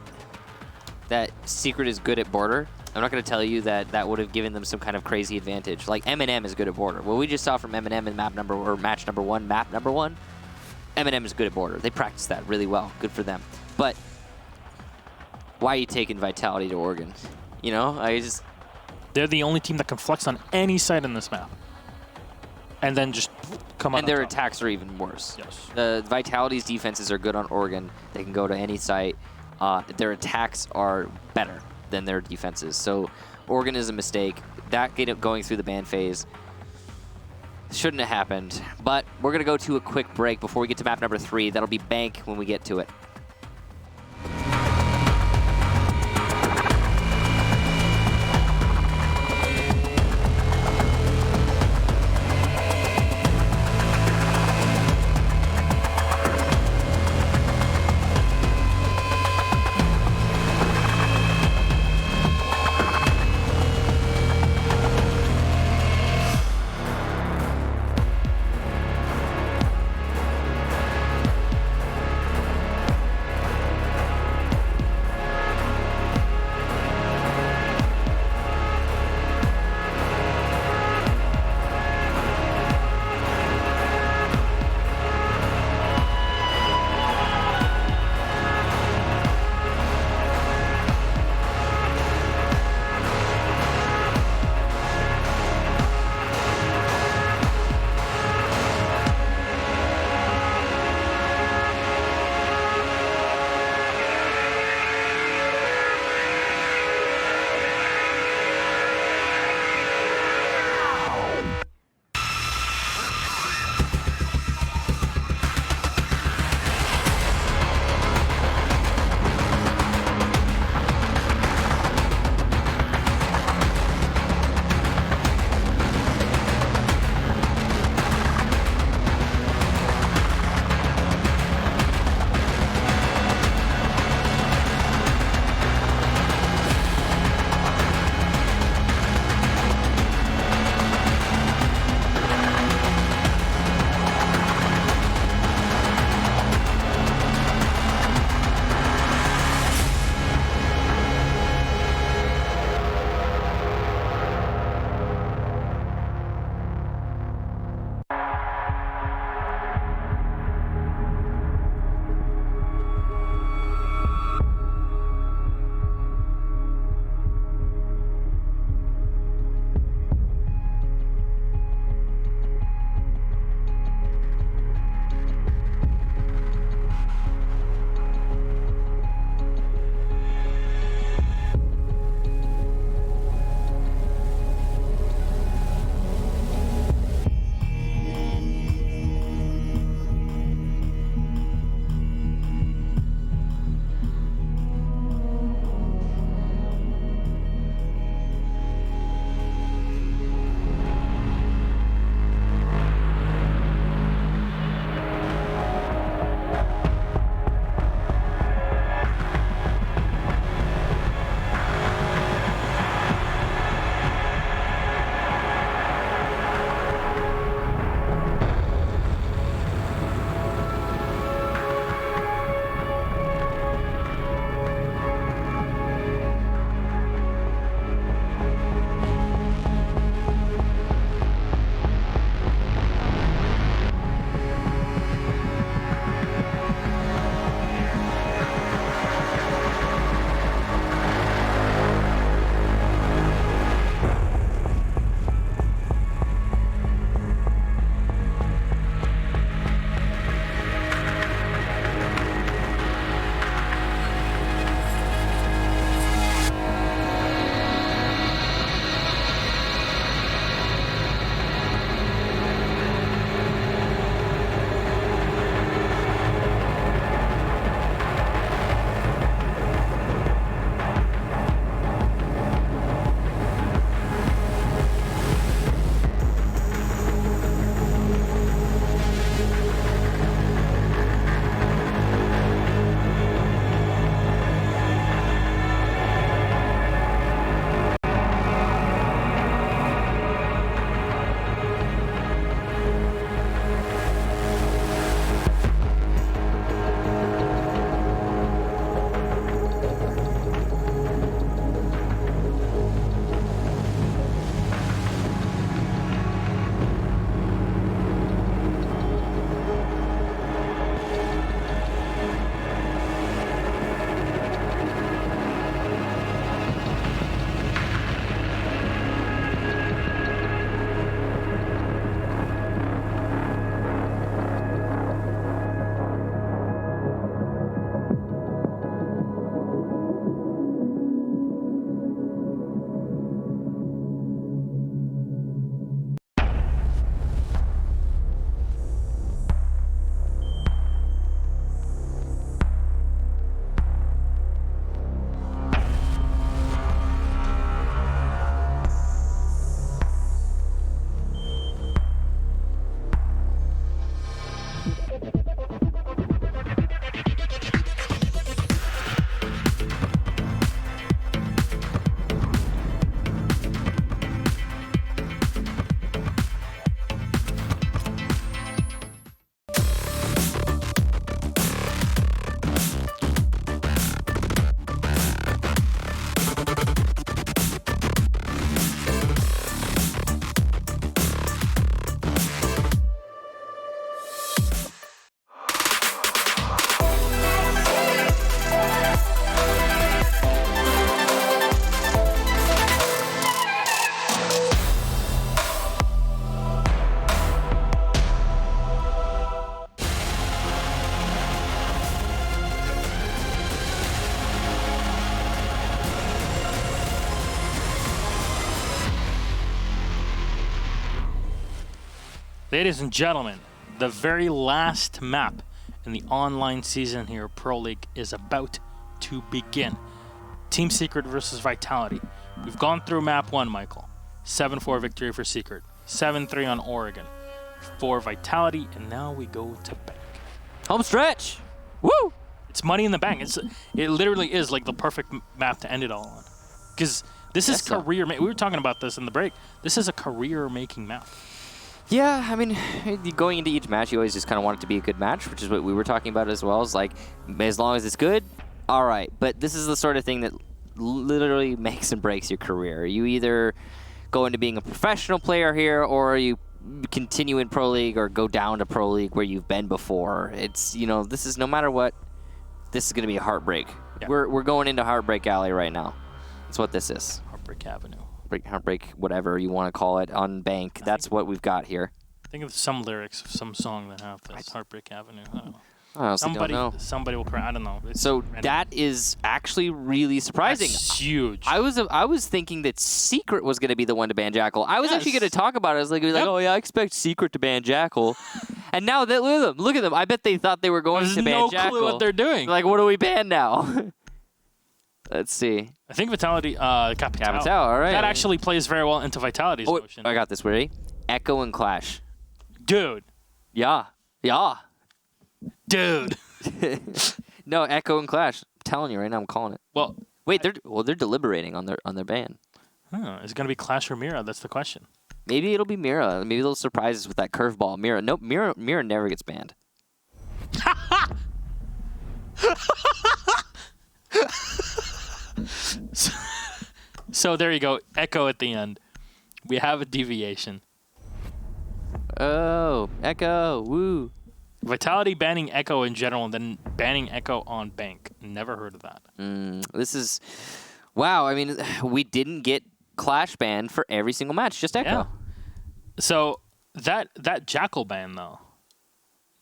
Speaker 1: Secret is good at Border. I'm not gonna tell you that would have given them some kind of crazy advantage. Like M&M is good at Border. What we just saw from M&M in match number 1, M&M is good at Border. They practice that really well. Good for them. But why are you taking Vitality to Oregon? You know,
Speaker 2: they're the only team that can flex on any site in this map. And then just come on.
Speaker 1: And their attacks are even worse.
Speaker 2: Yes.
Speaker 1: The Vitality's defenses are good on Oregon. They can go to any site. Their attacks are better than their defenses. So Oregon is a mistake. That going through the ban phase shouldn't have happened. But we're going to go to a quick break before we get to map number 3. That'll be Bank when we get to it.
Speaker 2: Ladies and gentlemen, the very last map in the online season here, Pro League, is about to begin. Team Secret versus Vitality. We've gone through map 1, Michael. 7-4 victory for Secret. 7-3 on Oregon. For Vitality, and now we go to bank.
Speaker 1: Home stretch. Woo!
Speaker 2: It's money in the bank. It literally is like the perfect map to end it all on. Because this is career. We were talking about this in the break. This is a career-making map.
Speaker 1: Yeah, I mean, going into each match, you always just kind of want it to be a good match, which is what we were talking about as well. Is like, as long as it's good, all right. But this is the sort of thing that literally makes and breaks your career. You either go into being a professional player here, or you continue in Pro League, or go down to Pro League where you've been before. It's, you know, this is no matter what. This is going to be a heartbreak. Yeah. We're going into Heartbreak Alley right now. That's what this is.
Speaker 2: Heartbreak Avenue.
Speaker 1: Heartbreak, whatever you want to call it, on bank. That's what we've got here.
Speaker 2: Think of some lyrics of some song that have this. Heartbreak Avenue. I don't know.
Speaker 1: I honestly don't know.
Speaker 2: Somebody will cry. I don't know. It's
Speaker 1: so
Speaker 2: random.
Speaker 1: that is actually really surprising.
Speaker 2: That's huge.
Speaker 1: I was thinking that Secret was going to be the one to ban Jackal. I was actually going to talk about it. I was like, oh yeah, I expect Secret to ban Jackal. And now look at them. I bet they thought they were going to ban Jackal.
Speaker 2: There's no clue what they're doing.
Speaker 1: Like, what do we ban now? Let's see.
Speaker 2: I think Vitality, Capital,
Speaker 1: all right.
Speaker 2: That actually plays very well into Vitality's motion.
Speaker 1: I got this. Ready? Echo and Clash.
Speaker 2: Dude.
Speaker 1: Yeah.
Speaker 2: Dude.
Speaker 1: No, Echo and Clash. I'm telling you right now, I'm calling it.
Speaker 2: Well,
Speaker 1: wait, they're deliberating on their ban.
Speaker 2: Is it going to be Clash or Mira? That's the question.
Speaker 1: Maybe it'll be Mira. Maybe they'll surprise us with that curveball. Mira. Nope, Mira never gets banned.
Speaker 2: So there you go. Echo at the end. We have a deviation.
Speaker 1: Oh, Echo. Woo.
Speaker 2: Vitality banning Echo in general and then banning Echo on bank. Never heard of that.
Speaker 1: This is... Wow, I mean, we didn't get Clash banned for every single match, just Echo.
Speaker 2: Yeah. So that Jackal ban, though,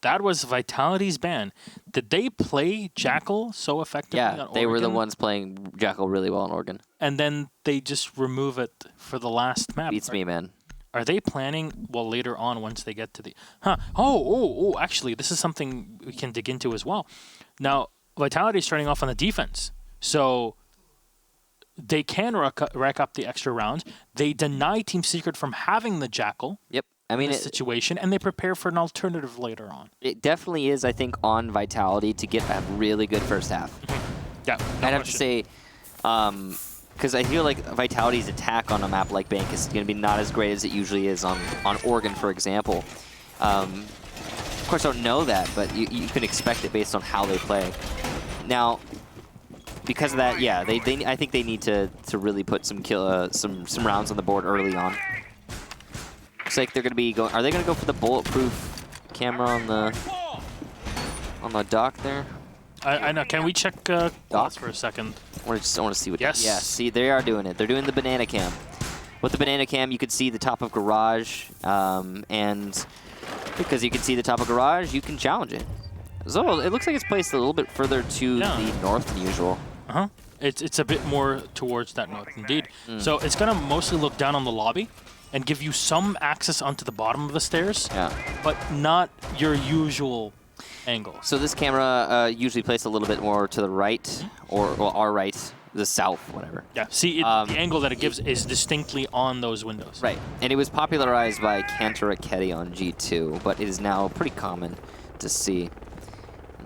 Speaker 2: that was Vitality's ban. Did they play Jackal so effectively on Oregon?
Speaker 1: Yeah, they were the ones playing Jackal really well on Oregon.
Speaker 2: And then they just remove it for the last map.
Speaker 1: Beats me, man.
Speaker 2: Are they planning, well, later on once they get to the... actually, this is something we can dig into as well. Now, Vitality is starting off on the defense. So they can rack up the extra rounds. They deny Team Secret from having the Jackal.
Speaker 1: Yep. I mean,
Speaker 2: situation, and they prepare for an alternative later on.
Speaker 1: It definitely is, I think, on Vitality to get a really good first half.
Speaker 2: Yeah,
Speaker 1: I'd have to say, because I feel like Vitality's attack on a map like Bank is going to be not as great as it usually is on Oregon, for example. Of course, I don't know that, but you can expect it based on how they play. Now, because of that, yeah, I think they need to really put some rounds on the board early on. Looks like they're going to be going. Are they going to go for the bulletproof camera on the dock there?
Speaker 2: I know. Can we check dots for a second?
Speaker 1: I want to see what.
Speaker 2: Yes.
Speaker 1: Yeah. See, they are doing it. They're doing the banana cam. With the banana cam, you can see the top of garage, and because you can see the top of garage, you can challenge it. So it looks like it's placed a little bit further to the north than usual.
Speaker 2: It's a bit more towards that north, indeed. So it's gonna mostly look down on the lobby and give you some access onto the bottom of the stairs, but not your usual angle.
Speaker 1: So this camera usually placed a little bit more to the right, or well, our right, the south, whatever.
Speaker 2: Yeah, see, the angle that it gives is distinctly on those windows.
Speaker 1: Right, and it was popularized by Cantor Raketi on G2, but it is now pretty common to see.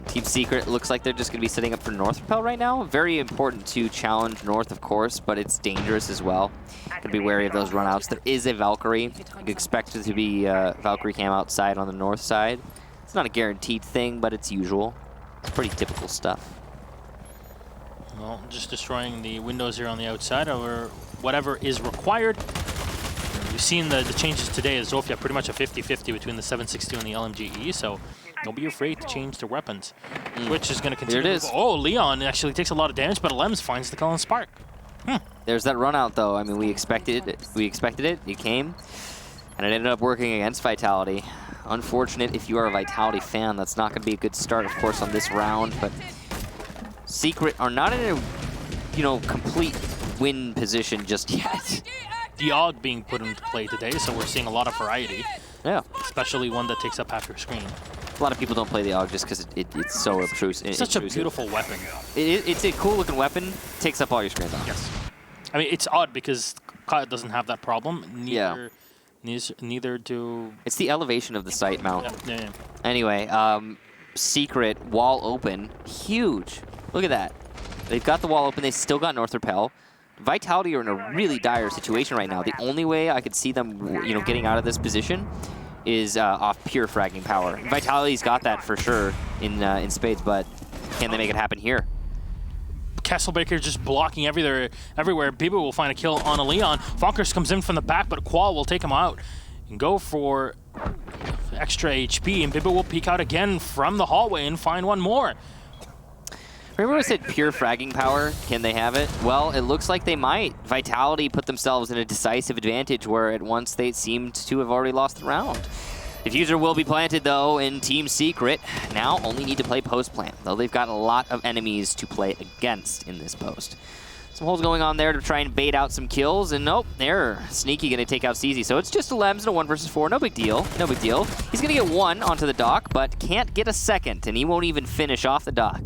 Speaker 1: Team Secret looks like they're just going to be setting up for North Repel right now. Very important to challenge North, of course, but it's dangerous as well. Got to be wary of those runouts. There is a Valkyrie. You can expect it to be Valkyrie cam outside on the north side. It's not a guaranteed thing, but it's usual. It's pretty typical stuff.
Speaker 2: Well, just destroying the windows here on the outside, or whatever is required. We've seen the changes today as Zofia pretty much a 50-50 between the 7.62 and the LMGE, so don't be afraid to change their weapons. Twitch is going to continue.
Speaker 1: There it is.
Speaker 2: Oh, Leon actually takes a lot of damage, but Lems finds the Cullen Spark.
Speaker 1: There's that run out, though. I mean, we expected it. It came, and it ended up working against Vitality. Unfortunate if you are a Vitality fan. That's not going to be a good start, of course, on this round. But Secret are not in a, complete win position just yet.
Speaker 2: The AUG being put into play today, so we're seeing a lot of variety.
Speaker 1: Yeah.
Speaker 2: especially one that takes up half your screen.
Speaker 1: A lot of people don't play the AUG just because it's so obtrusive.
Speaker 2: It's such a beautiful weapon.
Speaker 1: It's a cool looking weapon. Takes up all your screen though.
Speaker 2: Yes. I mean, it's odd because Cloud doesn't have that problem. Neither do...
Speaker 1: It's the elevation of the sight mount.
Speaker 2: Yeah.
Speaker 1: Anyway, Secret, wall open. Huge. Look at that. They've got the wall open. They still got North Repel. Vitality are in a really dire situation right now. The only way I could see them, getting out of this position is off pure fragging power. Vitality's got that for sure in spades, but can they make it happen here?
Speaker 2: Kesselbaker just blocking everywhere. Biba will find a kill on a Leon. Fonkers comes in from the back, but Qual will take him out and go for extra HP, and Biba will peek out again from the hallway and find one more.
Speaker 1: Remember I said pure fragging power? Can they have it? Well, it looks like they might. Vitality put themselves in a decisive advantage where at once they seemed to have already lost the round. Diffuser will be planted, though, in Team Secret. Now only need to play post plant, though they've got a lot of enemies to play against in this post. Some holes going on there to try and bait out some kills, and nope, they're sneaky going to take out CZ. So it's just a Lems and a 1 versus 4. No big deal. No big deal. He's going to get 1 onto the dock, but can't get a second, and he won't even finish off the dock.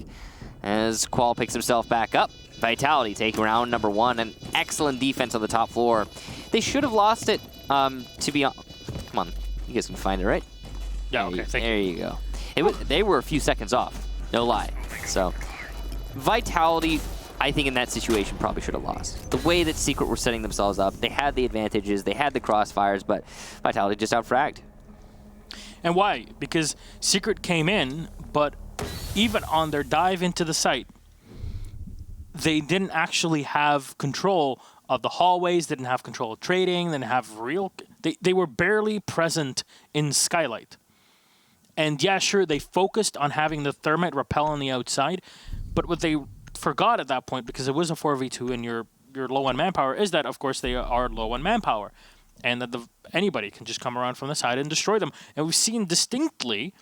Speaker 1: As Qual picks himself back up. Vitality take round number 1. An excellent defense on the top floor. They should have lost it, to be honest. Come on. You guys can find it, right?
Speaker 2: Yeah, okay, thank you.
Speaker 1: There you go. They were a few seconds off. No lie. So, Vitality, I think in that situation, probably should have lost. The way that Secret were setting themselves up, they had the advantages, they had the crossfires, but Vitality just outfragged.
Speaker 2: And why? Because Secret came in, but even on their dive into the site, they didn't actually have control of the hallways, didn't have control of trading, didn't have real... They were barely present in Skylight. And yeah, sure, they focused on having the Thermite repel on the outside, but what they forgot at that point, because it was a 4v2 and you're low on manpower, is that, of course, they are low on manpower. And that anybody can just come around from the side and destroy them. And we've seen distinctly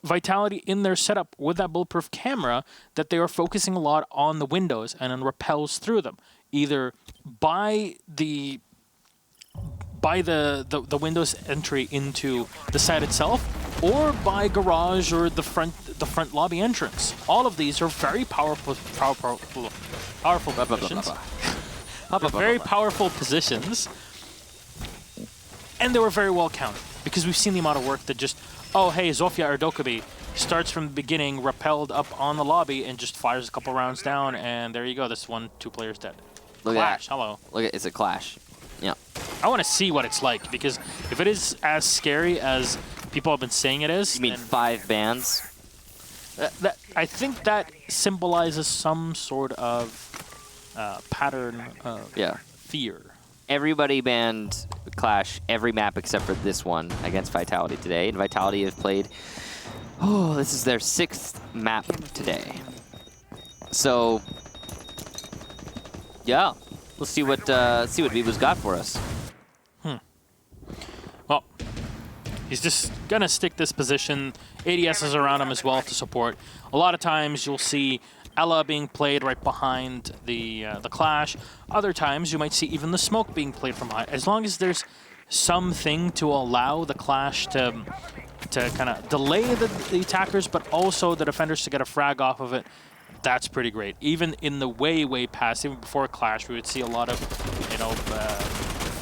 Speaker 2: Vitality in their setup with that bulletproof camera that they are focusing a lot on the windows and on repels through them, either by the windows entry into the site itself, or by garage or the front lobby entrance. All of these are very powerful positions. Very powerful positions, and they were very well counted because we've seen the amount of work that just. Oh, hey, Zofia or Dokubi starts from the beginning, repelled up on the lobby, and just fires a couple rounds down, and there you go. This 2 players dead.
Speaker 1: Look
Speaker 2: Clash,
Speaker 1: at that.
Speaker 2: hello.
Speaker 1: Look at it's a clash. Yeah.
Speaker 2: I want to see what it's like, because if it is as scary as people have been saying it is...
Speaker 1: You mean 5 bans?
Speaker 2: I think that symbolizes some sort of pattern of fear.
Speaker 1: Everybody banned Clash every map except for this one against Vitality today. And Vitality have played, this is their 6th map today. So, yeah, let's see what Vivo's got for us.
Speaker 2: Well, he's just gonna stick this position. ADS is around him as well to support. A lot of times you'll see Ella being played right behind the Clash. Other times you might see even the smoke being played from behind. As long as there's something to allow the Clash to kind of delay the attackers, but also the defenders to get a frag off of it, that's pretty great. Even in the way past, even before Clash, we would see a lot of,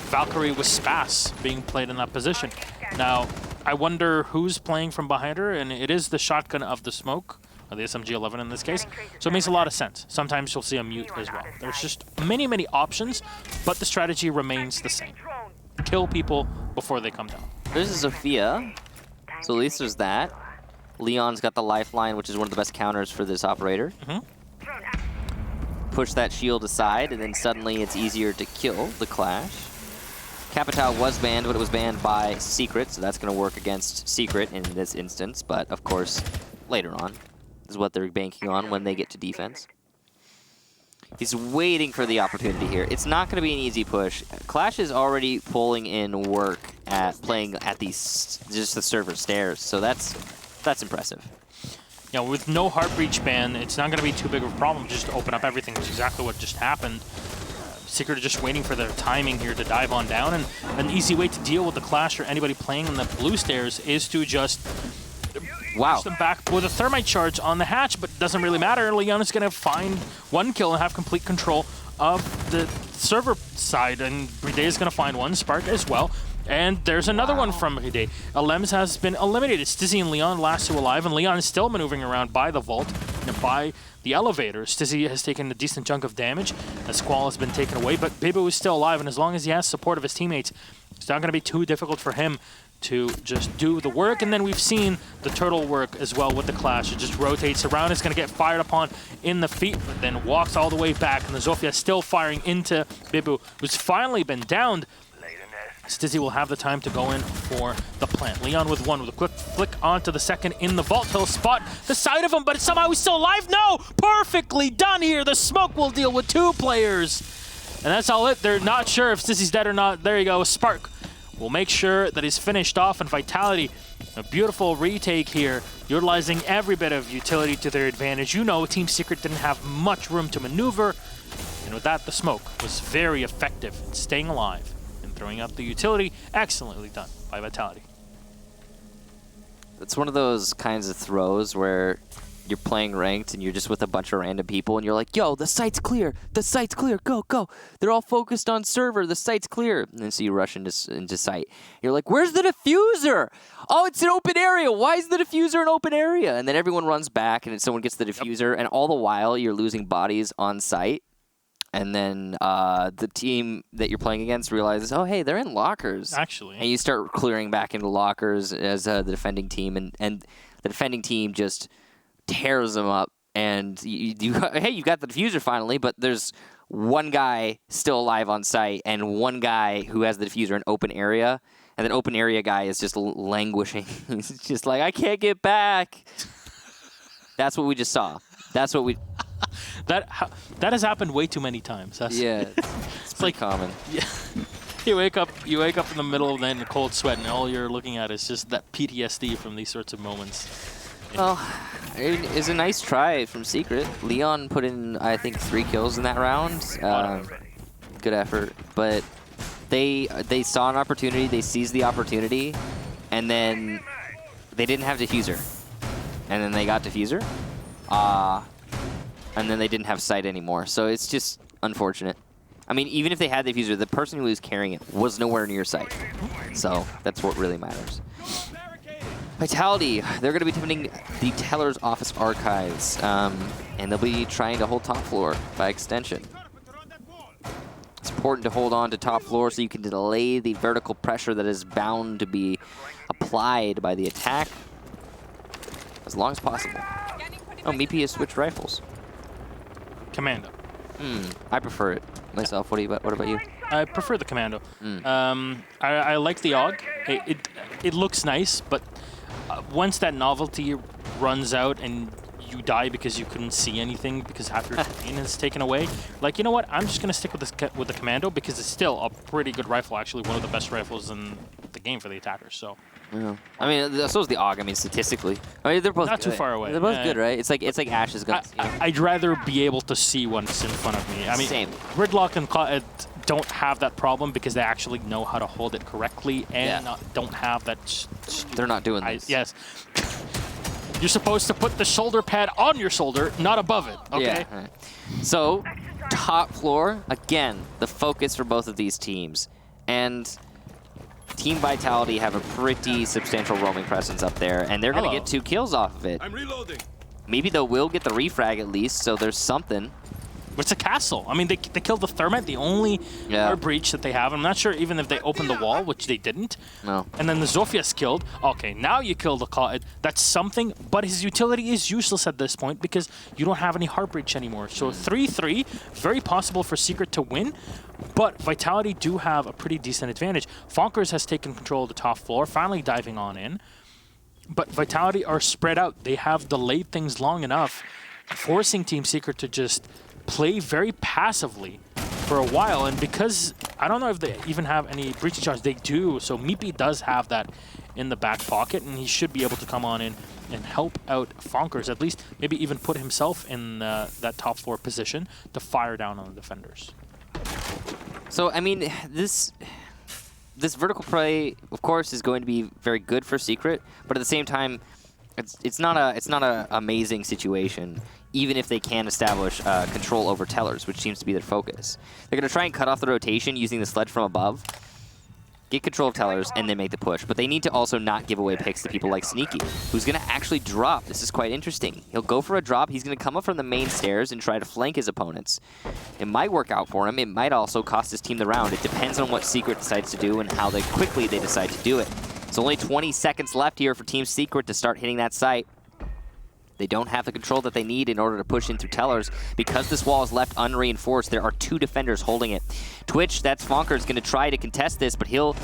Speaker 2: Valkyrie with Spas being played in that position. Now, I wonder who's playing from behind her, and it is the shotgun of the smoke. Or the SMG-11 in this case. So it makes a lot of sense. Sometimes you'll see a mute as well. There's just many options, but the strategy remains the same. Kill people before they come down.
Speaker 1: There's a Zofia, so at least there's that. Leon's got the lifeline, which is one of the best counters for this operator. Push that shield aside, and then suddenly it's easier to kill the Clash. Capitao was banned, but it was banned by Secret, so that's going to work against Secret in this instance, but of course, later on is what they're banking on when they get to defense. He's waiting for the opportunity here. It's not going to be an easy push. Clash is already pulling in work at playing at these just the server stairs, so that's impressive.
Speaker 2: Yeah, with no heart breach ban, it's not going to be too big of a problem just to open up everything. It's exactly what just happened. Secret are just waiting for their timing here to dive on down, and an easy way to deal with the Clash for anybody playing in the blue stairs is to just push them back with a Thermite charge on the hatch, but it doesn't really matter. Leon is going to find 1 kill and have complete control of the server side, and Bride is going to find 1, Spark as well. And there's another one from Bride. Alems has been eliminated. Stizzy and Leon last 2 alive, and Leon is still maneuvering around by the vault and by the elevator. Stizzy has taken a decent chunk of damage as Squall has been taken away, but Bibu is still alive, and as long as he has support of his teammates, it's not going to be too difficult for him to just do the work. And then we've seen the turtle work as well with the Clash. It just rotates around. It's going to get fired upon in the feet, but then walks all the way back, and the Zofia still firing into Bibu, who's finally been downed. Stizzy will have the time to go in for the plant. Leon with 1 with a quick flick onto the second in the vault. He'll spot the side of him, but somehow he's still alive. No! Perfectly done here. The smoke will deal with 2 players. And that's all it. They're not sure if Stizzy's dead or not. There you go. Spark will make sure that he's finished off, and Vitality, a beautiful retake here, utilizing every bit of utility to their advantage. You know, Team Secret didn't have much room to maneuver, and with that, the smoke was very effective in staying alive. Throwing out the utility, excellently done by Vitality.
Speaker 1: It's one of those kinds of throws where you're playing ranked and you're just with a bunch of random people and you're like, yo, the site's clear, go, go. They're all focused on server, the site's clear. And then so you rush into site. You're like, where's the diffuser? Oh, it's an open area. Why is the diffuser an open area? And then everyone runs back and someone gets the diffuser, and all the while you're losing bodies on site. And then the team that you're playing against realizes, oh, hey, they're in lockers.
Speaker 2: Actually.
Speaker 1: And you start clearing back into lockers as the defending team, and the defending team just tears them up. And hey, you got the diffuser finally, but there's 1 guy still alive on site and 1 guy who has the diffuser in open area. And then open area guy is just languishing. He's just like, I can't get back. That's what we just saw. That's what we...
Speaker 2: That has happened way too many times.
Speaker 1: Yeah, it's like common.
Speaker 2: Yeah, you wake up in the middle of the night in a cold sweat, and all you're looking at is just that PTSD from these sorts of moments.
Speaker 1: Well, it is a nice try from Secret. Leon put in, I think, 3 kills in that round. Good effort, but they saw an opportunity, they seized the opportunity, and then they didn't have diffuser, and then they got diffuser. And then they didn't have sight anymore. So it's just unfortunate. I mean, even if they had the diffuser, the person who was carrying it was nowhere near sight. So that's what really matters. Vitality, they're going to be defending the Teller's Office Archives. And they'll be trying to hold top floor by extension. It's important to hold on to top floor so you can delay the vertical pressure that is bound to be applied by the attack as long as possible. Oh, Meepy has switched rifles.
Speaker 2: Commando.
Speaker 1: I prefer it myself. What about you?
Speaker 2: I prefer the Commando. I like the AUG. It looks nice, but once that novelty runs out and you die because you couldn't see anything because half your terrain is taken away, like, you know what? I'm just gonna stick with the Commando because it's still a pretty good rifle. Actually, one of the best rifles in the game for the attackers. So.
Speaker 1: Yeah. I mean, so is the AUG. I mean, statistically, I mean, they're both
Speaker 2: not
Speaker 1: good.
Speaker 2: too far away.
Speaker 1: They're both good, right? It's like Ash is gonna.
Speaker 2: I'd rather be able to see what's in front of me. I mean,
Speaker 1: same.
Speaker 2: Gridlock and don't have that problem because they actually know how to hold it correctly and don't have that.
Speaker 1: They're not doing this.
Speaker 2: Yes. You're supposed to put the shoulder pad on your shoulder, not above it. Okay.
Speaker 1: Yeah. Right. So, top floor again. The focus for both of these teams, and Team Vitality have a pretty substantial roaming presence up there, and they're going to get 2 kills off of it.
Speaker 3: I'm reloading.
Speaker 1: Maybe they will get the refrag at least, so there's something.
Speaker 2: It's a castle. I mean, they killed the Thermite, the only breach that they have. I'm not sure even if they opened the wall, which they didn't.
Speaker 1: No.
Speaker 2: And then the Zofia's killed. Okay, now you kill the Qaed. That's something, but his utility is useless at this point because you don't have any heart breach anymore. So 3-3, very possible for Secret to win, but Vitality do have a pretty decent advantage. Fonkers has taken control of the top floor, finally diving on in. But Vitality are spread out. They have delayed things long enough, forcing Team Secret to just play very passively for a while. And because I don't know if they even have any breaching charge, they do. So Meepy does have that in the back pocket, and he should be able to come on in and help out Fonkers, at least maybe even put himself in that top floor position to fire down on the defenders.
Speaker 1: So, I mean, this vertical play, of course, is going to be very good for Secret, but at the same time, it's not a amazing situation, even if they can establish control over tellers, which seems to be their focus. They're going to try and cut off the rotation using the sledge from above, get control of tellers, and then make the push. But they need to also not give away picks to people like Sneaky, who's going to actually drop. This is quite interesting. He'll go for a drop. He's going to come up from the main stairs and try to flank his opponents. It might work out for him. It might also cost his team the round. It depends on what Secret decides to do and how quickly they decide to do it. It's only 20 seconds left here for Team Secret to start hitting that site. They don't have the control that they need in order to push in through tellers. Because this wall is left unreinforced, there are 2 defenders holding it. Twitch, that's Fonker, is going to try to contest this, but he'll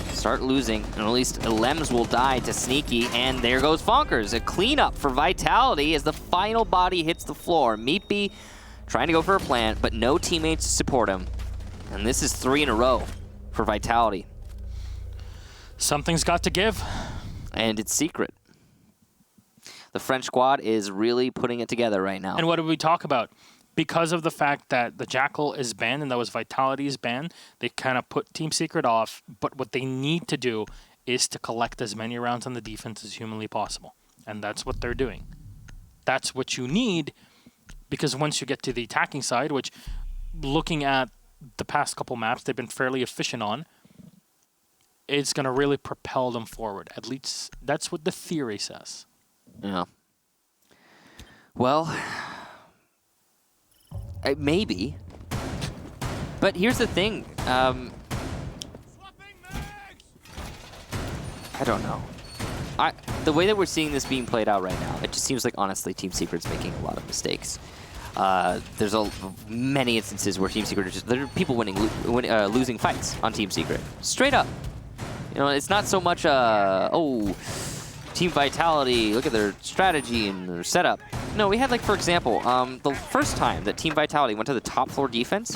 Speaker 1: start losing, and at least Lems will die to Sneaky, and there goes Fonkers. A cleanup for Vitality as the final body hits the floor. Meatby trying to go for a plant, but no teammates to support him. And this is 3 in a row for Vitality.
Speaker 2: Something's got to give.
Speaker 1: And it's Secret. The French squad is really putting it together right now.
Speaker 2: And what did we talk about? Because of the fact that the Jackal is banned and that was Vitality's ban, they kind of put Team Secret off. But what they need to do is to collect as many rounds on the defense as humanly possible. And that's what they're doing. That's what you need, because once you get to the attacking side, which looking at the past couple maps they've been fairly efficient on, it's going to really propel them forward. At least that's what the theory says.
Speaker 1: Yeah. Well, maybe. But here's the thing. I don't know. The way that we're seeing this being played out right now, it just seems like, honestly, Team Secret's making a lot of mistakes. There's many instances where Team Secret there are people losing fights on Team Secret. Straight up. You know, it's not so much, Team Vitality, look at their strategy and their setup. No, we had, like, for example, the first time that Team Vitality went to the top floor defense,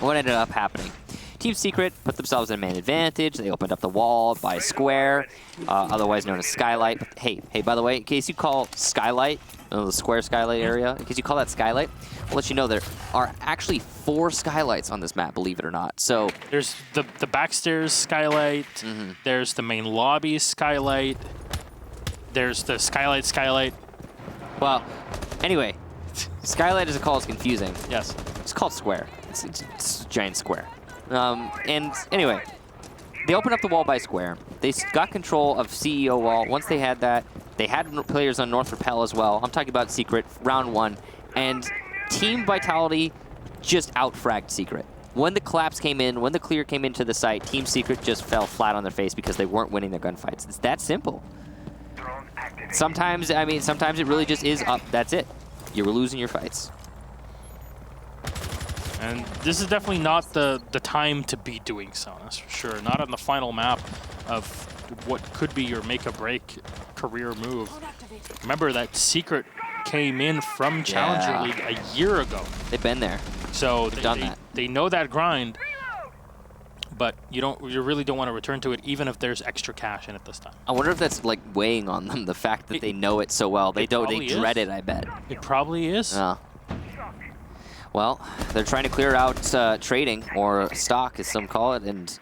Speaker 1: what ended up happening? Team Secret put themselves in a man advantage. They opened up the wall by Square, otherwise known as Skylight. But hey, by the way, in case you call Skylight, the Square Skylight area, in case you call that Skylight, I'll let you know there are actually 4 Skylights on this map, believe it or not. So
Speaker 2: there's the backstairs Skylight, there's the main lobby Skylight, there's the Skylight.
Speaker 1: Well, anyway, Skylight as a call is confusing.
Speaker 2: Yes.
Speaker 1: It's called Square. It's a giant square. And anyway, they opened up the wall by Square. They got control of CEO wall. Once they had that, they had players on North Rappel as well. I'm talking about Secret, round 1. And Team Vitality just out-fragged Secret. When the collapse came in, when the clear came into the site, Team Secret just fell flat on their face because they weren't winning their gunfights. It's that simple. Sometimes it really just is up. That's it. You're losing your fights.
Speaker 2: And this is definitely not the time to be doing so, that's for sure. Not on the final map of what could be your make-or-break career move. Remember that Secret came in from Challenger League a year ago.
Speaker 1: They've been there.
Speaker 2: So
Speaker 1: they
Speaker 2: know that grind, but you really don't want to return to it, even if there's extra cash in it this time.
Speaker 1: I wonder if that's like weighing on them, the fact that they know it so well. They dread it, I bet. It
Speaker 2: probably is.
Speaker 1: Well, they're trying to clear out trading, or stock as some call it, and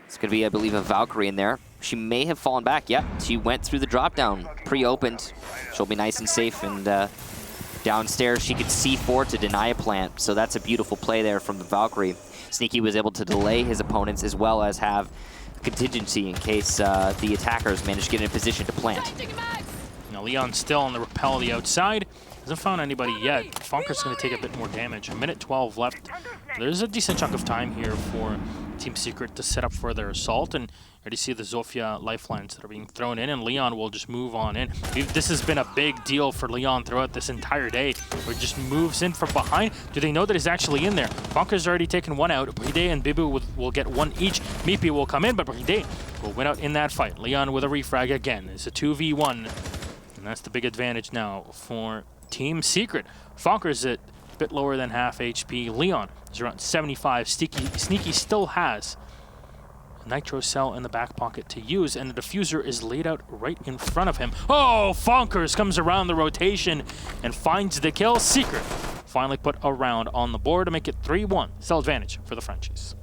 Speaker 1: it's going to be, I believe, a Valkyrie in there. She may have fallen back. Yep, she went through the drop down, pre-opened. She'll be nice and safe, and downstairs she could C4 to deny a plant, so that's a beautiful play there from the Valkyrie. Sneaky was able to delay his opponents as well as have contingency in case the attackers managed to get in a position to plant.
Speaker 2: Now Leon's still on the rappel the outside. Hasn't found anybody yet. Fonker's going to take a bit more damage. 1:12 left. There's a decent chunk of time here for Team Secret to set up for their assault, and you already see the Zofia lifelines that are being thrown in, and Leon will just move on in. This has been a big deal for Leon throughout this entire day, where he just moves in from behind. Do they know that he's actually in there? Fonker's already taken one out. Bride and Bibu will get one each. Meepy will come in, but Bride will win out in that fight. Leon with a refrag again. It's a 2v1, and that's the big advantage now for Team Secret. Fonker's at a bit lower than half HP. Leon is around 75. Sneaky still has a nitro cell in the back pocket to use, and the diffuser is laid out right in front of him. Oh, Fonkers comes around the rotation and finds the kill. Secret finally put a round on the board to make it 3-1. Still advantage for the Frenchies.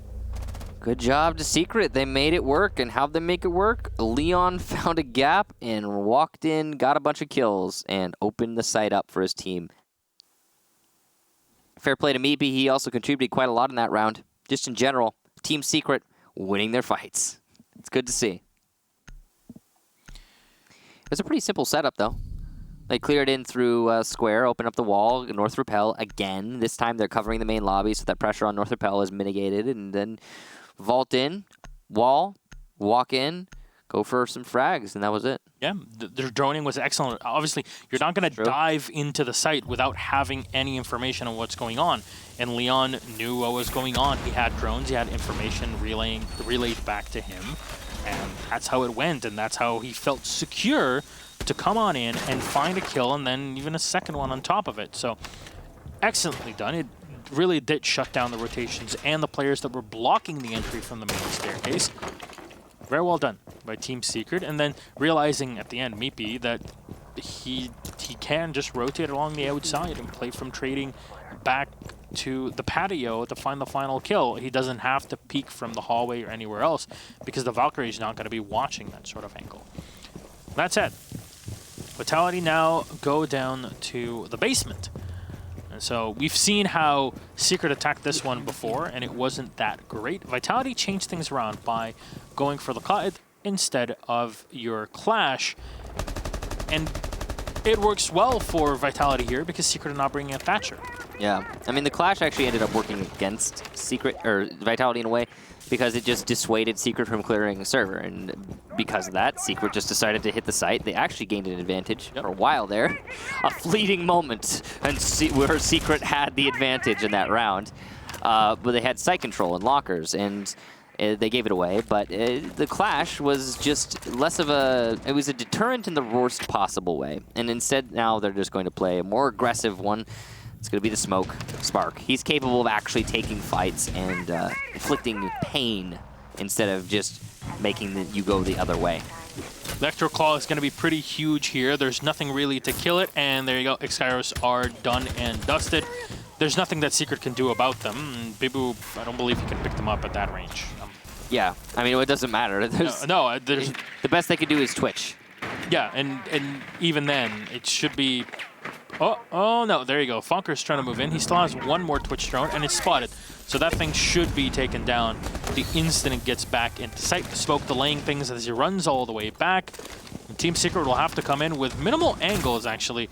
Speaker 1: Good job to Secret. They made it work. And how'd they make it work? Leon found a gap and walked in, got a bunch of kills, and opened the site up for his team. Fair play to Meepy. He also contributed quite a lot in that round. Just in general, Team Secret winning their fights. It's good to see. It's a pretty simple setup, though. They cleared in through Square, open up the wall, North Repel again. This time they're covering the main lobby, so that pressure on North Repel is mitigated. And then vault in, wall, walk in, go for some frags, and that was it.
Speaker 2: Yeah, their droning was excellent. Obviously, you're not going to dive into the site without having any information on what's going on. And Leon knew what was going on. He had drones, he had information relayed back to him. And that's how it went, and that's how he felt secure to come on in and find a kill, and then even a second one on top of it. So, excellently done. It really did shut down the rotations and the players that were blocking the entry from the main staircase. Very well done by Team Secret, and then realizing at the end, Meepy, that he can just rotate along the outside and play from trading back to the patio to find the final kill. He doesn't have to peek from the hallway or anywhere else because the Valkyrie is not going to be watching that sort of angle. That's it. Vitality now go down to the basement. And so we've seen how Secret attacked this one before, and it wasn't that great. Vitality changed things around by going for the Cloud instead of your Clash. And it works well for Vitality here because Secret are not bringing a Thatcher.
Speaker 1: Yeah, I mean, the Clash actually ended up working against Secret, or Vitality in a way, because it just dissuaded Secret from clearing the server. And because of that, Secret just decided to hit the site. They actually gained an advantage for a while there. A fleeting moment and where Secret had the advantage in that round. But they had site control and lockers, and they gave it away. But the Clash was just less of a... It was a deterrent in the worst possible way. And instead, now they're just going to play a more aggressive one. It's going to be the Smoke Spark. He's capable of actually taking fights and inflicting pain instead of just making you go the other way.
Speaker 2: Electro Claw is going to be pretty huge here. There's nothing really to kill it, and there you go. Exkyros are done and dusted. There's nothing that Secret can do about them. Bibu, I don't believe he can pick them up at that range.
Speaker 1: Yeah, I mean, it doesn't matter.
Speaker 2: There's
Speaker 1: the best they can do is Twitch.
Speaker 2: Yeah, and even then, it should be... Oh no, there you go. Funker's trying to move in. He still has one more Twitch drone, and it's spotted. So that thing should be taken down the instant it gets back into sight. Smoke delaying things as he runs all the way back. And Team Secret will have to come in with minimal angles, actually.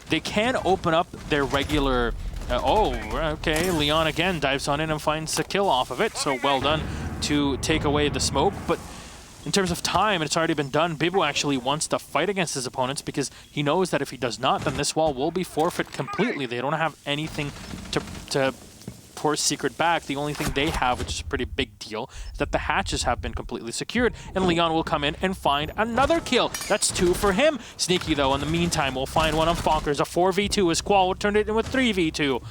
Speaker 2: They can open up their regular... okay, Leon again dives on in and finds the kill off of it. So well done to take away the smoke, but... In terms of time, it's already been done. Bibu actually wants to fight against his opponents because he knows that if he does not, then this wall will be forfeit completely. They don't have anything to force Secret back. The only thing they have, which is a pretty big deal, is that the hatches have been completely secured, and Leon will come in and find another kill. That's 2 for him. Sneaky, though, in the meantime, will find one on Fonkers. A 4v2 as Qual will turn it in with 3v2.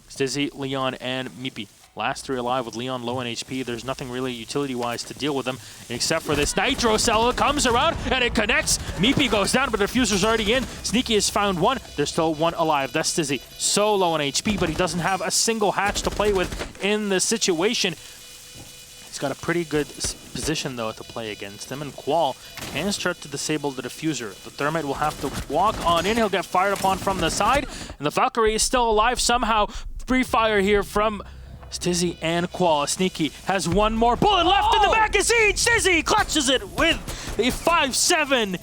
Speaker 2: Stizzy, Leon, and Meepy. Last 3 alive with Leon low on HP. There's nothing really utility-wise to deal with them, except for this Nitro Cell. It comes around, and it connects. Meepy goes down, but the Diffuser's already in. Sneaky has found one. There's still one alive. That's Stizzy. So low on HP, but he doesn't have a single hatch to play with in the situation. He's got a pretty good position, though, to play against him, and Qual can start to disable the Diffuser. The Thermite will have to walk on in. He'll get fired upon from the side, and the Valkyrie is still alive somehow. Free fire here from... Stizzy and Qual. Sneaky has one more bullet left in the magazine. Stizzy clutches it with a 5-7.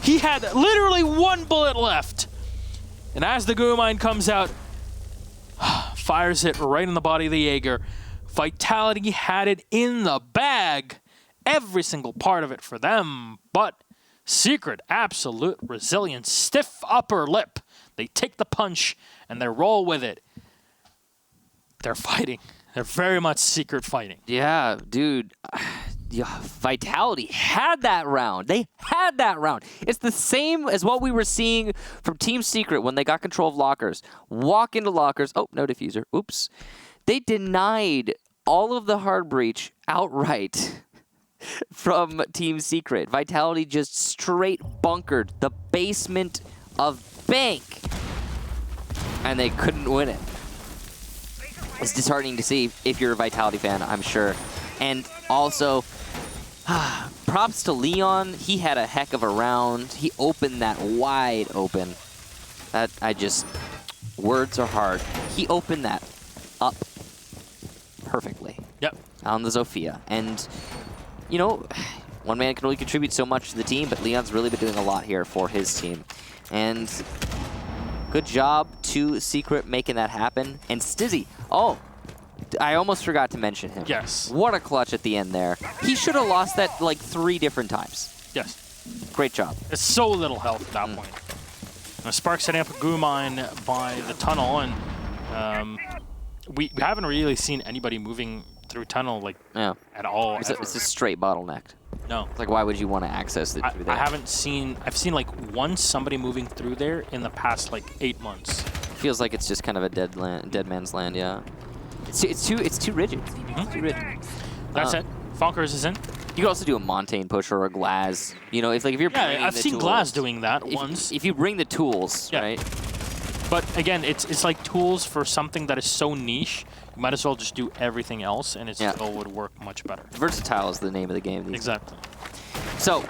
Speaker 2: He had literally one bullet left. And as the Goo Mine comes out, fires it right in the body of the Jaeger. Vitality had it in the bag. Every single part of it for them. But Secret, absolute resilience. Stiff upper lip. They take the punch and they roll with it. They're fighting. They're very much Secret fighting.
Speaker 1: Yeah, dude. Vitality had that round. They had that round. It's the same as what we were seeing from Team Secret when they got control of lockers. Walk into lockers. Oh, no diffuser. Oops. They denied all of the hard breach outright from Team Secret. Vitality just straight bunkered the basement of Bank. and they couldn't win it. It's disheartening to see if you're a Vitality fan, I'm sure. And also, props to Leon. He had a heck of a round. He opened that wide open. Words are hard. He opened that up perfectly.
Speaker 2: Yep.
Speaker 1: On the Zofia. And, you know, one man can only contribute so much to the team, but Leon's really been doing a lot here for his team. And good job to Secret making that happen. And Stizzy, oh, I almost forgot to mention him.
Speaker 2: Yes.
Speaker 1: What a clutch at the end there. He should have lost that like 3 different times.
Speaker 2: Yes.
Speaker 1: Great job.
Speaker 2: It's so little health at that point. Now Spark setting up a goo mine by the tunnel, and we haven't really seen anybody moving through tunnel like at all.
Speaker 1: It's a straight bottleneck.
Speaker 2: No.
Speaker 1: It's like, why would you want to access it through there?
Speaker 2: I've seen like once somebody moving through there in the past like 8 months.
Speaker 1: Feels like it's just kind of a dead man's land, yeah. It's too rigid. It's too rigid.
Speaker 2: That's it. Fonkers is in.
Speaker 1: You could also do a Montaigne push or a Glaz. You know, if you're bringing
Speaker 2: I've seen
Speaker 1: tools,
Speaker 2: Glaz doing that once.
Speaker 1: If you bring the tools, right?
Speaker 2: But again, it's like tools for something that is so niche. You might as well just do everything else, and it still would work much better.
Speaker 1: Versatile is the name of the game.
Speaker 2: Exactly.
Speaker 1: So,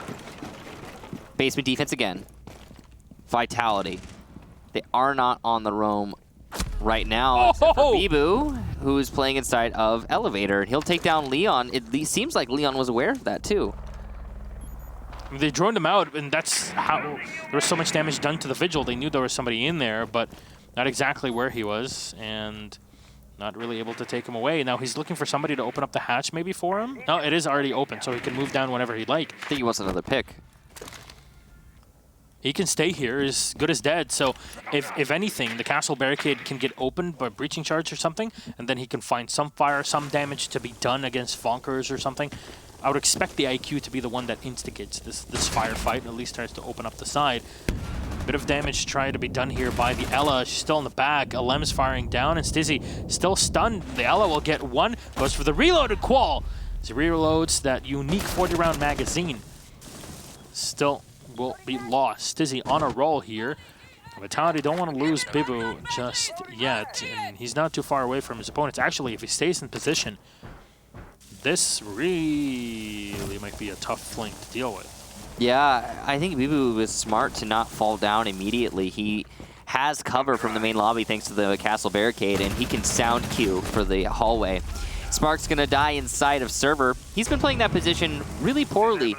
Speaker 1: basement defense again. Vitality. They are not on the roam right now, except for Bibu, who's playing inside of Elevator. And he'll take down Leon. It seems like Leon was aware of that, too.
Speaker 2: They droned him out, and that's how there was so much damage done to the Vigil. They knew there was somebody in there, but not exactly where he was, and not really able to take him away. Now he's looking for somebody to open up the hatch maybe for him. No, it is already open, so he can move down whenever he'd like.
Speaker 1: I think he wants another pick.
Speaker 2: He can stay here, as good as dead. So if anything, the castle barricade can get opened by breaching charge or something, and then he can find some fire, some damage to be done against Fonkers or something. I would expect the IQ to be the one that instigates this firefight, and at least tries to open up the side. Bit of damage trying to be done here by the Ella. She's still in the back. Alem's firing down, and Stizzy still stunned. The Ella will get one. Goes for the reloaded Qual. As he reloads that unique 40-round magazine. Still will be lost. Stizzy on a roll here. Vitality don't want to lose Bibu just yet, and he's not too far away from his opponents. Actually, if he stays in position, this really might be a tough flank to deal with.
Speaker 1: Yeah, I think Bibu was smart to not fall down immediately. He has cover from the main lobby thanks to the castle barricade, and he can sound cue for the hallway. Spark's gonna die inside of server. He's been playing that position really poorly.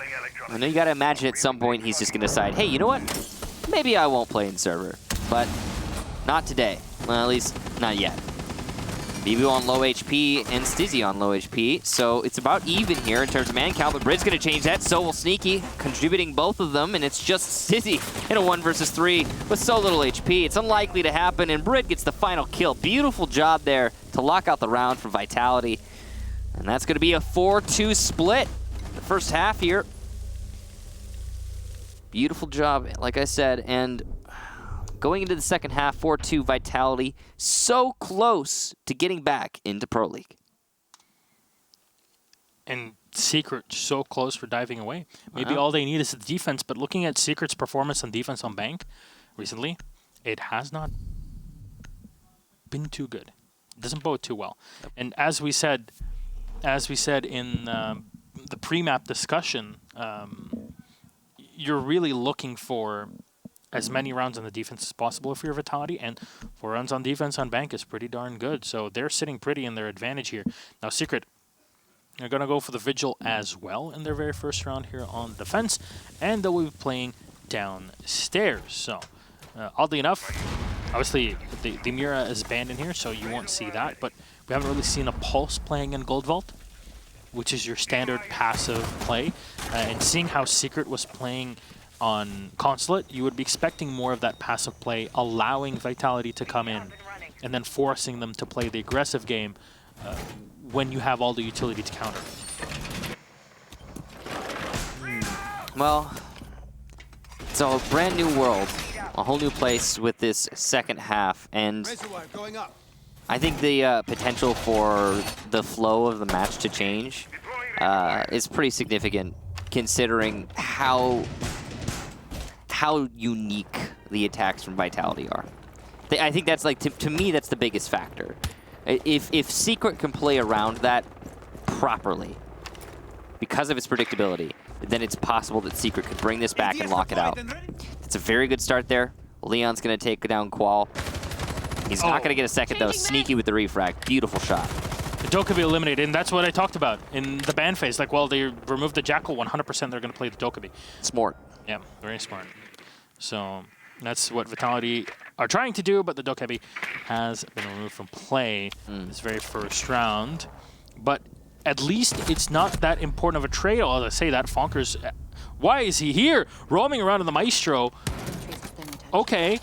Speaker 1: I know you gotta imagine at some point he's just gonna decide, hey, you know what? Maybe I won't play in server, but not today. Well, at least not yet. Bibu on low HP and Stizzy on low HP, so it's about even here in terms of man count, but Brid's gonna change that, so will Sneaky, contributing both of them, and it's just Stizzy in a 1 versus 3 with so little HP. It's unlikely to happen, and Brid gets the final kill. Beautiful job there to lock out the round for Vitality, and that's gonna be a 4-2 split the first half here. Beautiful job, like I said, and going into the second half, 4-2 Vitality, so close to getting back into Pro League.
Speaker 2: And Secret so close for diving away. Maybe all they need is the defense, but looking at Secret's performance on defense on Bank recently, it has not been too good. It doesn't bode too well. And as we said in the pre-map discussion, you're really looking for as many rounds on the defense as possible for your Vitality, and 4 rounds on defense on Bank is pretty darn good. So they're sitting pretty in their advantage here. Now Secret are going to go for the Vigil as well in their very first round here on defense, and they'll be playing downstairs. So oddly enough, obviously the Mira is banned in here, so you won't see that, but we haven't really seen a Pulse playing in Gold Vault, which is your standard passive play. And seeing how Secret was playing on Consulate, you would be expecting more of that passive play, allowing Vitality to come in and then forcing them to play the aggressive game when you have all the utility to counter.
Speaker 1: Well, it's a brand new world, a whole new place with this second half, and I think the potential for the flow of the match to change is pretty significant, considering how unique the attacks from Vitality are. I think that's like, to me, that's the biggest factor. If Secret can play around that properly, because of its predictability, then it's possible that Secret could bring this back and lock it out. It's a very good start there. Leon's going to take down Qual. He's not going to get a second, though. Sneaky with the refrag. Beautiful shot.
Speaker 2: The Dokkaebi eliminated, and that's what I talked about in the ban phase. Like, well, they removed the Jackal, 100% they're going to play the Dokkaebi.
Speaker 1: Smart.
Speaker 2: Yeah, very smart. So that's what Vitality are trying to do, but the Dokkaebi has been removed from play this very first round. But at least it's not that important of a trade. I'll I say that. Fonkers, why is he here? Roaming around in the Maestro. Okay.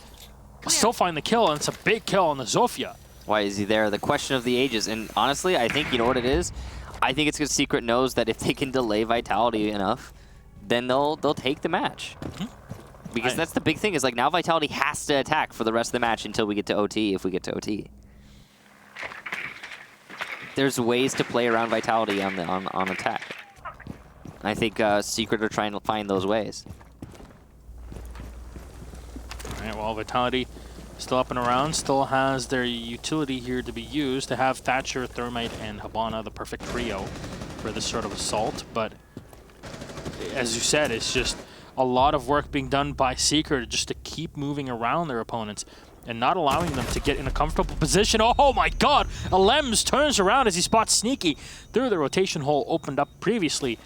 Speaker 2: Still find the kill, and it's a big kill on the Zofia.
Speaker 1: Why is he there? The question of the ages. And honestly, I think, you know what it is? I think it's because Secret knows that if they can delay Vitality enough, then they'll take the match. Because that's the big thing, is like now Vitality has to attack for the rest of the match until we get to OT, if we get to OT. There's ways to play around Vitality on attack. I think Secret are trying to find those ways.
Speaker 2: All right, well, Vitality still up and around, still has their utility here to be used to have Thatcher, Thermite, and Habana, the perfect trio for this sort of assault. But as you said, it's just a lot of work being done by Secret just to keep moving around their opponents and not allowing them to get in a comfortable position. Oh my god! Alems turns around as he spots Sneaky through the rotation hole opened up previously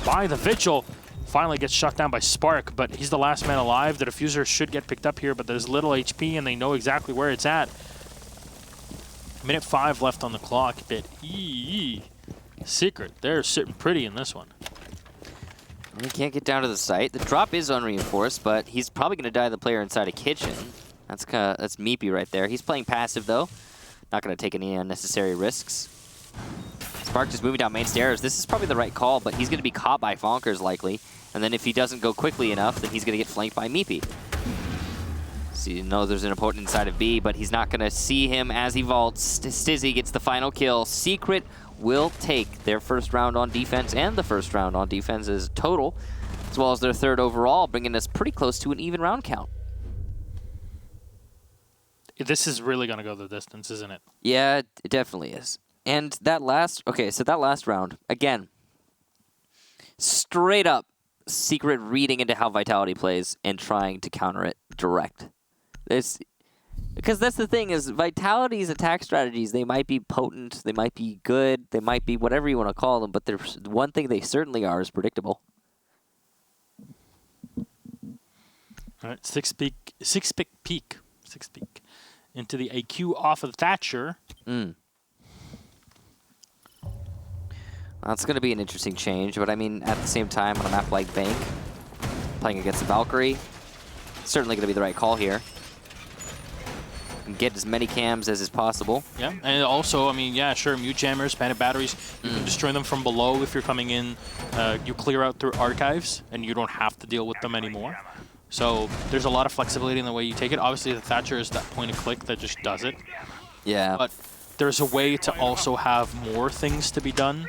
Speaker 2: by the Vigil. Finally gets shot down by Spark, but he's the last man alive. The Diffuser should get picked up here, but there's little HP and they know exactly where it's at. Minute 5 left on the clock, but Secret, they're sitting pretty in this one.
Speaker 1: He can't get down to the site. The drop is unreinforced, but he's probably going to die the player inside a kitchen. That's Meepy right there. He's playing passive, though. Not going to take any unnecessary risks. Spark just moving down main stairs. This is probably the right call, but he's going to be caught by Fonkers, likely. And then if he doesn't go quickly enough, then he's going to get flanked by Meepy. So you know there's an opponent inside of B, but he's not going to see him as he vaults. Stizzy gets the final kill. Secret will take their first round on defense and the first round on defense as total, as well as their third overall, bringing us pretty close to an even round count.
Speaker 2: This is really going to go the distance, isn't it?
Speaker 1: Yeah, it definitely is. And that last, okay, so that last round, again, straight up Secret reading into how Vitality plays and trying to counter it direct. Because that's the thing, is Vitality's attack strategies, they might be potent, they might be good, they might be whatever you want to call them, but there's one thing they certainly are is predictable.
Speaker 2: All right, six peak into the AQ off of Thatcher.
Speaker 1: That's going to be an interesting change, but I mean, at the same time, on a map like Bank, playing against the Valkyrie, certainly going to be the right call here. And get as many cams as is possible.
Speaker 2: Yeah, and also, I mean, yeah, sure, mute jammers, panic batteries, you can destroy them from below if you're coming in. You clear out through archives, and you don't have to deal with them anymore. So there's a lot of flexibility in the way you take it. Obviously, the Thatcher is that point and click that just does it.
Speaker 1: Yeah.
Speaker 2: But there's a way to also have more things to be done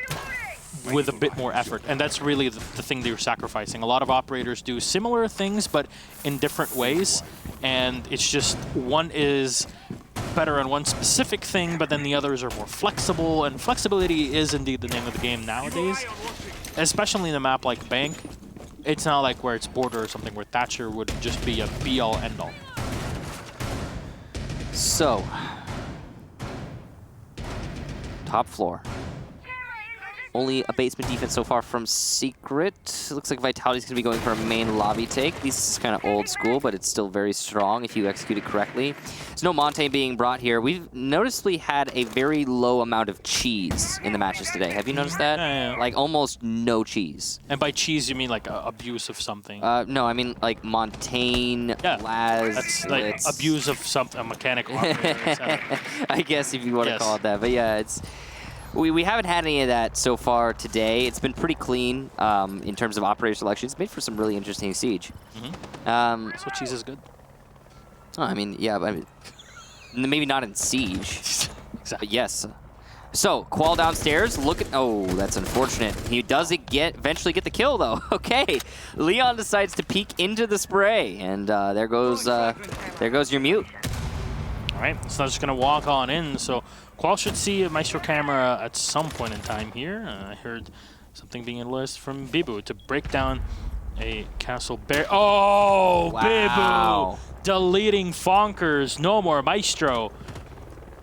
Speaker 2: with a bit more effort, and that's really the thing that you're sacrificing. A lot of operators do similar things, but in different ways, and it's just one is better on one specific thing, but then the others are more flexible, and flexibility is indeed the name of the game nowadays, especially in a map like Bank. It's not like where it's Border or something where Thatcher would just be a be-all, end-all.
Speaker 1: So, top floor. Only a basement defense so far from Secret. It looks like Vitality's going to be going for a main lobby take. This is kind of old school, but it's still very strong if you execute it correctly. There's no Monte being brought here. We've noticeably had a very low amount of cheese in the matches today. Have you noticed that?
Speaker 2: Yeah.
Speaker 1: Like almost no cheese.
Speaker 2: And by cheese, you mean like abuse of something?
Speaker 1: No, I mean like Montaigne, Laz.
Speaker 2: That's like abuse of something, a mechanical operator, etc.
Speaker 1: I guess if you want to call it that. But yeah, it's... We haven't had any of that so far today. It's been pretty clean in terms of operator selection. It's made for some really interesting Siege.
Speaker 2: So cheese is good.
Speaker 1: Oh, I mean, yeah, but I mean, maybe not in Siege.
Speaker 2: Exactly.
Speaker 1: But yes. So, Qual downstairs. Look at... Oh, that's unfortunate. He does eventually get the kill, though. Okay. Leon decides to peek into the spray. And there goes your mute.
Speaker 2: All right, so I'm just going to walk on in. So Qual should see a Maestro camera at some point in time here. I heard something being enlisted from Bibu to break down a castle bear. Oh,
Speaker 1: Wow.
Speaker 2: Bibu! Deleting Fonkers. No more Maestro.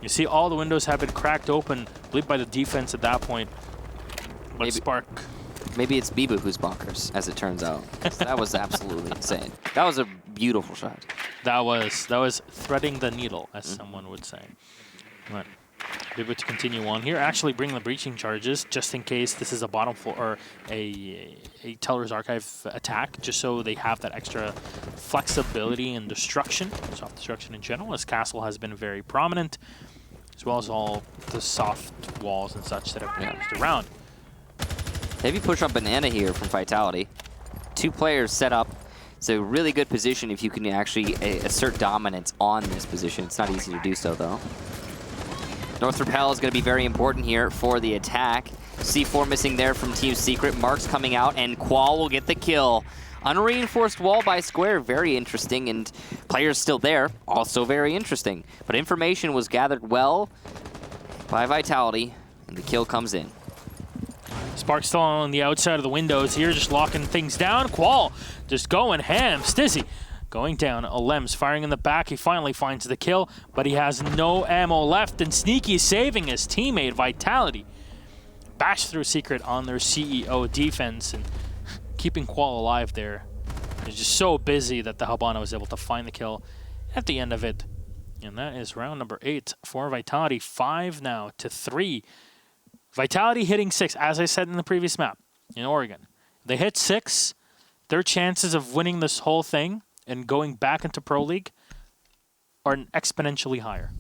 Speaker 2: You see all the windows have been cracked open, I believe by the defense at that point. But
Speaker 1: Maybe.
Speaker 2: Spark.
Speaker 1: Maybe it's Bibu who's bonkers, as it turns out. That was absolutely insane. That was a beautiful shot.
Speaker 2: That was threading the needle, as someone would say. But Bibu to continue on here. Actually bring the breaching charges just in case this is a bottom floor or a Teller's Archive attack, just so they have that extra flexibility and destruction, soft destruction in general, as Castle has been very prominent, as well as all the soft walls and such that have been used around.
Speaker 1: Heavy push on Banana here from Vitality. 2 players set up. It's a really good position if you can actually assert dominance on this position. It's not easy to do so, though. North Repel is going to be very important here for the attack. C4 missing there from Team Secret. Mark's coming out, and Qual will get the kill. Unreinforced wall by Square, very interesting, and players still there, also very interesting. But information was gathered well by Vitality, and the kill comes in.
Speaker 2: Spark still on the outside of the windows here, just locking things down. Qual just going ham. Stizzy going down. Alems firing in the back. He finally finds the kill, but he has no ammo left, and Sneaky saving his teammate. Vitality bash through Secret on their CEO defense and keeping Qual alive there. He's just so busy that the Habana was able to find the kill at the end of it. And that is round number 8 for Vitality. 5 now to 3. Vitality hitting 6, as I said in the previous map, in Oregon. They hit 6, their chances of winning this whole thing and going back into Pro League are exponentially higher.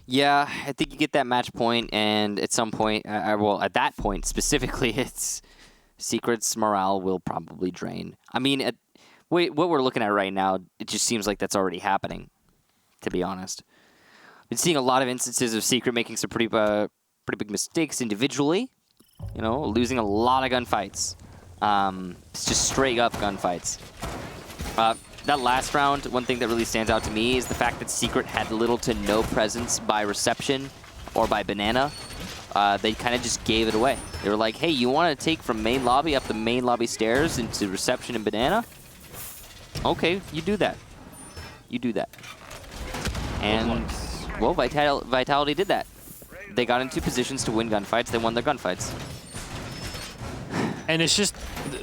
Speaker 1: Yeah, I think you get that match point, and at some point, well, at that point specifically, it's Secret's morale will probably drain. I mean, what we're looking at right now, it just seems like that's already happening, to be honest. I've been seeing a lot of instances of Secret making some pretty big mistakes individually, you know, losing a lot of gunfights. It's just straight up gunfights. That last round, one thing that really stands out to me is the fact that Secret had little to no presence by reception or by Banana. They kind of just gave it away. They were like, hey, you want to take from main lobby up the main lobby stairs into reception and Banana? Okay, you do that. You do that. And, well, Vitality did that. They got into positions to win gunfights. They won their gunfights.
Speaker 2: And it's just,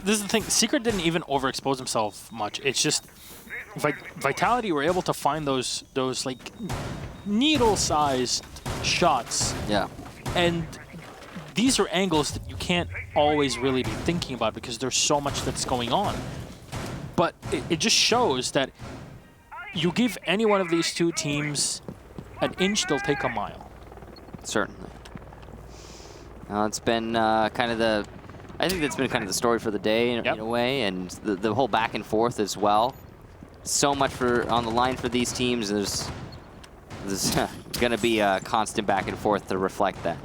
Speaker 2: this is the thing, Secret didn't even overexpose himself much. It's just, Vitality were able to find those like, needle-sized shots.
Speaker 1: Yeah.
Speaker 2: And these are angles that you can't always really be thinking about because there's so much that's going on. But it just shows that you give any one of these two teams an inch, they'll take a mile.
Speaker 1: Certainly. It's been kind of the... I think that's been kind of the story for the day in a way, and the whole back and forth as well. So much on the line for these teams. There's going to be a constant back and forth to reflect that.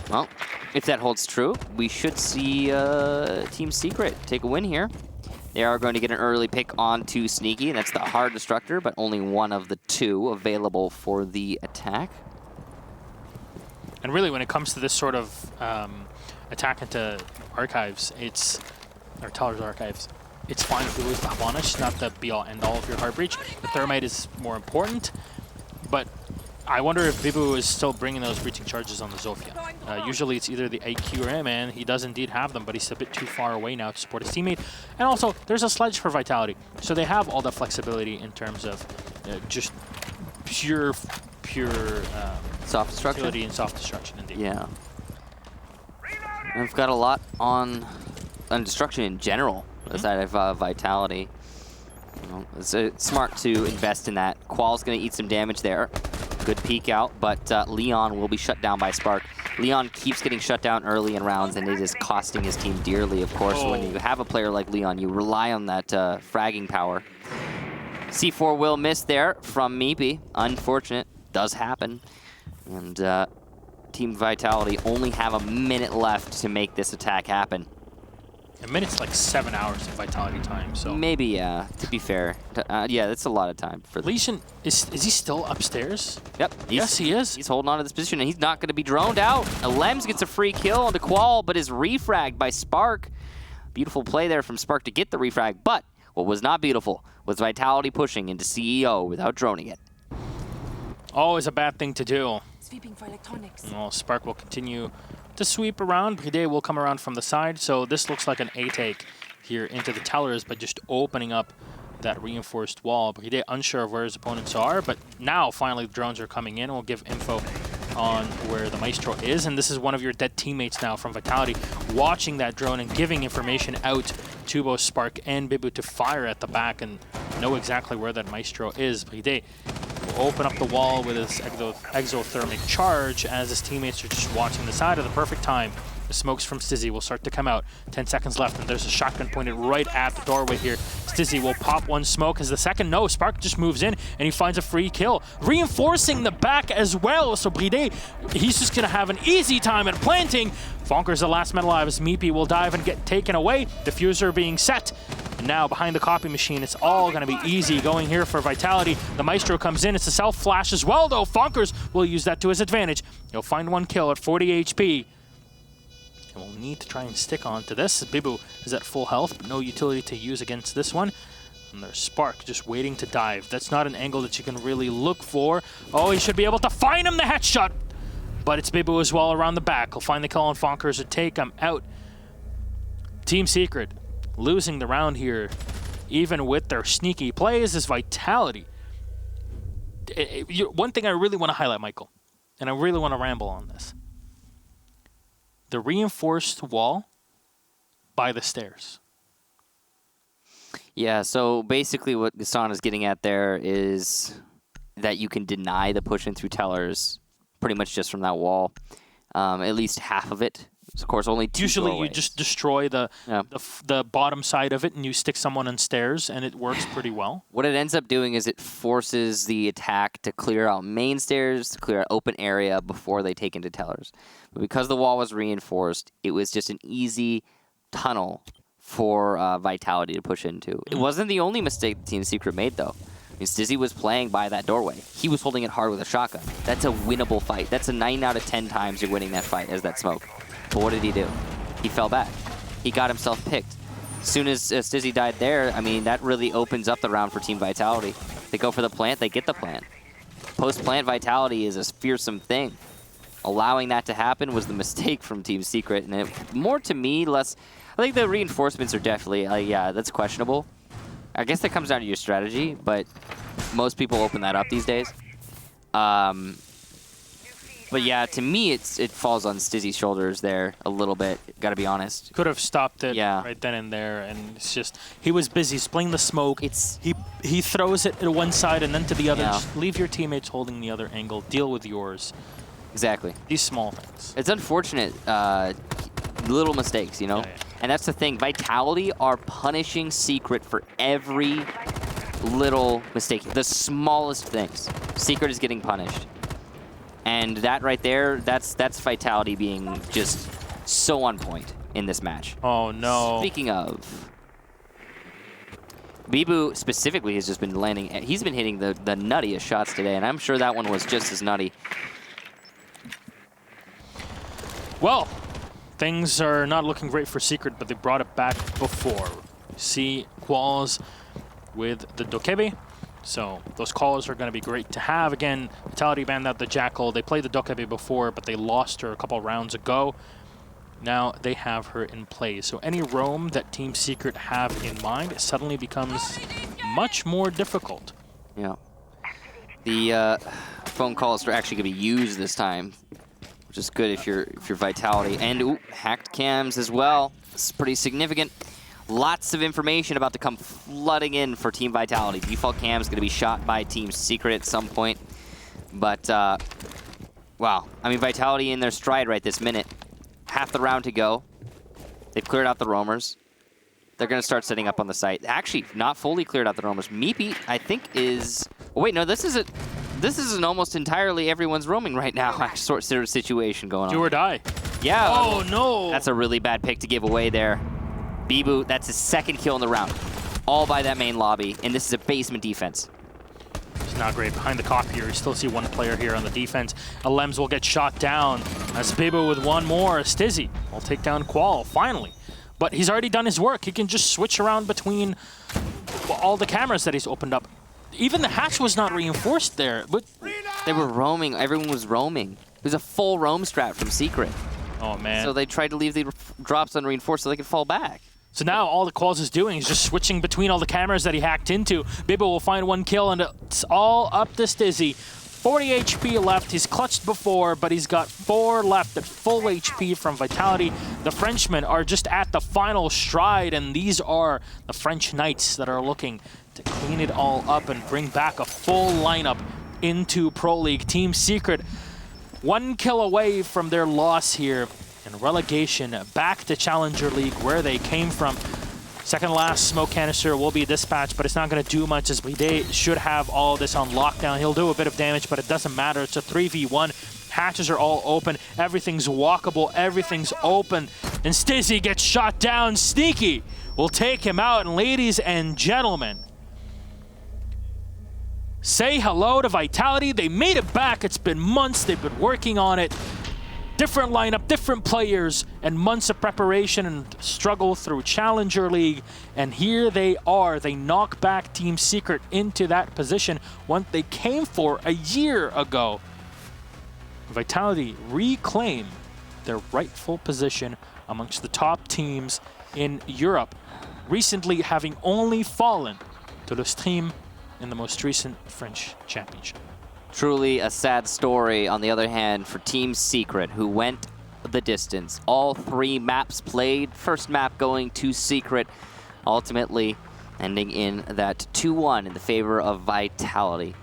Speaker 1: Well, if that holds true, we should see Team Secret take a win here. They are going to get an early pick onto Sneaky, and that's the hard destructor, but only one of the 2 available for the attack.
Speaker 2: And really, when it comes to this sort of attack into archives, or Teller's Archives, it's fine if you lose the Habana. It's not the be-all, end-all of your hard breach. The Thermite is more important, but I wonder if Bibu is still bringing those breaching charges on the Zofia. Usually it's either the AQ or M, and he does indeed have them, but he's a bit too far away now to support his teammate. And also, there's a Sledge for Vitality, so they have all the flexibility in terms of just pure
Speaker 1: soft destruction
Speaker 2: and soft destruction, indeed.
Speaker 1: Yeah. I've got a lot on destruction in general, aside of Vitality. You know, it's smart to invest in that. Qual's going to eat some damage there. Good peek out, but Leon will be shut down by Spark. Leon keeps getting shut down early in rounds, and it is costing his team dearly, of course. When you have a player like Leon, you rely on that fragging power. C4 will miss there from Meepy. Unfortunate. Does happen. And Team Vitality only have a minute left to make this attack happen.
Speaker 2: A minute's like 7 hours of Vitality time, so...
Speaker 1: Maybe, yeah, to be fair. Yeah, that's a lot of time. For
Speaker 2: Lesion, is he still upstairs?
Speaker 1: Yep.
Speaker 2: Yes, he is.
Speaker 1: He's holding on to this position, and he's not going to be droned out. Lems gets a free kill on the Qual, but is refragged by Spark. Beautiful play there from Spark to get the refrag, but what was not beautiful was Vitality pushing into CEO without droning it.
Speaker 2: Always a bad thing to do.
Speaker 3: Sweeping for electronics.
Speaker 2: Well, Spark will continue to sweep around. Bride will come around from the side, so this looks like an A-take here into the tellers, but just opening up that reinforced wall. Bride unsure of where his opponents are, but now finally the drones are coming in. We'll give info on where the Maestro is, and this is one of your dead teammates now from Vitality, watching that drone and giving information out to both Spark and Bibu to fire at the back and know exactly where that Maestro is. Bride will open up the wall with his exothermic charge as his teammates are just watching the side at the perfect time. The smokes from Stizzy will start to come out. 10 seconds left, and there's a shotgun pointed right at the doorway here. Stizzy will pop one smoke as the second. No, Spark just moves in, and he finds a free kill. Reinforcing the back as well, so Bride, he's just going to have an easy time at planting. Fonker's the last man alive as Meepy will dive and get taken away. Diffuser being set. And now behind the copy machine, it's all going to be easy going here for Vitality. The Maestro comes in. It's a self-flash as well, though. Fonkers will use that to his advantage. He'll find one kill at 40 HP. And we'll need to try and stick on to this. Bibu is at full health, but no utility to use against this one. And there's Spark just waiting to dive. That's not an angle that you can really look for. Oh, he should be able to find him the headshot. But it's Bibu as well around the back. He'll find the kill on Fonkers to take him out. Team Secret losing the round here, even with their sneaky plays, is Vitality. One thing I really want to highlight, Michael, and I really want to ramble on this. The reinforced wall by the stairs.
Speaker 1: Yeah, so basically what Gaston is getting at there is that you can deny the push in through tellers pretty much just from that wall. At least half of it. Of course, only two
Speaker 2: Usually
Speaker 1: doorways.
Speaker 2: you just destroy the bottom side of it and you stick someone on stairs, and it works pretty well.
Speaker 1: What it ends up doing is it forces the attack to clear out main stairs, to clear out open area before they take into tellers. But because the wall was reinforced, it was just an easy tunnel for Vitality to push into. It wasn't the only mistake Team Secret made, though. I mean, Stizzy was playing by that doorway. He was holding it hard with a shotgun. That's a winnable fight. That's a 9 out of 10 times you're winning that fight as that smoke. But what did he do? He fell back. He got himself picked. As soon as Stizzy died there, I mean, that really opens up the round for Team Vitality. They go for the plant, they get the plant. Post-plant Vitality is a fearsome thing. Allowing that to happen was the mistake from Team Secret. And more to me, less... I think the reinforcements are definitely... yeah, that's questionable. I guess that comes down to your strategy, but most people open that up these days. But yeah, to me, it falls on Stizzy's shoulders there a little bit, gotta be honest.
Speaker 2: Could have stopped it right then and there, and it's just, he was busy splaying the smoke. He throws it to one side and then to the other.
Speaker 1: Yeah.
Speaker 2: Just leave your teammates holding the other angle. Deal with yours.
Speaker 1: Exactly.
Speaker 2: These small things.
Speaker 1: It's unfortunate, little mistakes, you know?
Speaker 2: Yeah, yeah.
Speaker 1: And that's the thing, Vitality are punishing Secret for every little mistake. The smallest things. Secret is getting punished. And that right there, that's Vitality being just so on point in this match.
Speaker 2: Oh, no.
Speaker 1: Speaking of, Bibu specifically has just been landing, he's been hitting the nuttiest shots today, and I'm sure that one was just as nutty.
Speaker 2: Well, things are not looking great for Secret, but they brought it back before. See Qualls with the Dokebe. So those calls are going to be great to have. Again, Vitality banned out the Jackal. They played the Dokebe before, but they lost her a couple rounds ago. Now they have her in play. So any roam that Team Secret have in mind suddenly becomes much more difficult.
Speaker 1: Yeah. The phone calls are actually going to be used this time, which is good if you're Vitality. And ooh, hacked cams as well. It's pretty significant. Lots of information about to come flooding in for Team Vitality. Default cam is going to be shot by Team Secret at some point. But, wow. I mean, Vitality in their stride right this minute. Half the round to go. They've cleared out the roamers. They're going to start setting up on the site. Actually, not fully cleared out the roamers. Meepy, I think, is... Oh, wait, no, this is an almost entirely everyone's roaming right now sort of situation going on.
Speaker 2: Do or die.
Speaker 1: Yeah.
Speaker 2: Oh, no.
Speaker 1: That's a really bad pick to give away there. Bibu, that's his second kill in the round. All by that main lobby, and this is a basement defense.
Speaker 2: It's not great behind the copier. You still see one player here on the defense. Alems will get shot down as Bibu with one more. Stizzy will take down Qual finally. But he's already done his work. He can just switch around between all the cameras that he's opened up. Even the hatch was not reinforced there. But
Speaker 1: they were roaming. Everyone was roaming. It was a full roam strat from Secret.
Speaker 2: Oh, man.
Speaker 1: So they tried to leave the drops unreinforced so they could fall back.
Speaker 2: So now all the Qualls is doing is just switching between all the cameras that he hacked into. Bibu will find one kill, and it's all up to Stizzy. 40 HP left. He's clutched before, but he's got 4 left at full HP from Vitality. The Frenchmen are just at the final stride, and these are the French Knights that are looking to clean it all up and bring back a full lineup into Pro League. Team Secret, 1 kill away from their loss here. And relegation back to Challenger League where they came from. Second last smoke canister will be dispatched, but it's not going to do much as They should have all this on lockdown. He'll do a bit of damage, but it doesn't matter. It's a 3v1. Hatches are all open. Everything's walkable. Everything's open. And Stizzy gets shot down. Sneaky will take him out. And ladies and gentlemen, say hello to Vitality. They made it back. It's been months. They've been working on it. Different lineup, different players, and months of preparation and struggle through Challenger League. And here they are. They knock back Team Secret into that position one they came for a year ago. Vitality reclaim their rightful position amongst the top teams in Europe, recently having only fallen to the Stream in the most recent French championship.
Speaker 1: Truly a sad story, on the other hand, for Team Secret, who went the distance. All 3 maps played. First map going to Secret, ultimately ending in that 2-1 in the favor of Vitality.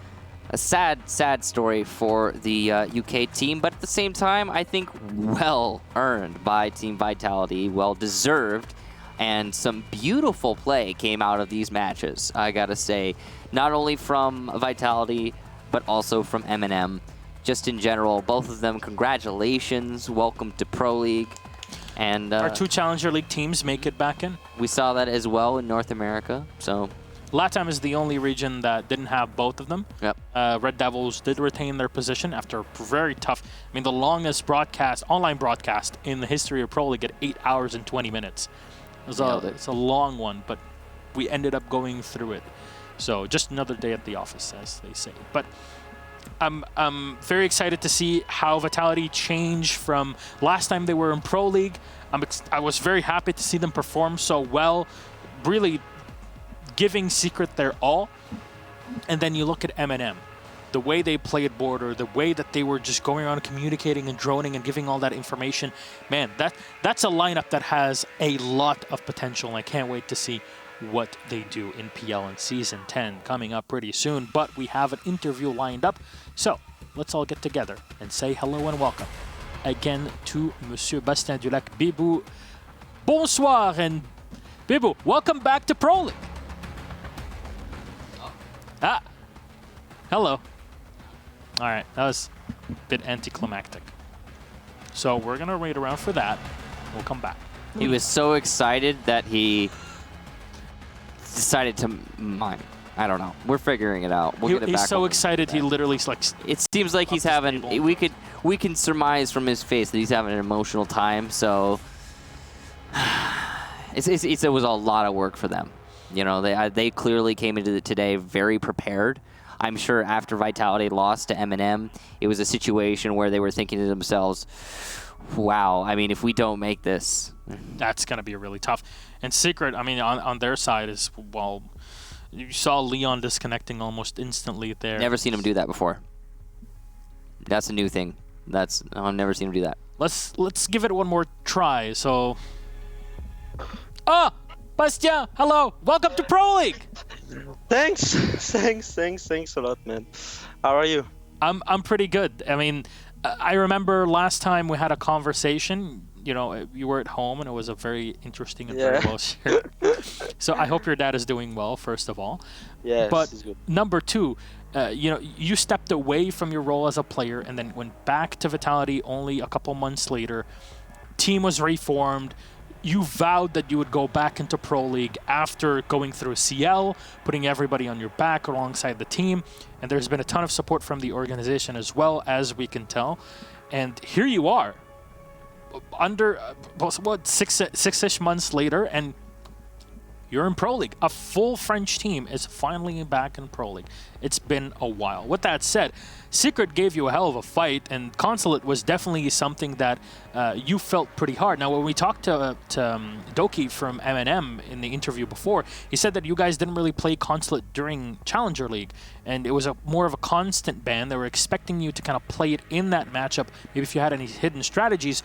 Speaker 1: A sad, sad story for the UK team, but at the same time, I think well earned by Team Vitality, well deserved, and some beautiful play came out of these matches, I gotta say. Not only from Vitality, but also from M&M. Just in general, both of them, congratulations, welcome to Pro League. And
Speaker 2: our 2 Challenger League teams make it back in.
Speaker 1: We saw that as well in North America, so.
Speaker 2: LATAM is the only region that didn't have both of them.
Speaker 1: Yep.
Speaker 2: Red Devils did retain their position after very tough, I mean the longest broadcast, online broadcast in the history of Pro League at 8 hours and 20 minutes. It's a long one, but we ended up going through it. So just another day at the office, as they say. But I'm very excited to see how Vitality changed from last time they were in Pro League. I was very happy to see them perform so well, really giving Secret their all. And then you look at M&M, the way they played Border, the way that they were just going around communicating and droning and giving all that information. Man, that's a lineup that has a lot of potential, and I can't wait to see what they do in PL in Season 10 coming up pretty soon. But we have an interview lined up, so let's all get together and say hello and welcome again to Monsieur Bastien Dulac. Bibu, bonsoir, and Bibu, welcome back to Pro League. Ah, hello. All right, that was a bit anticlimactic. So we're gonna wait around for that. We'll come back.
Speaker 1: He was so excited that he decided to mine. I don't know. We're figuring it out. We'll get it back.
Speaker 2: He's so excited he literally like.
Speaker 1: It seems like he's having. We can surmise from his face that he's having an emotional time. So it was a lot of work for them. You know, they clearly came into today very prepared. I'm sure after Vitality lost to M&M, it was a situation where they were thinking to themselves, wow, I mean, if we don't make this.
Speaker 2: That's going to be really tough. And Secret, I mean, on their side is, well, you saw Leon disconnecting almost instantly there.
Speaker 1: Never seen him do that before. That's a new thing. I've never seen him do that.
Speaker 2: Let's give it one more try. So, Bastien, hello, welcome to Pro League.
Speaker 3: Thanks a lot, man. How are you?
Speaker 2: I'm pretty good. I mean, I remember last time we had a conversation. You know, you were at home, and it was a very interesting and very well shared. So I hope your dad is doing well, first of all.
Speaker 3: Yes,
Speaker 2: but
Speaker 3: he's good.
Speaker 2: Number 2, you know, you stepped away from your role as a player and then went back to Vitality only a couple months later. Team was reformed. you vowed that you would go back into Pro League after going through CL, putting everybody on your back alongside the team, and there's been a ton of support from the organization as well, as we can tell. And here you are, under what six-ish months later, and you're in Pro League. A full French team is finally back in Pro League. It's been a while. With that said, Secret gave you a hell of a fight, and Consulate was definitely something that you felt pretty hard. Now, when we talked to Doki from M&M in the interview before, he said that you guys didn't really play Consulate during Challenger League, and it was more of a constant ban. They were expecting you to kind of play it in that matchup, maybe if you had any hidden strategies.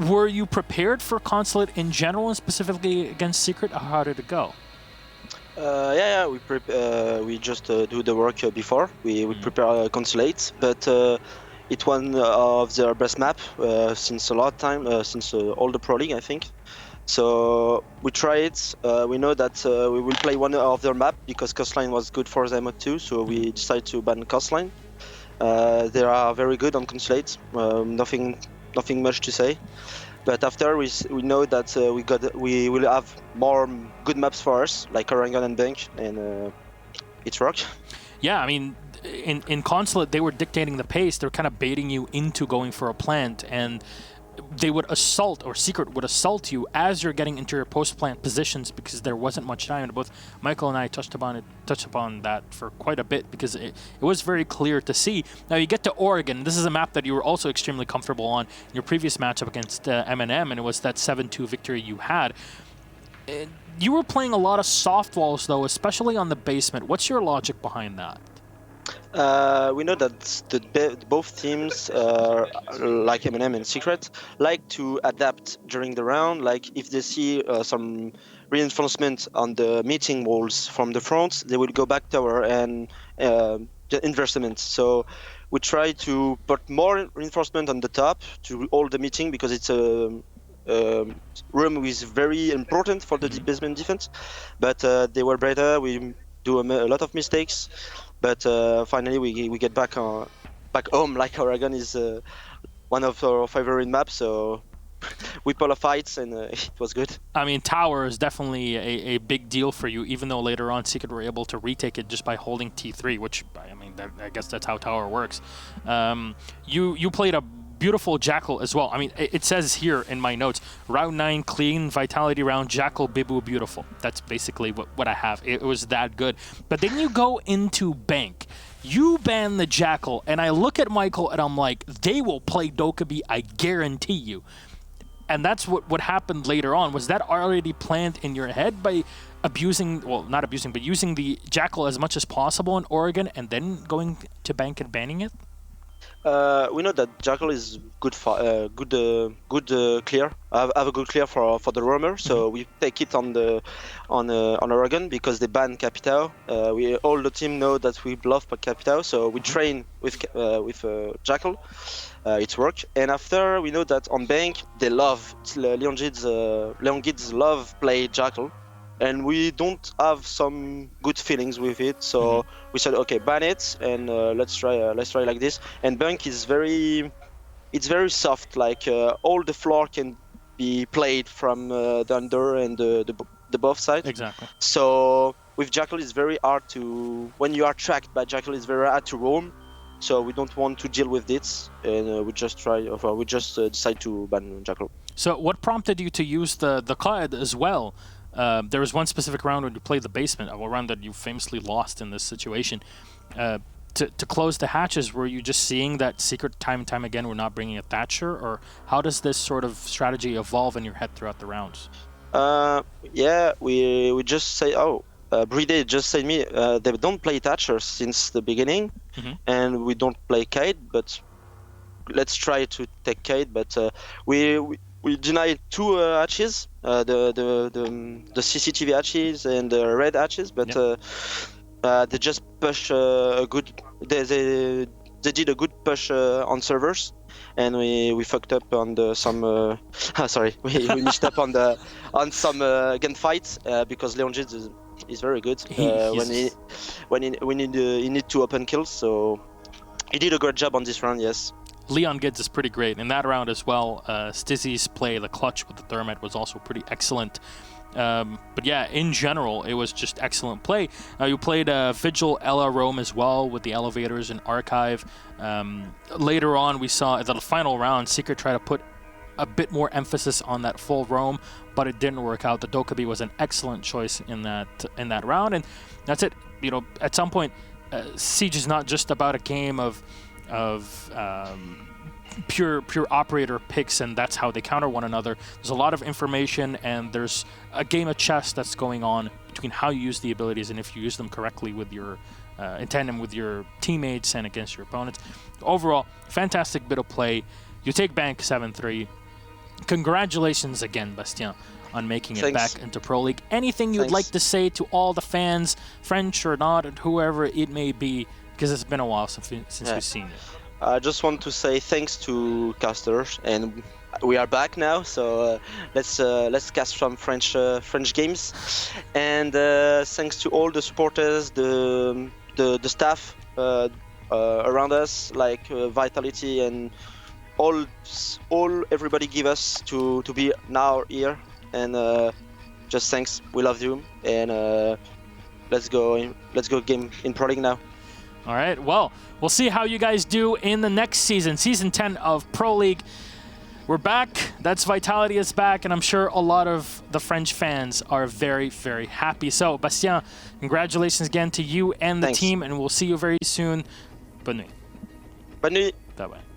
Speaker 2: Were you prepared for Consulate in general and specifically against Secret? How did it go?
Speaker 3: Yeah, we just do the work before. We prepare Consulate, but it's one of their best map since a lot of time, since all the Pro League, I think. So we try it. We know that we will play one of their map because Coastline was good for them too, so we decided to ban Coastline. They are very good on Consulate. Nothing much to say, but after we know that we will have more good maps for us, like Oregon and Bank, and it's rock.
Speaker 2: Yeah, I mean, in Consulate they were dictating the pace. They're kind of baiting you into going for a plant, and they would assault, or Secret would assault you as you're getting into your post-plant positions because there wasn't much time. And both Michael and I touched upon that for quite a bit because it was very clear to see. Now you get to Oregon. This is a map that you were also extremely comfortable on in your previous matchup against M&M, and it was that 7-2 victory you had. You were playing a lot of soft walls though, especially on the basement. What's your logic behind that?
Speaker 3: We know that both teams, like M&M and Secret, like to adapt during the round. Like if they see some reinforcement on the meeting walls from the front, they will go back tower and investment. So we try to put more reinforcement on the top to hold the meeting because it's a room is very important for the basement defense. But they were better. We do a lot of mistakes. But finally, we get back home. Like Oregon is one of our favorite maps, so we pull a fight, and it was good.
Speaker 2: I mean, tower is definitely a big deal for you, even though later on Secret were able to retake it just by holding T3, which I mean, I guess that's how tower works. You played a beautiful Jackal as well. I mean, it says here in my notes, round 9 clean, vitality round, Jackal, Bibu, beautiful. That's basically what I have. It was that good. But then you go into Bank. You ban the Jackal, and I look at Michael and I'm like, they will play Dokkaebi, I guarantee you. And that's what happened later on. Was that already planned in your head by not abusing, but using the Jackal as much as possible in Oregon and then going to Bank and banning it?
Speaker 3: We know that Jackal is good for good clear. Have a good clear for the roamer, so we take it on Oregon because they ban Capitao. We all the team know that we love Capitao, so we train with Jackal. It's work. And after we know that on Bank they love Leongids love play Jackal. And we don't have some good feelings with it, so we said, okay, ban it, and let's try like this. And Bank is very soft. Like all the floor can be played from the under and the both side.
Speaker 2: Exactly.
Speaker 3: So with Jackal, it's very hard to. When you are tracked by Jackal, it's very hard to roam. So we don't want to deal with this, and we just decide to ban Jackal.
Speaker 2: So what prompted you to use the CUD as well? There was one specific round when you played the basement, a round that you famously lost in this situation. To close the hatches, were you just seeing that Secret time and time again were not bringing a Thatcher, or how does this sort of strategy evolve in your head throughout the rounds?
Speaker 3: Yeah, we just say, Bride just said me, they don't play Thatcher since the beginning, and we don't play Kate, but let's try to take Kate, but we denied 2 hatches, the CCTV hatches and the red hatches, but they just push a good. They did a good push on servers, and we fucked up on some. Sorry, we messed up on some gunfights because Leongids is very good when he need to open kills. So he did a great job on this round, yes.
Speaker 2: Leon Gids is pretty great in that round as well. Stizzy's play, the clutch with the Thermite, was also pretty excellent. But yeah, in general, it was just excellent play. You played Vigil, Ella, Rome as well with the elevators and Archive. Later on, we saw at the final round, Secret try to put a bit more emphasis on that full Rome, but it didn't work out. The Dokkaebi was an excellent choice in that round, and that's it. You know, at some point, Siege is not just about a game of pure operator picks, and that's how they counter one another. There's a lot of information, and there's a game of chess that's going on between how you use the abilities and if you use them correctly with your in tandem with your teammates and against your opponents. Overall, fantastic bit of play. You take bank 7-3. Congratulations again, Bastien, on making it back into Pro League. Anything you'd like to say to all the fans, French or not, and whoever it may be, because it's been a while since we've seen you.
Speaker 3: I just want to say thanks to casters, and we are back now. So let's cast some French games, and thanks to all the supporters, the staff around us, like Vitality and all everybody give us to be now here, and just thanks. We love you, and let's go game in Pro League now.
Speaker 2: All right, well, we'll see how you guys do in the next season, Season 10 of Pro League. We're back. That's Vitality is back, and I'm sure a lot of the French fans are very, very happy. So, Bastien, congratulations again to you and the team, and we'll see you very soon. Bonne nuit.
Speaker 3: Bonne nuit.
Speaker 2: Bye-bye.